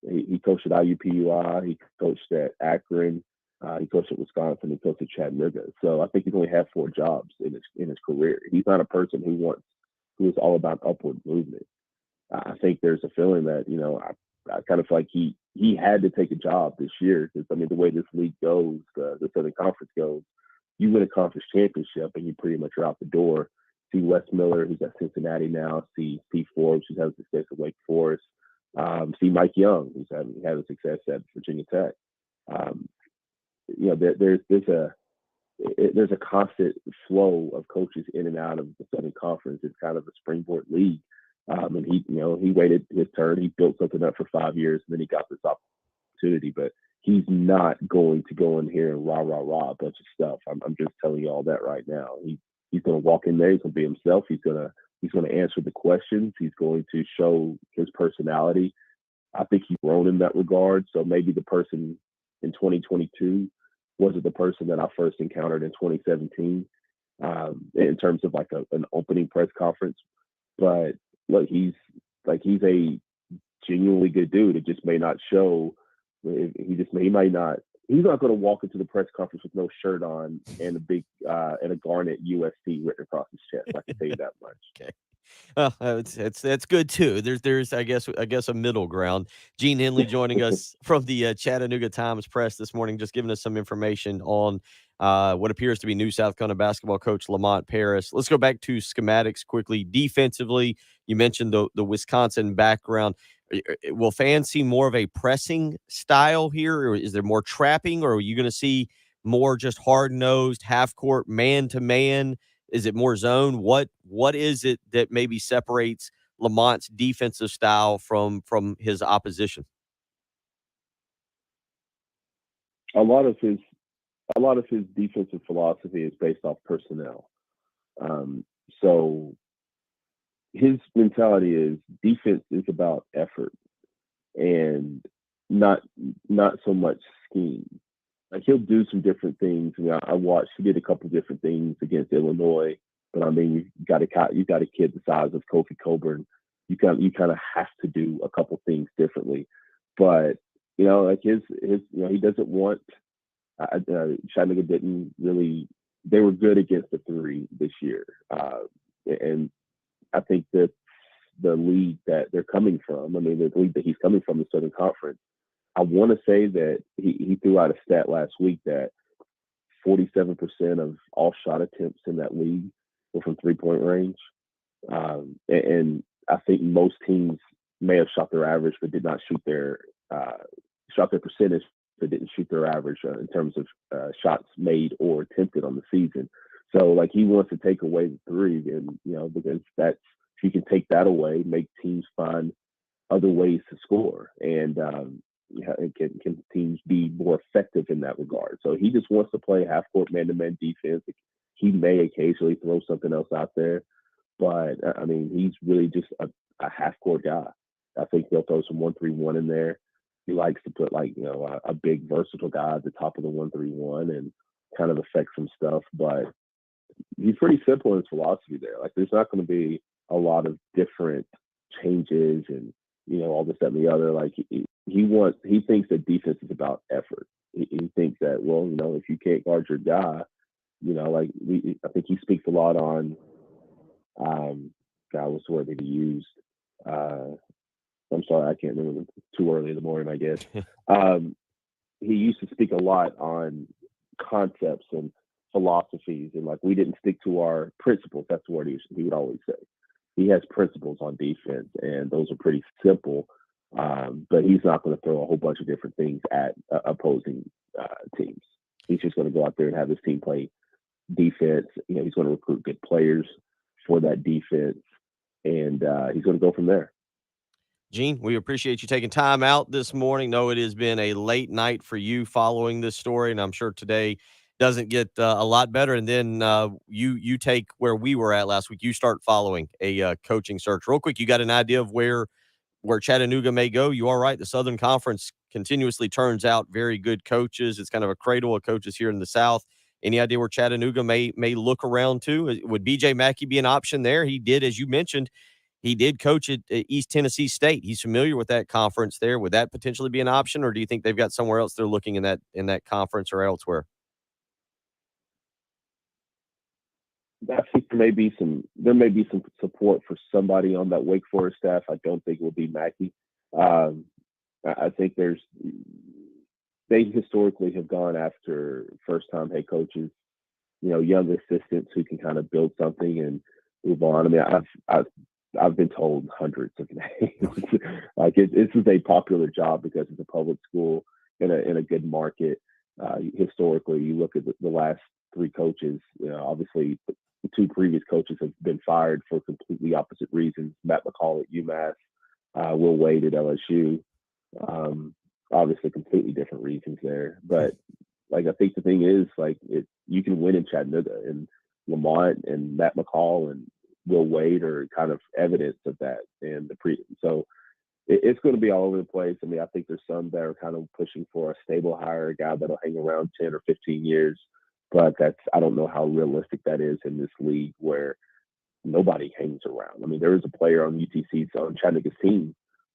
He coached at IUPUI. He coached at Akron. He coached at Wisconsin. He coached at Chattanooga. So I think he's only had 4 jobs in his career. He's not a person who is all about upward movement. I think there's a feeling that I kind of feel like he had to take a job this year because the way this league goes, the Southern Conference goes, you win a conference championship and you pretty much are out the door. See Wes Miller, who's at Cincinnati now. See Steve Forbes, who's having success at Wake Forest. See Mike Young, who's having success at Virginia Tech. There's a constant flow of coaches in and out of the Southern Conference. It's kind of a springboard league. And he waited his turn. He built something up for 5 years, and then he got this opportunity. But he's not going to go in here and rah a bunch of stuff. I'm just telling you all that right now. He's going to walk in there. He's going to be himself. He's going to answer the questions. He's going to show his personality. I think he's grown in that regard. So maybe the person in 2022 wasn't the person that I first encountered in 2017 in terms of like an opening press conference. But look, he's a genuinely good dude. It just may not show. He's not going to walk into the press conference with no shirt on and a garnet USC written across his chest. I can tell you that much. Okay. Well, that's good too. There's I guess a middle ground. Gene Henley joining us from the Chattanooga Times Press this morning, just giving us some information on what appears to be new South Carolina basketball coach Lamont Paris. Let's go back to schematics quickly. Defensively, you mentioned the Wisconsin background. Will fans see more of a pressing style here, or is there more trapping, or are you going to see more just hard-nosed, half-court, man-to-man? Is it more zone? What is it that maybe separates Lamont's defensive style from his opposition? A lot of his defensive philosophy is based off personnel. So his mentality is defense is about effort and not so much scheme. Like he'll do some different things. I watched. He did a couple different things against Illinois, but you got a kid the size of Kofi Coburn. You kind of have to do a couple things differently. But like his he doesn't want. Chattanooga didn't really. They were good against the 3 this year, and I think that the league that they're coming from. The league that he's coming from, the Southern Conference. I want to say that he threw out a stat last week that 47% of all shot attempts in that league were from 3-point range. And I think most teams may have shot their average, but did not shoot their percentage, but didn't shoot their average in terms of shots made or attempted on the season. So like he wants to take away the 3, and because if you can take that away, make teams find other ways to score, and can teams be more effective in that regard? So he just wants to play half-court man-to-man defense. He may occasionally throw something else out there, but he's really just a half-court guy. I think he'll throw some 1-3-1 in there. He likes to put a big versatile guy at the top of the 1-3-1 and kind of affect some stuff. But he's pretty simple in his philosophy there. Like there's not going to be a lot of different changes and all this, that, and the other. Like he thinks that defense is about effort. He thinks that, if you can't guard your guy, I think he speaks a lot on, what's the word that he used? I'm sorry, I can't remember. Too early in the morning, I guess. He used to speak a lot on concepts and philosophies, and we didn't stick to our principles. That's the word he would always say. He has principles on defense, and those are pretty simple. But he's not going to throw a whole bunch of different things at opposing teams. He's just going to go out there and have his team play defense. He's going to recruit good players for that defense, and he's going to go from there. Gene, we appreciate you taking time out this morning. No, it has been a late night for you following this story, and I'm sure today doesn't get a lot better. And then you take where we were at last week. You start following a coaching search. Real quick, you got an idea of where Chattanooga may go? You are right. The Southern Conference continuously turns out very good coaches. It's kind of a cradle of coaches here in the South. Any idea where Chattanooga may look around to? Would B.J. Mackey be an option there? He did, as you mentioned, he did coach at East Tennessee State. He's familiar with that conference there. Would that potentially be an option, or do you think they've got somewhere else they're looking in that conference or elsewhere? I think there may be some support for somebody on that Wake Forest staff. I don't think it will be Mackey. I think they historically have gone after first-time head coaches, young assistants who can kind of build something and move on. I mean, I've been told hundreds of names. Like this is a popular job because it's a public school in a good market. Historically, you look at the last three coaches. Obviously, the two previous coaches have been fired for completely opposite reasons. Matt McCall at UMass, Will Wade at LSU. Obviously, completely different reasons there. But I think the thing is, you can win in Chattanooga, and Lamont and Matt McCall and Will Wade are kind of evidence of that. And so it's going to be all over the place. I mean, I think there's some that are kind of pushing for a stable hire, a guy that'll hang around 10 or 15 years. But I don't know how realistic that is in this league where nobody hangs around. I mean, there is a player on on Chattanooga's team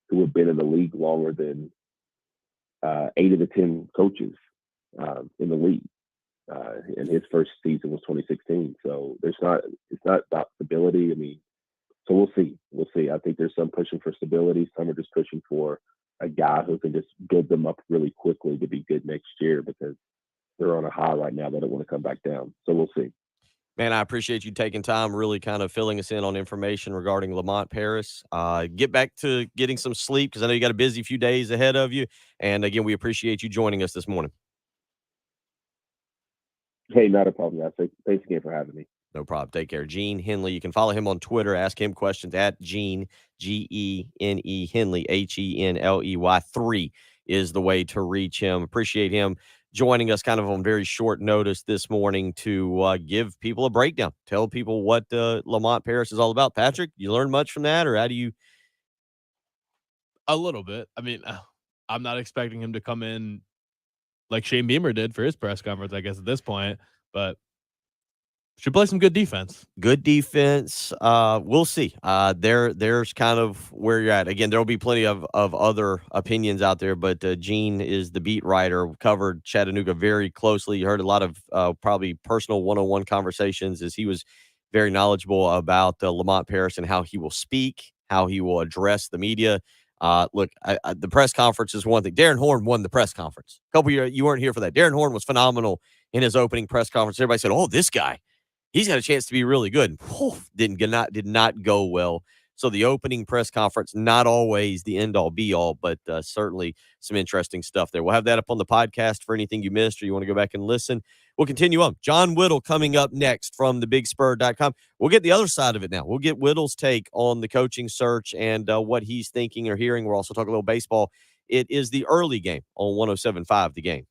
who have been in the league longer than 8 of the 10 coaches in the league. And his first season was 2016. So it's not about stability. I mean, so we'll see. We'll see. I think there's some pushing for stability. Some are just pushing for a guy who can just build them up really quickly to be good next year because they're on a high right now. They don't want to come back down. So we'll see. Man, I appreciate you taking time, really kind of filling us in on information regarding Lamont Paris. Get back to getting some sleep because I know you got a busy few days ahead of you. And again, we appreciate you joining us this morning. Hey, not a problem, guys. Thanks again for having me. No problem. Take care. Gene Henley. You can follow him on Twitter. Ask him questions at Gene, Gene Henley, Henley. 3 is the way to reach him. Appreciate him joining us kind of on very short notice this morning to give people a breakdown. Tell people what Lamont Paris is all about. Patrick, you learned much from that, or how do you? A little bit. I mean, I'm not expecting him to come in like Shane Beamer did for his press conference, I guess, at this point, but should play some good defense. Good defense. We'll see. There's kind of where you're at. Again, there will be plenty of other opinions out there, but Gene is the beat writer, covered Chattanooga very closely. You heard a lot of probably personal one-on-one conversations as he was very knowledgeable about Lamont Paris and how he will speak, how he will address the media. Look, the press conference is one thing. Darren Horn won the press conference. A couple years, you weren't here for that. Darren Horn was phenomenal in his opening press conference. Everybody said, "Oh, this guy, he's got a chance to be really good." Did not go well. So the opening press conference, not always the end all be all, but certainly some interesting stuff there. We'll have that up on the podcast for anything you missed or you want to go back and listen. We'll continue on. John Whittle coming up next from thebigspur.com. We'll get the other side of it now. We'll get Whittle's take on the coaching search and what he's thinking or hearing. We'll also talk a little baseball. It is the early game on 107.5 The Game.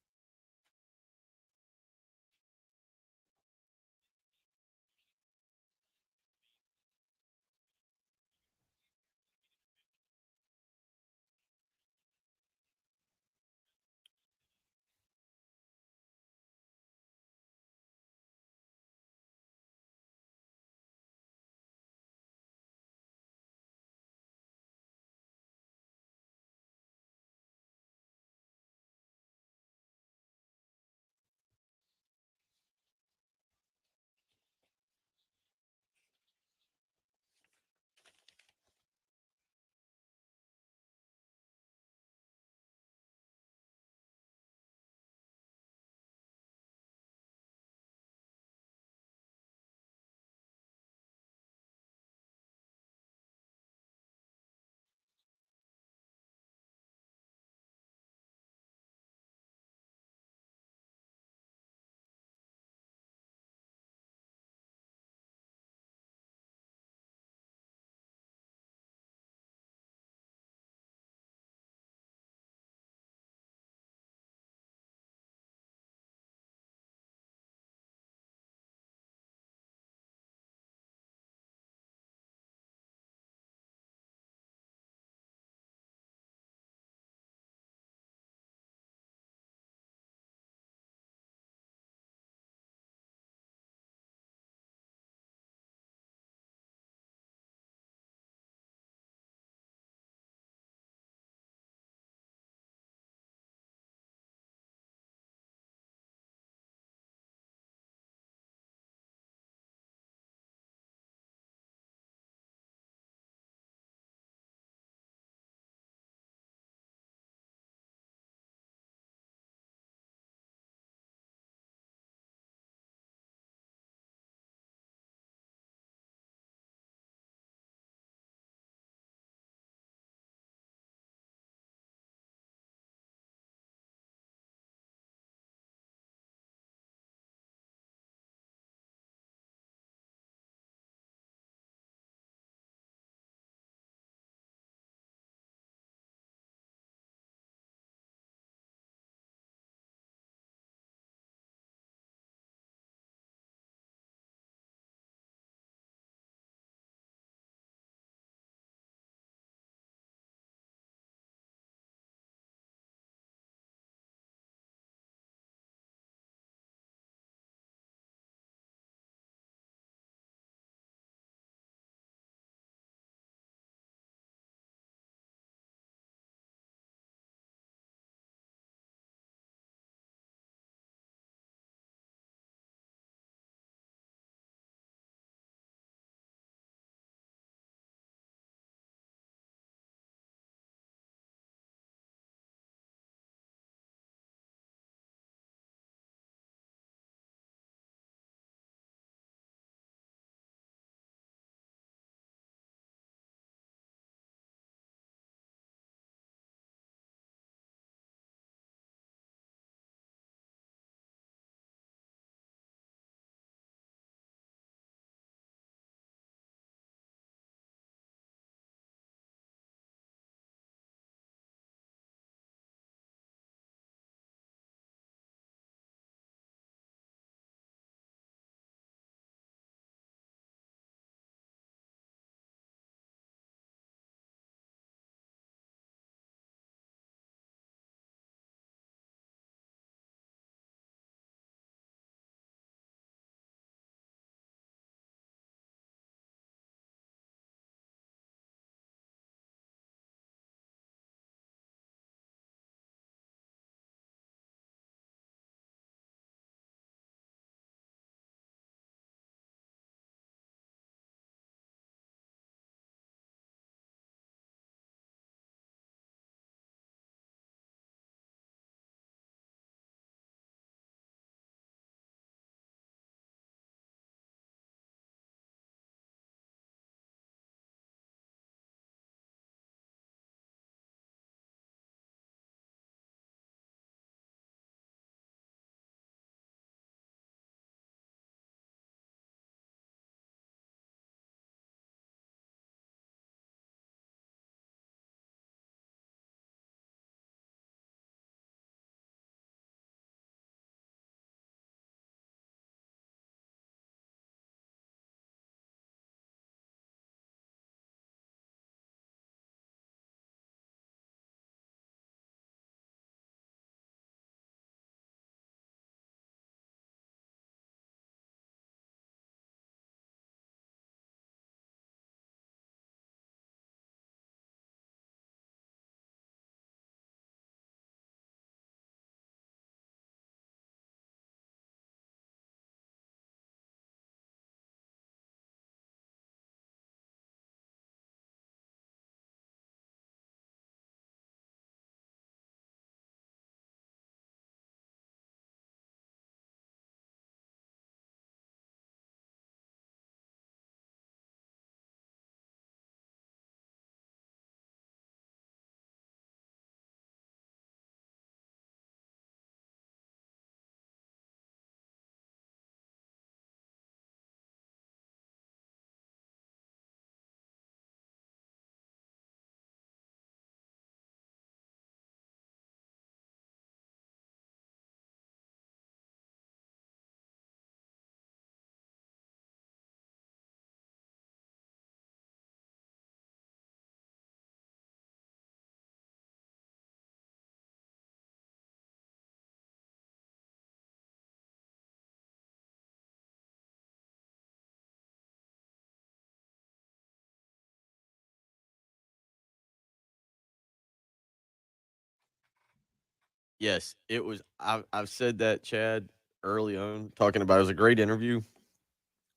Yes, it was. I've said that, Chad, early on, talking about it was a great interview.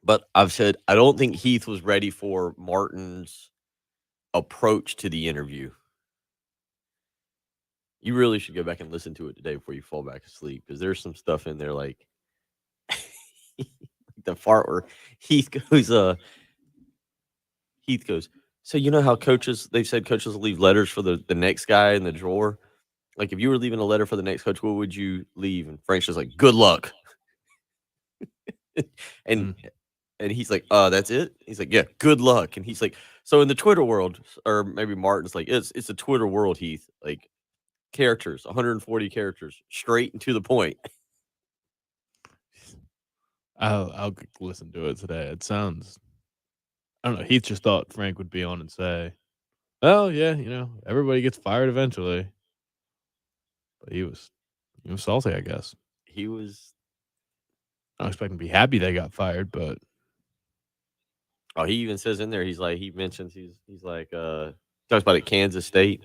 But I've said I don't think Heath was ready for Martin's approach to the interview. You really should go back and listen to it today before you fall back asleep because there's some stuff in there like the part where Heath goes, Heath goes, so you know how they've said coaches will leave letters for the next guy in the drawer? Like if you were leaving a letter for the next coach, what would you leave? And Frank's just like, good luck. and and he's like, that's it? He's like, yeah, good luck. And he's like, so in the Twitter world, or maybe Martin's like, it's a Twitter world, Heath. Like characters, 140 characters, straight and to the point. I'll listen to it today. It sounds, I don't know. Heath just thought Frank would be on and say, "Oh yeah, everybody gets fired eventually." But he was salty, I guess. He was. I don't expect him to be happy they got fired, but he even says in there, he mentions he's like talks about at Kansas State.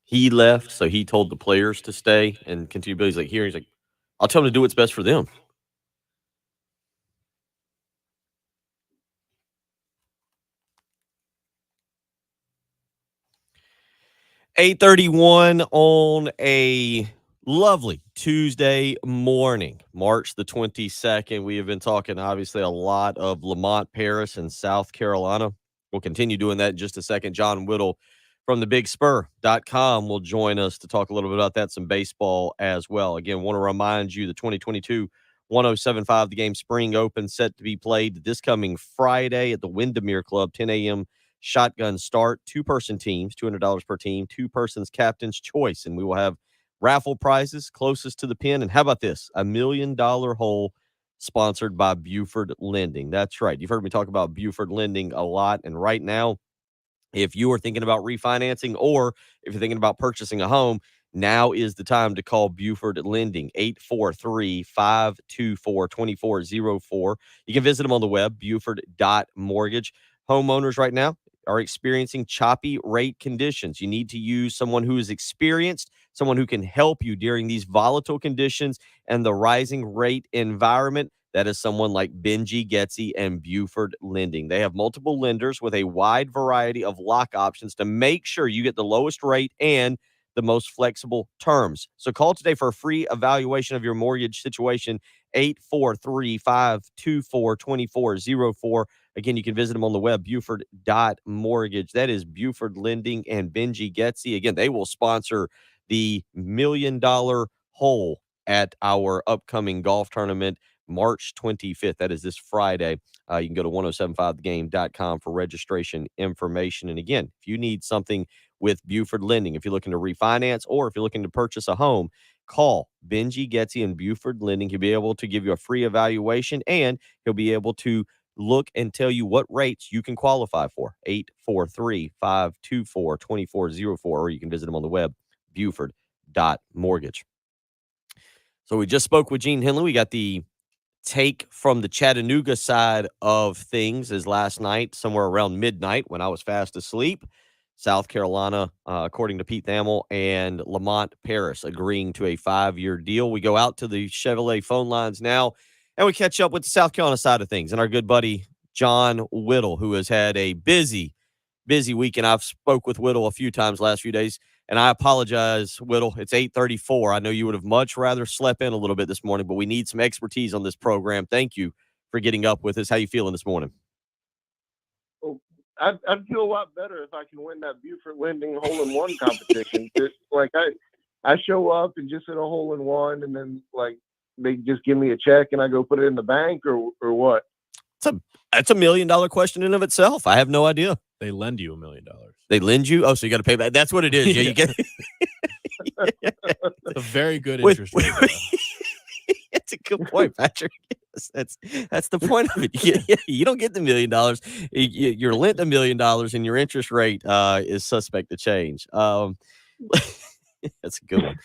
He left, so he told the players to stay and continue. But he's like, I'll tell them to do what's best for them. 8:31 on a lovely Tuesday morning, March the 22nd. We have been talking, obviously, a lot of Lamont Paris in South Carolina. We'll continue doing that in just a second. John Whittle from thebigspur.com will join us to talk a little bit about that, some baseball as well. Again, want to remind you the 2022 1075 The Game Spring Open set to be played this coming Friday at the Windermere Club, 10 a.m. shotgun start, two-person teams, $200 per team, two persons captain's choice, and we will have raffle prizes closest to the pin. And how about this? $1 million hole sponsored by Buford Lending. That's right. You've heard me talk about Buford Lending a lot, and right now, if you are thinking about refinancing or if you're thinking about purchasing a home, now is the time to call Buford Lending, 843-524-2404. You can visit them on the web, buford.mortgage. Homeowners right now are experiencing choppy rate conditions. You need to use someone who is experienced, someone who can help you during these volatile conditions and the rising rate environment. That is someone like Benji Getzy and Buford Lending. They have multiple lenders with a wide variety of lock options to make sure you get the lowest rate and the most flexible terms. So call today for a free evaluation of your mortgage situation, 843-524-2404. Again, you can visit them on the web, buford.mortgage. That is Buford Lending and Benji Getzy. Again, they will sponsor the $1 million hole at our upcoming golf tournament, March 25th. That is this Friday. You can go to 1075thegame.com for registration information. And again, if you need something with Buford Lending, if you're looking to refinance or if you're looking to purchase a home, call Benji Getzy and Buford Lending. He'll be able to give you a free evaluation and he'll be able to look and tell you what rates you can qualify for. 843-524-2404, or you can visit them on the web, buford.mortgage. So we just spoke with Gene Henley. We got the take from the Chattanooga side of things as last night, somewhere around midnight when I was fast asleep, South Carolina, according to Pete Thamel, and Lamont Paris agreeing to a 5-year deal. We go out to the Chevrolet phone lines now, and we catch up with the South Carolina side of things and our good buddy John Whittle, who has had a busy week, and I've spoke with Whittle a few times last few days. And I apologize, Whittle. It's 8:34. I know you would have much rather slept in a little bit this morning, but we need some expertise on this program. Thank you for getting up with us. How you feeling this morning? Well, I'd feel a lot better if I can win that Buford Lending hole-in-one competition. I show up and just hit a hole-in-one, and then they just give me a check and I go put it in the bank, or what? That's $1 million question in of itself. I have no idea. They lend you $1 million. They lend you? Oh, so you got to pay back. That's what it is. Yeah, you get a very good interest rate. That's a good point, Patrick. Yes, that's the point of it. You don't get the $1 million. You're lent $1 million, and your interest rate is suspect to change. That's a good one.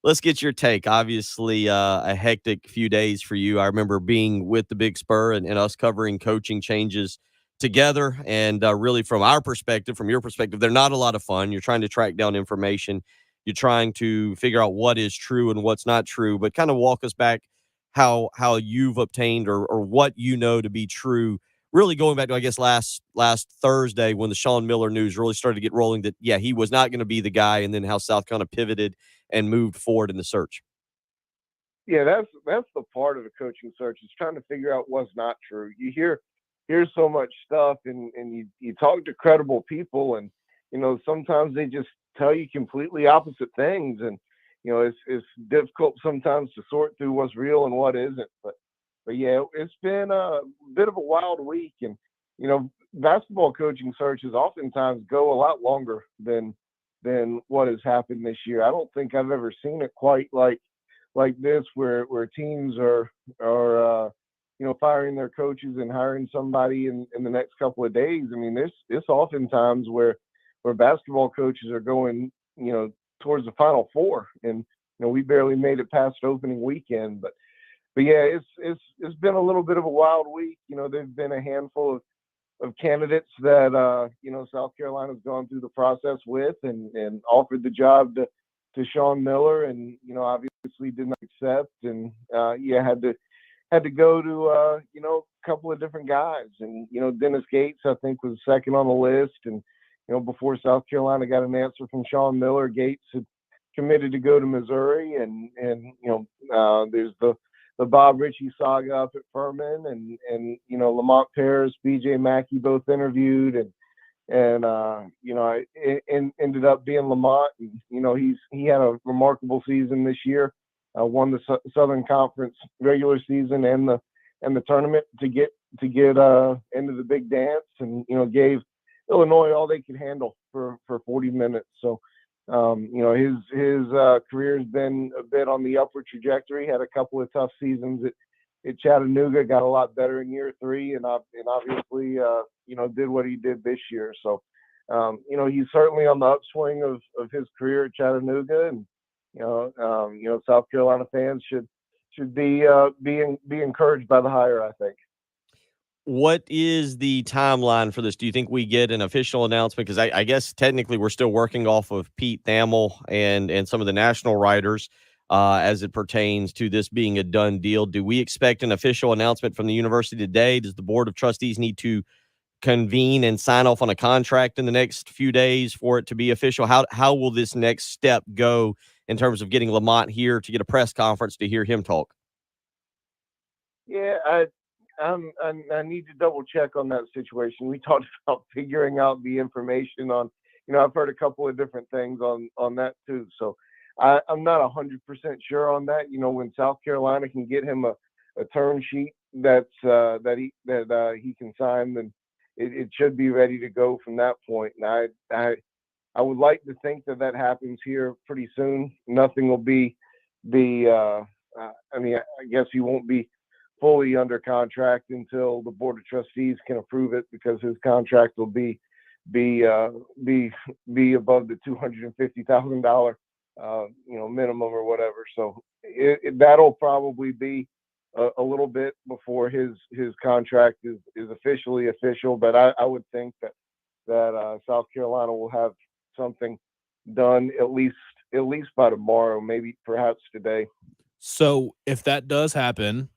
Let's get your take. Obviously, a hectic few days for you. I remember being with the Big Spur and us covering coaching changes together. And really, from our perspective, from your perspective, they're not a lot of fun. You're trying to track down information. you're trying to figure out what is true and what's not true. But kind of walk us back how you've obtained or what you know to be true. Really going back to, I guess, last Thursday when the Sean Miller news really started to get rolling that, yeah, he was not going to be the guy, and then how South kind of pivoted and moved forward in the search. Yeah, that's the part of the coaching search, is trying to figure out what's not true. You hear so much stuff, and you talk to credible people, and sometimes they just tell you completely opposite things, and it's difficult sometimes to sort through what's real and what isn't. But yeah, it's been a bit of a wild week, and basketball coaching searches oftentimes go a lot longer than what has happened this year. I don't think I've ever seen it quite like this, where teams are firing their coaches and hiring somebody in the next couple of days. I mean, this oftentimes where basketball coaches are going towards the Final Four, and we barely made it past opening weekend. But yeah, it's been a little bit of a wild week. There've been a handful of candidates that South Carolina's gone through the process with and offered the job to Sean Miller, and obviously did not accept, and had to go to a couple of different guys, and Dennis Gates, I think, was second on the list, and before South Carolina got an answer from Sean Miller, Gates had committed to go to Missouri, and there's the Bob Ritchie saga up at Furman, and Lamont Paris, BJ Mackey both interviewed, and it ended up being Lamont. And, he had a remarkable season this year, won the Southern Conference regular season and the tournament to get into the big dance, and gave Illinois all they could handle for 40 minutes. So his career has been a bit on the upward trajectory. Had a couple of tough seasons at Chattanooga, got a lot better in year 3, and obviously did what he did this year. So he's certainly on the upswing of his career at Chattanooga, and South Carolina fans should be encouraged by the hire, I think. What is the timeline for this? Do you think we get an official announcement? Because I guess technically we're still working off of Pete Thamel and some of the national writers as it pertains to this being a done deal. Do we expect an official announcement from the university today? Does the Board of Trustees need to convene and sign off on a contract in the next few days for it to be official? How will this next step go in terms of getting Lamont here to get a press conference to hear him talk? Yeah, I need to double check on that situation. We talked about figuring out the information on, I've heard a couple of different things on that too. So I'm not 100% sure on that. When South Carolina can get him a term sheet that he can sign, then it should be ready to go from that point. And I would like to think that happens here pretty soon. Nothing will be I guess he won't be fully under contract until the Board of Trustees can approve it, because his contract will be above the $250,000 minimum or whatever. So that'll probably be a little bit before his contract is officially official. But I would think that South Carolina will have something done at least by tomorrow, maybe perhaps today. So if that does happen,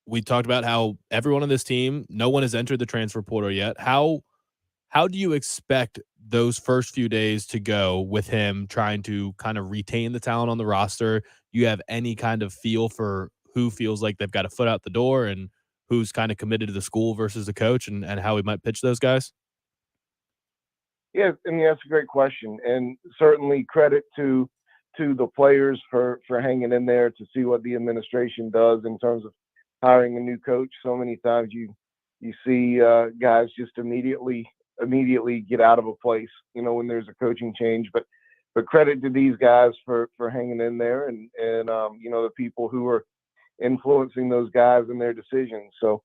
we talked about how everyone on this team, no one has entered the transfer portal yet. How do you expect those first few days to go with him trying to kind of retain the talent on the roster? You have any kind of feel for who feels like they've got a foot out the door and who's kind of committed to the school versus the coach, and how he might pitch those guys? Yeah, I mean, that's a great question, and certainly credit to the players for hanging in there to see what the administration does in terms of hiring a new coach. So many times you see guys just immediately get out of a place, when there's a coaching change. But credit to these guys for hanging in there, and the people who are influencing those guys and their decisions. So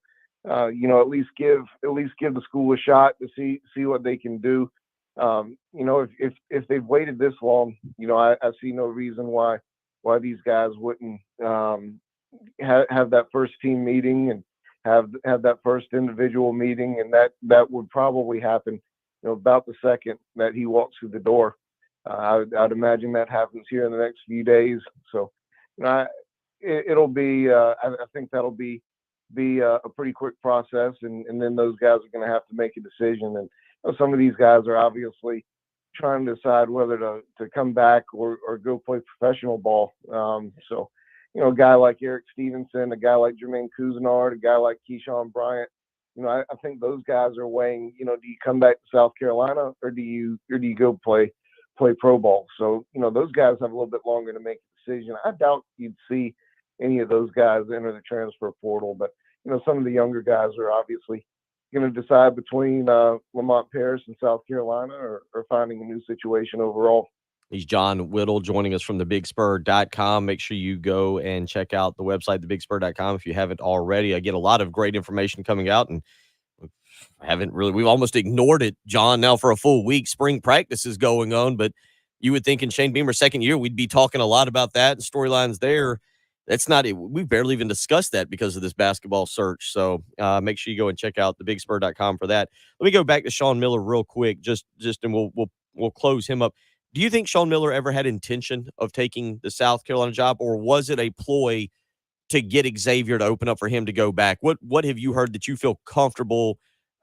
at least give the school a shot to see what they can do. If they've waited this long, I see no reason why these guys wouldn't have that first team meeting and have that first individual meeting, and that would probably happen about the second that he walks through the door. I'd imagine that happens here in the next few days. So, it'll be. I think that'll be a pretty quick process, and then those guys are going to have to make a decision. And some of these guys are obviously trying to decide whether to come back or go play professional ball. So, a guy like Eric Stevenson, a guy like Jermaine Cousinard, a guy like Keyshawn Bryant, I think those guys are weighing, do you come back to South Carolina or do you go play pro ball? So, those guys have a little bit longer to make a decision. I doubt you'd see any of those guys enter the transfer portal, but, some of the younger guys are obviously going to decide between Lamont Paris in South Carolina or finding a new situation overall. He's John Whittle joining us from thebigspur.com. Make sure you go and check out the website, thebigspur.com, if you haven't already. I get a lot of great information coming out, and we've almost ignored it, John, now for a full week. Spring practice is going on, but you would think in Shane Beamer's second year, we'd be talking a lot about that and storylines there. That's not it. We barely even discussed that because of this basketball search. So make sure you go and check out thebigspur.com for that. Let me go back to Sean Miller real quick, and we'll close him up. Do you think Sean Miller ever had intention of taking the South Carolina job, or was it a ploy to get Xavier to open up for him to go back? What have you heard that you feel comfortable,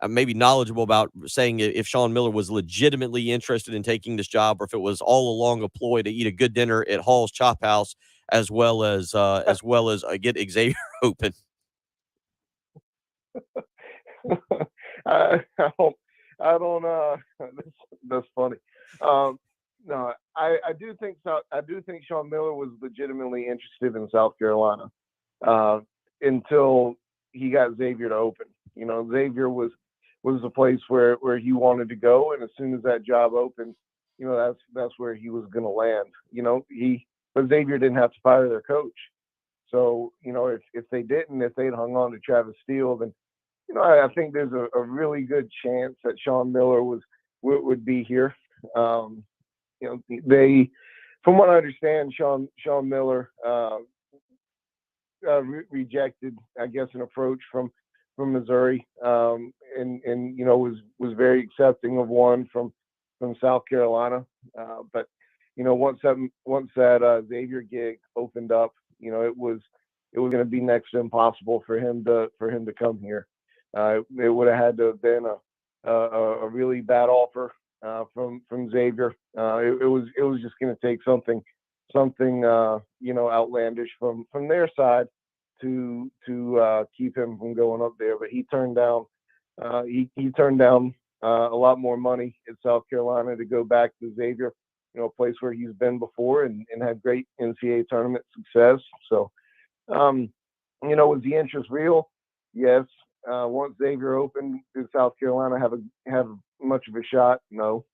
maybe knowledgeable about, saying if Sean Miller was legitimately interested in taking this job, or if it was all along a ploy to eat a good dinner at Hall's Chop House, as well as get Xavier open? I don't. That's funny. No, I do think so. I do think Sean Miller was legitimately interested in South Carolina until he got Xavier to open. Xavier was the place where he wanted to go, and as soon as that job opened, that's where he was going to land. But Xavier didn't have to fire their coach. So, if they'd hung on to Travis Steele, then, I think there's a really good chance that Sean Miller would be here. From what I understand, Sean Miller rejected, I guess, an approach from Missouri, and was very accepting of one from South Carolina. But once that Xavier gig opened up, it was going to be next to impossible for him to come here. It would have had to have been a really bad offer from Xavier. It was just going to take something outlandish from their side to keep him from going up there. But he turned down a lot more money in South Carolina to go back to Xavier, a place where he's been before and had great NCAA tournament success. So, was the interest real? Yes. Once Xavier opened, did South Carolina have much of a shot? No.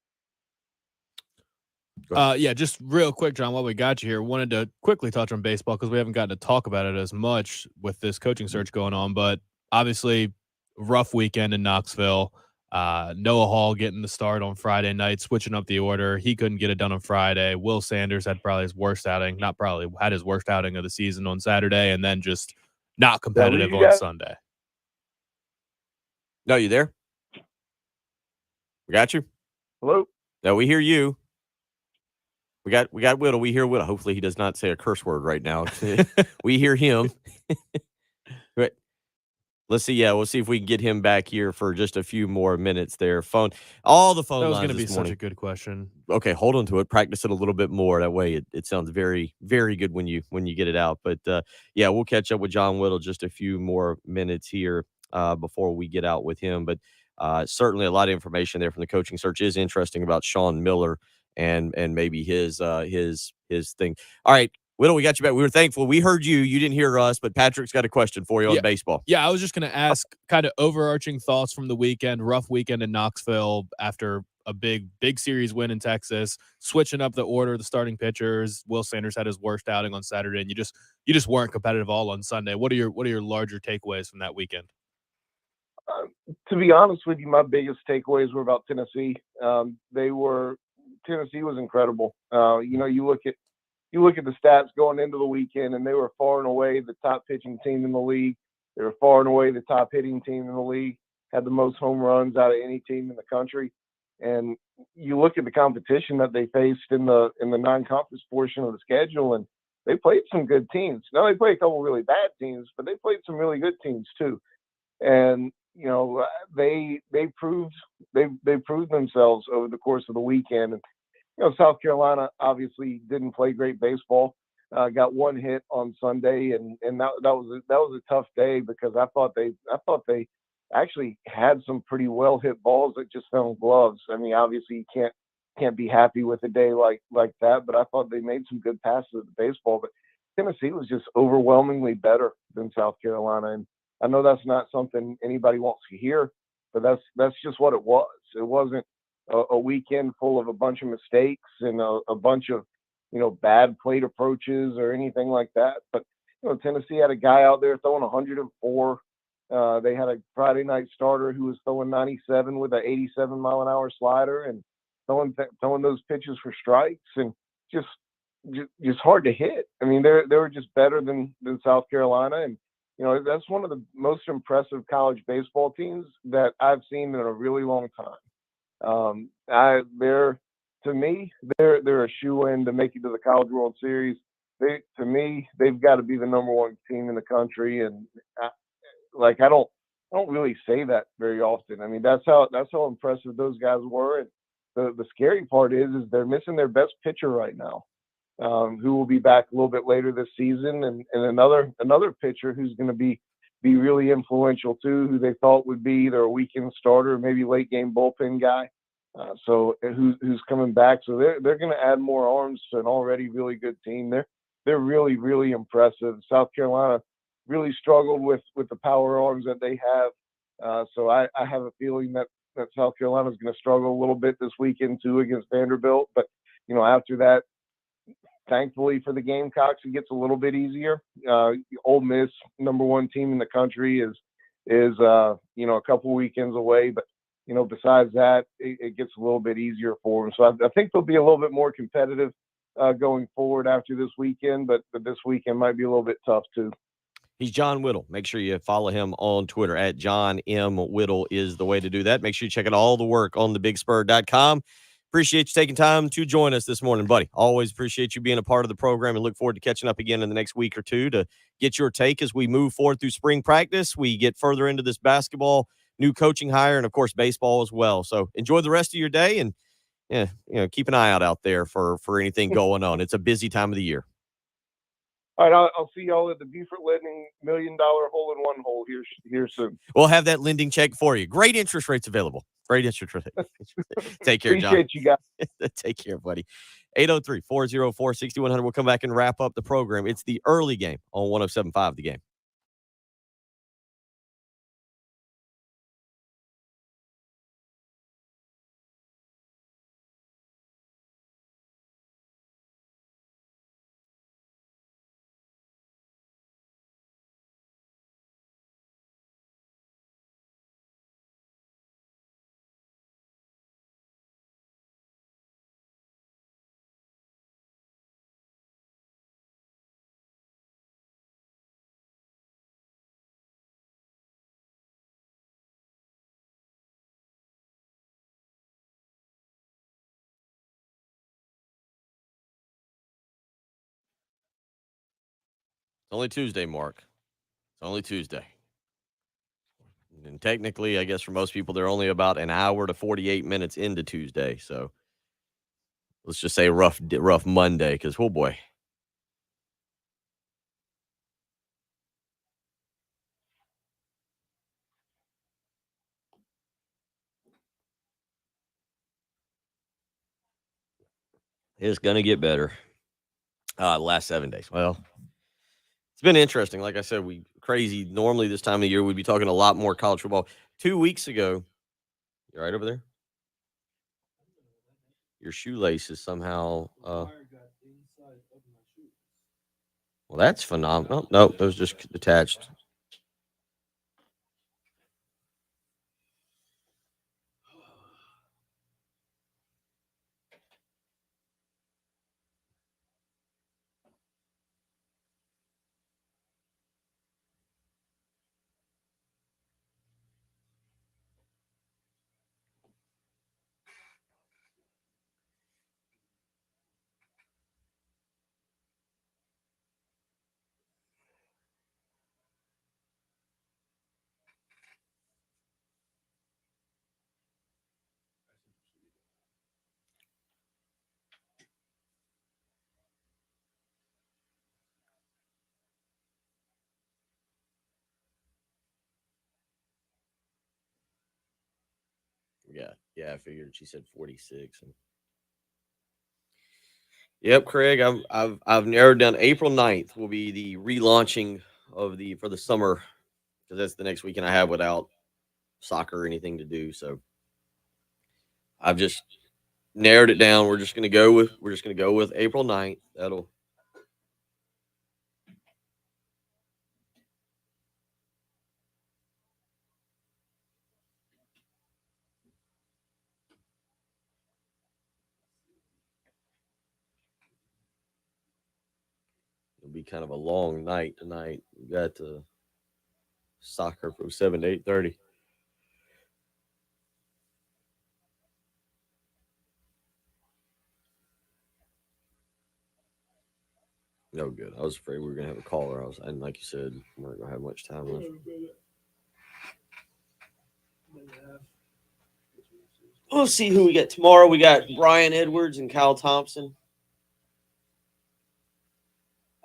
Yeah, just real quick, John, while we got you here, wanted to quickly touch on baseball because we haven't gotten to talk about it as much with this coaching search going on. But obviously, rough weekend in Knoxville. Noah Hall getting the start on Friday night, switching up the order. He couldn't get it done on Friday. Will Sanders had probably his worst outing, had his worst outing of the season on Saturday, and then just not competitive on Sunday. No, you there? We got you. Hello? No, we hear you. We got Whittle. We hear Whittle. Hopefully he does not say a curse word right now. We hear him. But let's see. Yeah, we'll see if we can get him back here for just a few more minutes there. All the phone lines. That was going to be such a good question. Okay, hold on to it. Practice it a little bit more. That way it sounds very, very good when you get it out. But yeah, we'll catch up with John Whittle just a few more minutes here before we get out with him. But certainly a lot of information there from the coaching search is interesting about Sean Miller and maybe his thing. All right, Whittle, we got you back. We were thankful. We heard you. You didn't hear us, but Patrick's got a question for you on baseball. Yeah, I was just going to ask kind of overarching thoughts from the weekend, rough weekend in Knoxville after a big series win in Texas, switching up the order, the starting pitchers. Will Sanders had his worst outing on Saturday, and you just weren't competitive all on Sunday. What are your larger takeaways from that weekend? To be honest with you, my biggest takeaways were about Tennessee. Tennessee was incredible. You look at the stats going into the weekend, and they were far and away the top pitching team in the league. They were far and away the top hitting team in the league. Had the most home runs out of any team in the country. And you look at the competition that they faced in the non-conference portion of the schedule, and they played some good teams. Now they played a couple really bad teams, but they played some really good teams too. And they proved themselves over the course of the weekend. And South Carolina obviously didn't play great baseball. Got one hit on Sunday, and that was a tough day because I thought they actually had some pretty well hit balls that just found gloves. I mean, obviously you can't be happy with a day like that, but I thought they made some good passes at the baseball. But Tennessee was just overwhelmingly better than South Carolina, and I know that's not something anybody wants to hear, but that's just what it was. It wasn't a weekend full of a bunch of mistakes and a bunch of bad plate approaches or anything like that. But Tennessee had a guy out there throwing 104. They had a Friday night starter who was throwing 97 with an 87 mile an hour slider and throwing those pitches for strikes, and just hard to hit. I mean, they were just better than South Carolina, and that's one of the most impressive college baseball teams that I've seen in a really long time. To me, they're a shoe-in to make it to the College World Series. They've got to be the number one team in the country, and I don't really say that very often. I mean, that's how impressive those guys were. And the scary part is they're missing their best pitcher right now, who will be back a little bit later this season, and another pitcher who's going to be really influential too, who they thought would be either a weekend starter or maybe late game bullpen guy. So who's coming back? So they're going to add more arms to an already really good team. They're really, really impressive. South Carolina really struggled with the power arms that they have. So I have a feeling that South Carolina is going to struggle a little bit this weekend too against Vanderbilt. But after that, thankfully for the Gamecocks, it gets a little bit easier. Ole Miss, number one team in the country, is a couple weekends away. But besides that, it gets a little bit easier for them. So I think they'll be a little bit more competitive going forward after this weekend. But this weekend might be a little bit tough too. He's John Whittle. Make sure you follow him on Twitter at John M. Whittle is the way to do that. Make sure you check out all the work on thebigspur.com. Appreciate you taking time to join us this morning, buddy. Always appreciate you being a part of the program and look forward to catching up again in the next week or two to get your take as we move forward through spring practice. We get further into this basketball, new coaching hire, and, of course, baseball as well. So enjoy the rest of your day and, keep an eye out there for anything going on. It's a busy time of the year. All right, I'll see y'all at the Buford Lending $1 million hole-in-one hole here soon. We'll have that lending check for you. Great interest rates available. Great interest rates. Take care, John. Appreciate you guys. Take care, buddy. 803-404-6100. We'll come back and wrap up the program. It's the early game on 107.5 The Game. It's only Tuesday, Mark. It's only Tuesday. And technically, I guess for most people, they're only about an hour to 48 minutes into Tuesday. So let's just say rough Monday because, oh, boy. It's going to get better. Last 7 days. Well, it's been interesting. Like I said, crazy. Normally this time of year, we'd be talking a lot more college football. 2 weeks ago, you right over there? Your shoelace is somehow. Well, that's phenomenal. Nope, those just attached. Yeah, I figured she said 46. Yep, Craig. I've narrowed down April 9th will be the relaunching of for the summer because that's the next weekend I have without soccer or anything to do. So I've just narrowed it down. We're just gonna go with April 9th. It'll be kind of a long night tonight. We got soccer from 7 to 8:30. No good. I was afraid we were gonna have a caller. And like you said, we weren't gonna have much time left. We'll see who we get tomorrow. We got Brian Edwards and Kyle Thompson.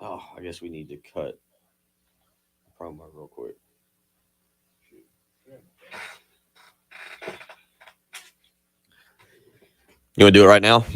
Oh, I guess we need to cut the promo real quick. You want to do it right now?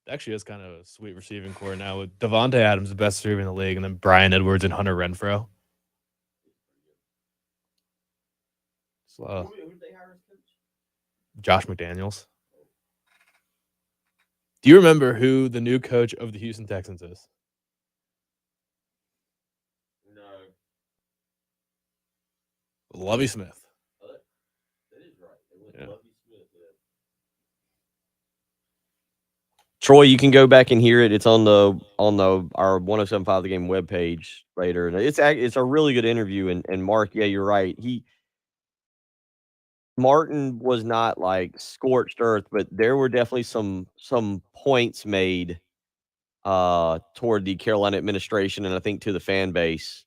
Actually is kind of a sweet receiving core now with Devontae Adams, the best receiver in the league, and then Brian Edwards and Hunter Renfrow. So, Josh McDaniels. Do you remember who the new coach of the Houston Texans is? No. Lovie Smith. That is right. Yeah. Lovie Smith. Troy, you can go back and hear it. It's on our 107.5 The Game webpage later. And it's a really good interview. And Mark, yeah, you're right. Martin was not like scorched earth, but there were definitely some points made toward the Carolina administration and I think to the fan base.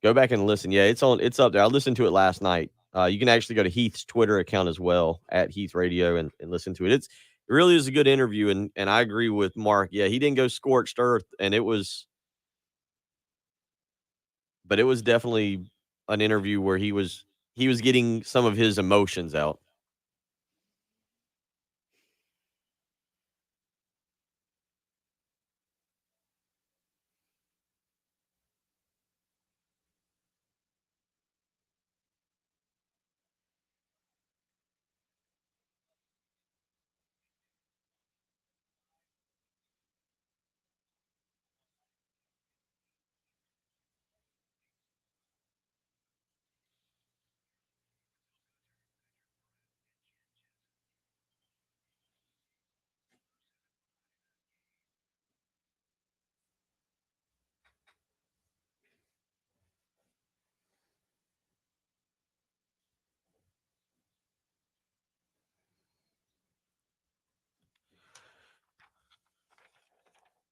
Go back and listen. Yeah, it's up there. I listened to it last night. You can actually go to Heath's Twitter account as well at Heath Radio and listen to it. It really is a good interview, and I agree with Mark. Yeah, he didn't go scorched earth, and it was definitely an interview where he was getting some of his emotions out.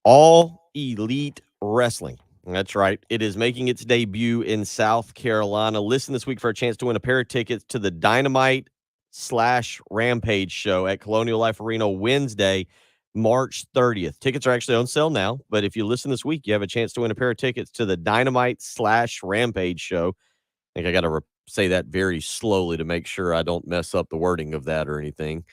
All Elite Wrestling. That's right. It is making its debut in South Carolina. Listen this week for a chance to win a pair of tickets to the Dynamite/Rampage show at Colonial Life Arena Wednesday, March 30th. Tickets are actually on sale now, but if you listen this week, you have a chance to win a pair of tickets to the Dynamite/Rampage show. I think I got to say that very slowly to make sure I don't mess up the wording of that or anything.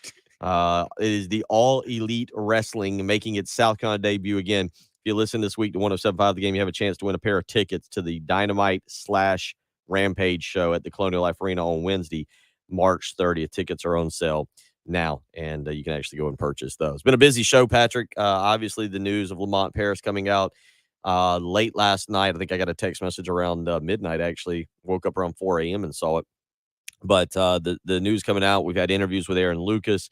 It is the All Elite Wrestling making its South Carolina debut again. If you listen this week to 107.5 The Game, you have a chance to win a pair of tickets to the Dynamite/Rampage Rampage show at the Colonial Life Arena on Wednesday, March 30th. Tickets are on sale now, and you can actually go and purchase those. It's been a busy show, Patrick. Obviously, the news of Lamont Paris coming out late last night. I think I got a text message around midnight, actually. Woke up around 4 a.m. and saw it. But the news coming out, we've had interviews with Aaron Lucas,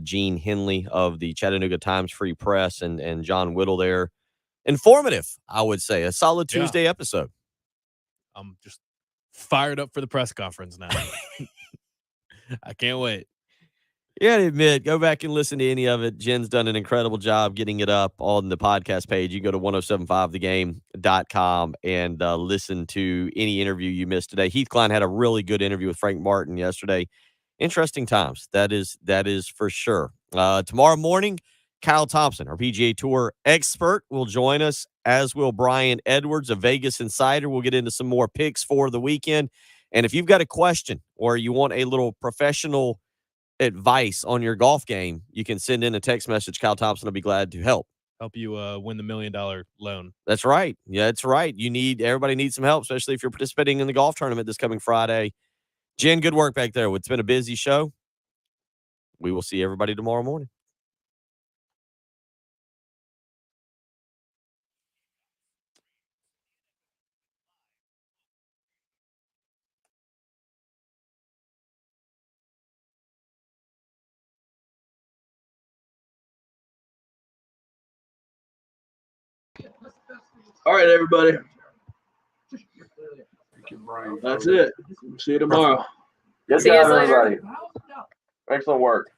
Gene Henley of the Chattanooga Times Free Press, and John Whittle there. Informative, I would say. A solid Tuesday episode. I'm just fired up for the press conference now. I can't wait. Yeah, I admit, go back and listen to any of it. Jen's done an incredible job getting it up on the podcast page. You can go to 1075thegame.com and listen to any interview you missed today. Heath Klein had a really good interview with Frank Martin yesterday. Interesting times. That is for sure. Tomorrow morning, Kyle Thompson, our PGA Tour expert, will join us, as will Brian Edwards, a Vegas insider. We'll get into some more picks for the weekend. And if you've got a question or you want a little professional advice on your golf game, you can send in a text message. Kyle Thompson will be glad to help you win the $1 million loan. That's right. Yeah, that's right. Everybody needs some help, especially if you're participating in the golf tournament this coming Friday. Jen, good work back there. It's been a busy show. We will see everybody tomorrow morning. All right, everybody. That's it. See you tomorrow. Good job, everybody. Excellent work.